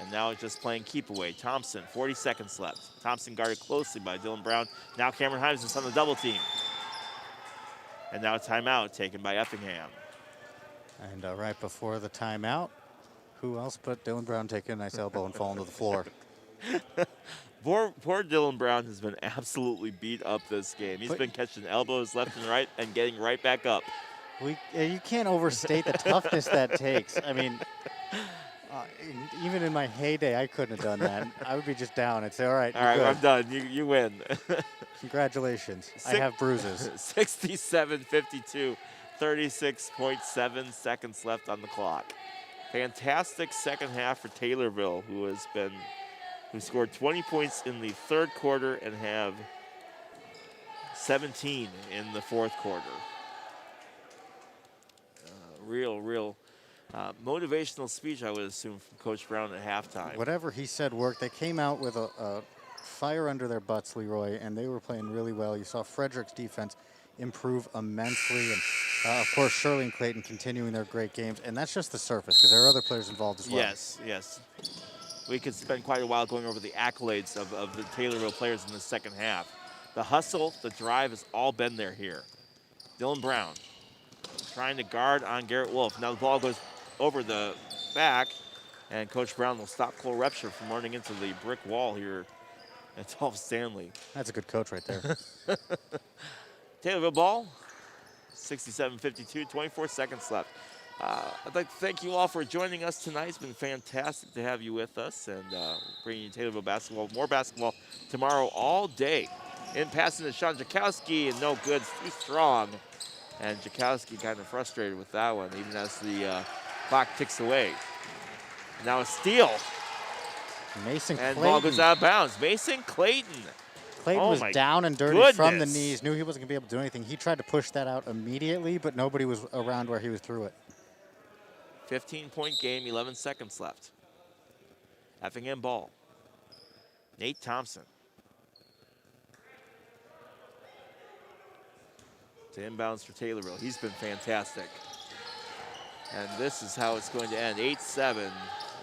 And now it's just playing keep away. Thompson, 40 seconds left. Thompson guarded closely by Dylan Brown. Now Cameron Himeson's on the double team. And now a timeout taken by Effingham. And right before the timeout, who else but Dylan Brown taking a nice elbow and falling to the floor. Poor Dylan Brown has been absolutely beat up this game. He's been catching elbows left and right and getting right back up. You can't overstate the toughness that takes. I mean, even in my heyday, I couldn't have done that. I would be just down and say, all right, good. I'm done. You win. Congratulations. I have bruises. 67-52, 36.7 seconds left on the clock. Fantastic second half for Taylorville, who scored 20 points in the third quarter and have 17 in the fourth quarter. Real motivational speech, I would assume, from Coach Brown at halftime. Whatever he said worked. They came out with a fire under their butts, Leroy, and they were playing really well. You saw Frederick's defense improve immensely, and of course Shirley and Clayton continuing their great games, and that's just the surface because there are other players involved as well. Yes. We could spend quite a while going over the accolades of the Taylorville players in the second half. The hustle, the drive has all been there here. Dylan Brown trying to guard on Garrett Wolf. Now the ball goes over the back, and Coach Brown will stop Cole Repsher from running into the brick wall here at Dolph Stanley. That's a good coach right there. Taylorville ball, 67-52, 24 seconds left. I'd like to thank you all for joining us tonight. It's been fantastic to have you with us and bringing you Taylorville basketball. More basketball tomorrow all day. In passing to Sean Jakowski, and no good, too strong. And Jakowski kind of frustrated with that one, even as the clock ticks away. Now a steal. Mason and Clayton. Ball goes out of bounds. Mason Clayton. Clayton was down and dirty from the knees, knew he wasn't going to be able to do anything. He tried to push that out immediately, but nobody was around where he was through it. 15-point game, 11 seconds left. Effingham ball. Nate Thompson. To inbounds for Taylorville. He's been fantastic. And this is how it's going to end. 8-7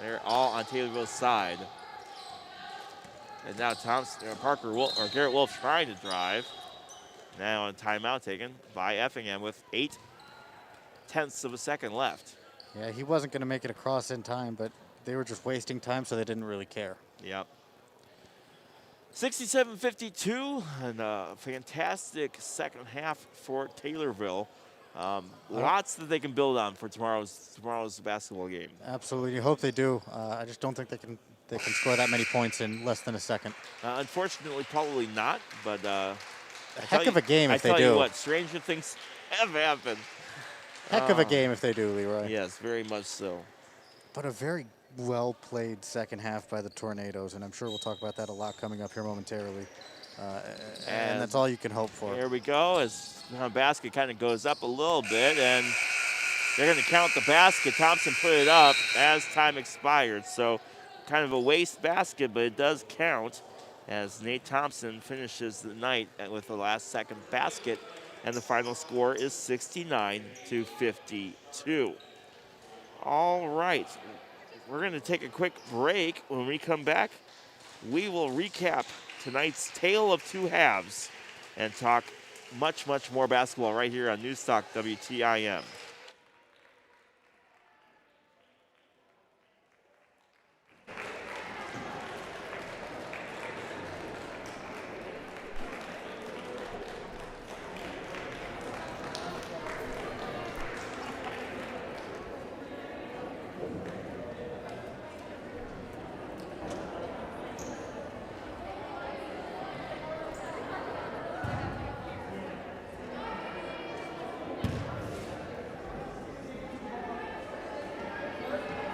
They're all on Taylorville's side. And now Garrett Wolf trying to drive. Now a timeout taken by Effingham with 0.8 of a second left. Yeah, he wasn't going to make it across in time, but they were just wasting time, so they didn't really care. Yep. 67-52, and a fantastic second half for Taylorville. Lots that they can build on for tomorrow's basketball game. Absolutely, you hope they do. I just don't think they can score that many points in less than a second. Unfortunately, probably not. But a heck of a game if they do. I tell you what, stranger things have happened. Heck of a game if they do, Leroy. Yes, very much so. But a very well-played second half by the Tornadoes, and I'm sure we'll talk about that a lot coming up here momentarily. And that's all you can hope for. Here we go, as the basket kind of goes up a little bit, and they're going to count the basket. Thompson put it up as time expired, so kind of a waste basket, but it does count as Nate Thompson finishes the night with the last second basket, and the final score is 69-52. All right. We're going to take a quick break. When we come back, we will recap tonight's Tale of Two Halves and talk much, much more basketball right here on Newstalk WTIM.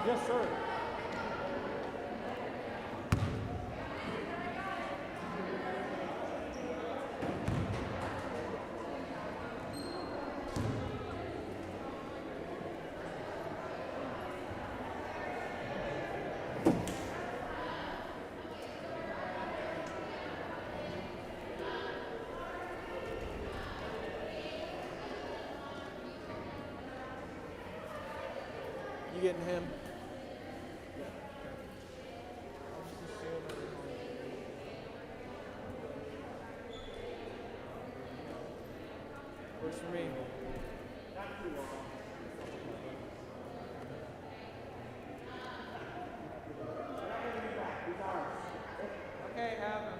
Yes, sir. You getting him? Works for me. Okay, have him.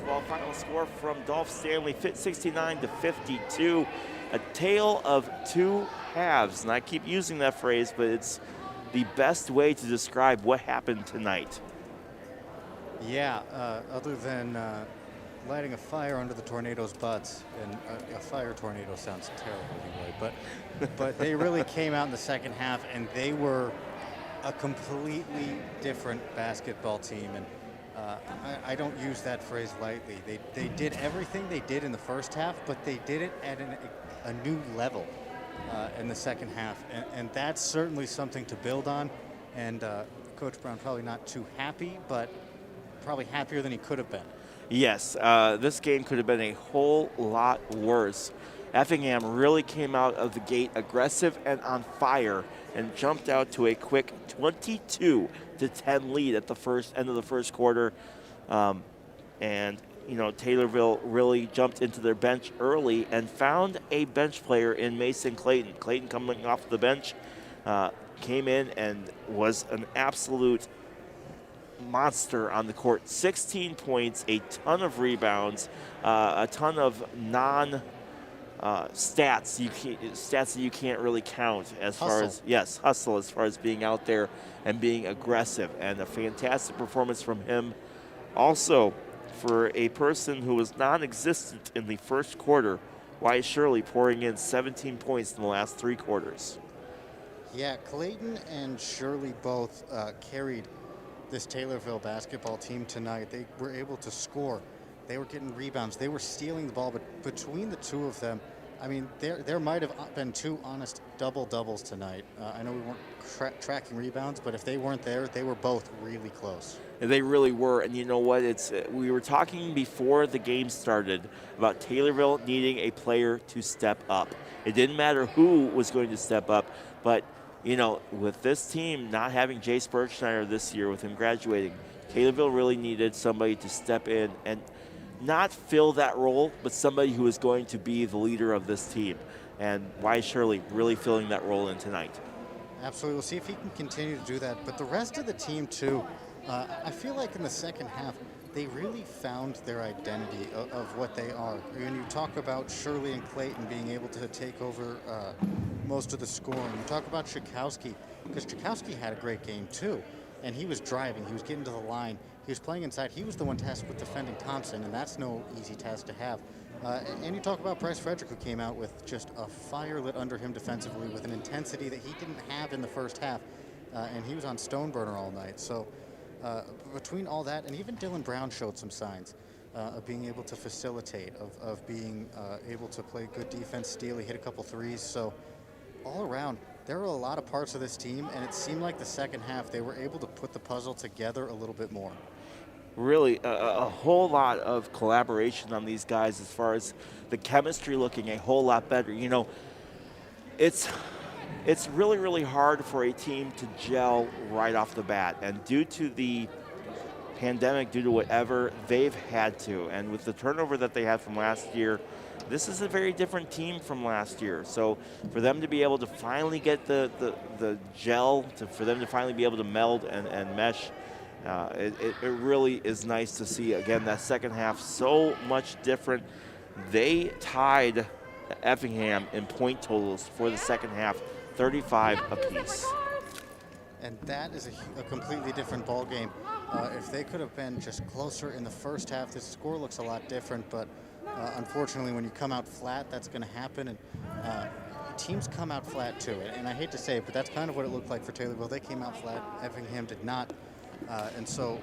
Well, final score from Dolph Stanley, 69-52. A tale of two halves. And I keep using that phrase, but it's the best way to describe what happened tonight. Yeah, other than lighting a fire under the Tornadoes' butts, and a fire tornado sounds terrible anyway, but they really came out in the second half, and they were a completely different basketball team. And I don't use that phrase lightly. They did everything they did in the first half, but they did it at a new level in the second half. And that's certainly something to build on. And Coach Brown probably not too happy, but probably happier than he could have been. Yes, this game could have been a whole lot worse Effingham really came out of the gate aggressive and on fire and jumped out to a quick 22-10 lead at the end of the first quarter. And Taylorville really jumped into their bench early and found a bench player in Mason Clayton. Clayton, coming off the bench, came in and was an absolute monster on the court. 16 points, a ton of rebounds, a ton of stats that you can't really count as far as hustle, as far as being out there and being aggressive, and a fantastic performance from him. Also, for a person who was non-existent in the first quarter, Wyatt Shirley pouring in 17 points in the last 3 quarters. Yeah, Clayton and Shirley both carried this Taylorville basketball team tonight. They were able to score. They were getting rebounds. They were stealing the ball, but between the two of them, I mean, there might have been 2 honest double-doubles tonight. I know we weren't tracking rebounds, but if they weren't there, they were both really close. They really were, and you know what? We were talking before the game started about Taylorville needing a player to step up. It didn't matter who was going to step up, but with this team not having Jace Bergschneider this year, with him graduating, Taylorville really needed somebody to step in and not fill that role, but somebody who is going to be the leader of this team. And Wyatt Shirley really filling that role in tonight. Absolutely. We'll see if he can continue to do that. But the rest of the team, too, I feel like in the second half, they really found their identity of what they are. When you talk about Shirley and Clayton being able to take over most of the scoring, you talk about Tchaikovsky, because Tchaikovsky had a great game, too. And he was driving. He was getting to the line. He was playing inside. He was the one tasked with defending Thompson, and that's no easy task to have. And you talk about Bryce Frederick, who came out with just a fire lit under him defensively with an intensity that he didn't have in the first half. And he was on stone burner all night. So between all that, and even Dylan Brown showed some signs of being able to facilitate, of being able to play good defense, steal. He hit a couple threes. So all around, there were a lot of parts of this team, and it seemed like the second half they were able to put the puzzle together a little bit more. Really, a whole lot of collaboration on these guys as far as the chemistry looking a whole lot better. It's really, really hard for a team to gel right off the bat, and due to the pandemic, due to whatever, they've had to. And with the turnover that they had from last year, this is a very different team from last year. So for them to be able to finally get the gel, for them to finally be able to meld and mesh, it really is nice to see. Again, that second half so much different. They tied Effingham in point totals for the second half, 35 apiece. And that is a completely different ball game. If they could have been just closer in the first half, the score looks a lot different, but unfortunately when you come out flat, that's going to happen. And teams come out flat too, and I hate to say it, but that's kind of what it looked like for Taylorville. They came out flat, Effingham did not. And so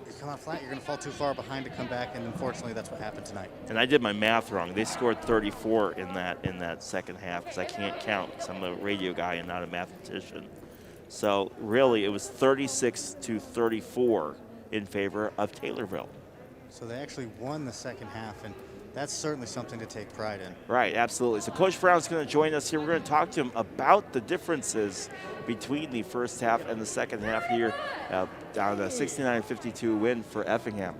you come out flat, you're going to fall too far behind to come back, and unfortunately that's what happened tonight. And I did my math wrong. They scored 34 in that second half, because I can't count, because I'm a radio guy and not a mathematician. So really it was 36-34 in favor of Taylorville. So they actually won the second half, and that's certainly something to take pride in. Right, absolutely. So Coach Brown's going to join us here. We're going to talk to him about the differences between the first half and the second half here down a 69-52 win for Effingham.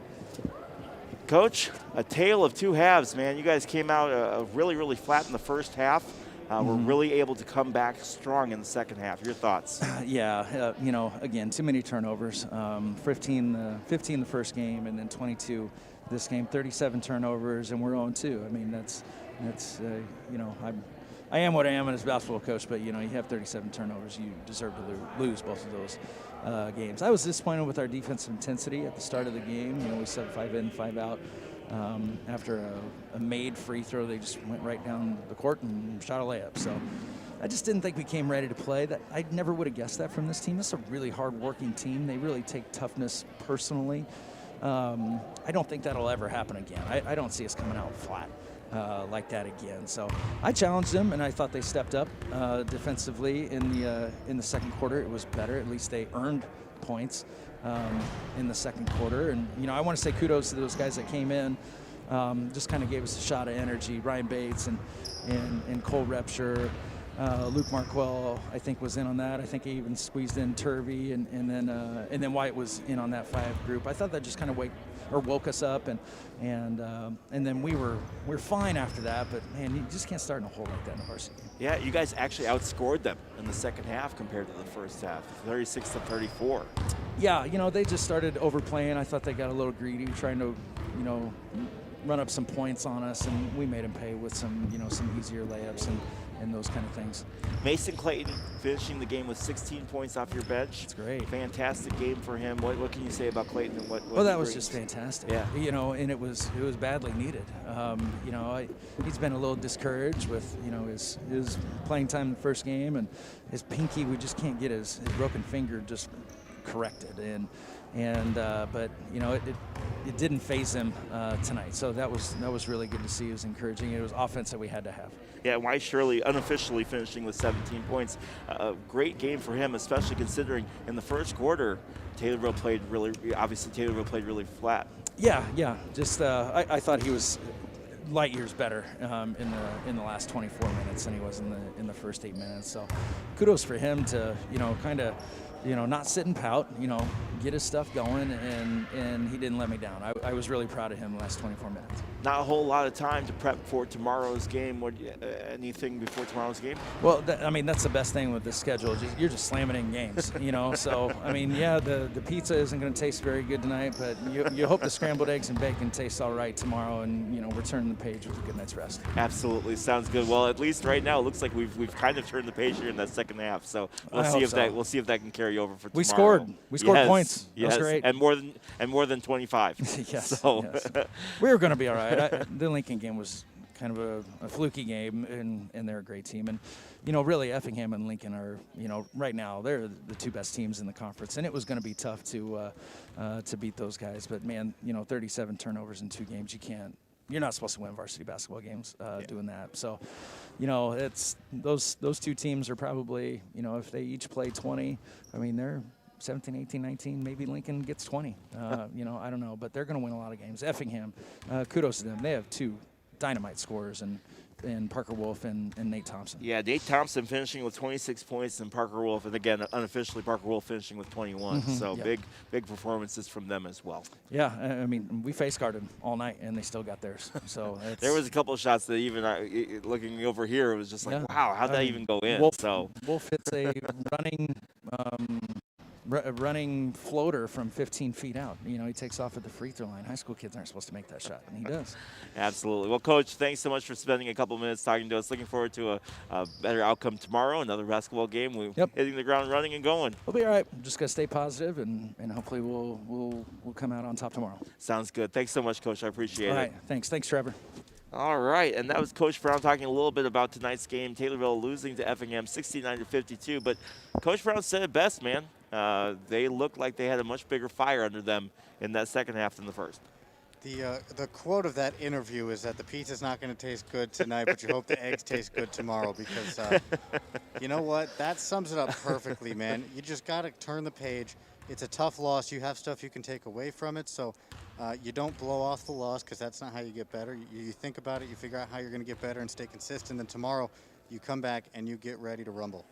Coach, a tale of two halves, man. You guys came out really, really flat in the first half. Were really able to come back strong in the second half. Your thoughts? Yeah, again, too many turnovers. 15 the first game, and then 22 this game. 37 turnovers, and we're 0-2. I mean, that's I am what I am as a basketball coach, but you have 37 turnovers, you deserve to lose both of those games. I was disappointed with our defensive intensity at the start of the game. We said 5 in, 5 out. After a made free throw, they just went right down the court and shot a layup. So I just didn't think we came ready to play. That I never would have guessed that from this team. It's a really hard-working team. They really take toughness personally. I don't think that'll ever happen again. I don't see us coming out flat like that again. So I challenged them, and I thought they stepped up defensively in the second quarter. It was better. At least they earned points in the second quarter. And I want to say kudos to those guys that came in just kind of gave us a shot of energy. Ryan Bates and Cole Repsher. Luke Marquell, I think, was in on that. I think he even squeezed in Turvey, and then White was in on that 5 group. I thought that just kind of woke us up, and then we're fine after that. But man, you just can't start in a hole like that in a varsity game. Yeah, you guys actually outscored them in the second half compared to the first half, 36-34. Yeah, they just started overplaying. I thought they got a little greedy, trying to, run up some points on us, and we made them pay with some easier layups and those kind of things. Mason Clayton finishing the game with 16 points off your bench. That's great. Fantastic game for him. What can you say about Clayton and what Well, that was brings? just fantastic. Yeah. And it was badly needed. He's been a little discouraged with his playing time in the first game, and his pinky, we just can't get his broken finger just corrected, but it didn't phase him tonight. So that was really good to see. It was encouraging. It was offense that we had to have. Yeah, Why Shirley unofficially finishing with 17 points. A great game for him, especially considering in the first quarter, Taylorville played really flat. Yeah. Just I thought he was light years better in the last 24 minutes than he was in the first 8 minutes. So kudos for him to kind of not sit and pout, get his stuff going, and he didn't let me down. I was really proud of him the last 24 minutes. Not a whole lot of time to prep for tomorrow's game. Anything before tomorrow's game? Well, that's the best thing with this schedule. You're just slamming in games, So, the pizza isn't going to taste very good tonight, but you hope the scrambled eggs and bacon tastes all right tomorrow, and, we're turning the page with a good night's rest. Absolutely. Sounds good. Well, at least right now, it looks like we've kind of turned the page here in that second half. So we'll see if that can carry over for tomorrow. We scored points. Yes, that was great. And more than 25. Yes. So. Yes. We were going to be all right. The Lincoln game was kind of a fluky game, and they're a great team. And, really Effingham and Lincoln are, right now they're the 2 best teams in the conference. And it was going to be tough to beat those guys. But, man, 37 turnovers in 2 games, you're not supposed to win varsity basketball games doing that. So, it's those 2 teams are probably, if they each play 20, they're 17, 18, 19, maybe Lincoln gets 20. I don't know, but they're going to win a lot of games. Effingham, kudos to them. They have 2 dynamite scorers and Parker Wolf and Nate Thompson. Yeah, Nate Thompson finishing with 26 points, and Parker Wolf, and again, unofficially Parker Wolf finishing with 21. Mm-hmm. So big performances from them as well. Yeah, we face guarded all night, and they still got theirs. So there was a couple of shots that even looking over here, it was just like, wow, how'd that even go in? Wolf hits a running floater from 15 feet out. He takes off at the free throw line. High school kids aren't supposed to make that shot, and he does. Absolutely. Well, Coach, thanks so much for spending a couple minutes talking to us. Looking forward to a better outcome tomorrow, another basketball game. We're hitting the ground running and going. We'll be all right. Just got to stay positive, and hopefully we'll come out on top tomorrow. Sounds good. Thanks so much, Coach. I appreciate it. All right. Thanks, Trevor. All right, and that was Coach Brown talking a little bit about tonight's game. Taylorville losing to Effingham 69-52, but Coach Brown said it best, man. They looked like they had a much bigger fire under them in that second half than the first. The quote of that interview is that the pizza's not going to taste good tonight, but you hope the eggs taste good tomorrow, because you know what? That sums it up perfectly, man. You just got to turn the page. It's a tough loss. You have stuff you can take away from it, so you don't blow off the loss, because that's not how you get better. You think about it, you figure out how you're going to get better and stay consistent, then tomorrow you come back and you get ready to rumble.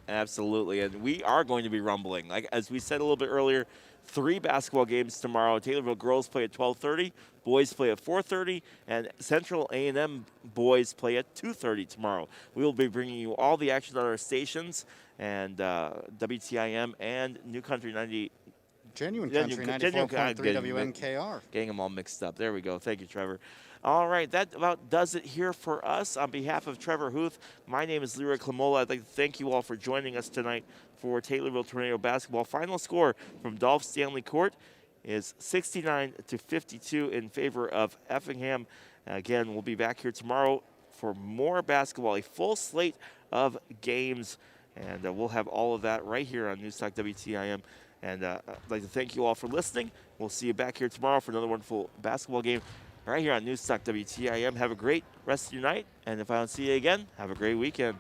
Absolutely, and we are going to be rumbling. Like as we said a little bit earlier, 3 basketball games tomorrow. Taylorville girls play at 12:30, boys play at 4:30, and Central A&M boys play at 2:30 tomorrow. We will be bringing you all the action on our stations, and WTIM and New Country 90. Genuine Country 94.3 WNKR. Getting them all mixed up. There we go. Thank you, Trevor. All right, that about does it here for us. On behalf of Trevor Huth, my name is Leroy Clamola. I'd like to thank you all for joining us tonight for Taylorville Tornado basketball. Final score from Dolph Stanley Court is 69-52 in favor of Effingham. Again, we'll be back here tomorrow for more basketball, a full slate of games, and we'll have all of that right here on Newstalk WTIM. And I'd like to thank you all for listening. We'll see you back here tomorrow for another wonderful basketball game right here on Newstalk WTIM. Have a great rest of your night, and if I don't see you again, have a great weekend.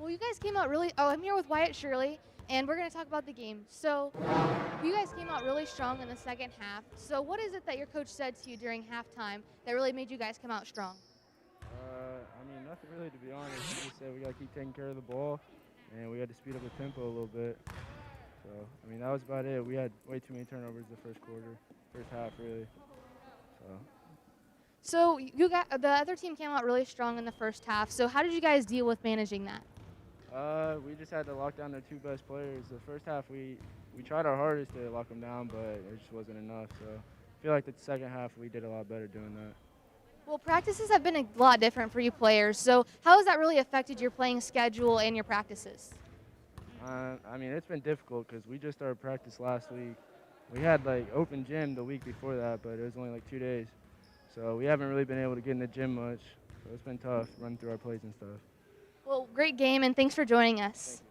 Well, you guys came out really. Oh, I'm here with Wyatt Shirley, and we're going to talk about the game. So, you guys came out really strong in the second half. So, what is it that your coach said to you during halftime that really made you guys come out strong? I mean, nothing really, to be honest. He just said we got to keep taking care of the ball, and we got to speed up the tempo a little bit. So, I mean, that was about it. We had way too many turnovers the first half, really. So, you got the other team came out really strong in the first half. So, how did you guys deal with managing that? We just had to lock down their two best players. The first half, we tried our hardest to lock them down, but it just wasn't enough. So, I feel like the second half, we did a lot better doing that. Well, practices have been a lot different for you players. So, how has that really affected your playing schedule and your practices? I mean, it's been difficult because we just started practice last week. We had like open gym the week before that, but it was only like 2 days. So we haven't really been able to get in the gym much. So it's been tough running through our plays and stuff. Well, great game, and thanks for joining us.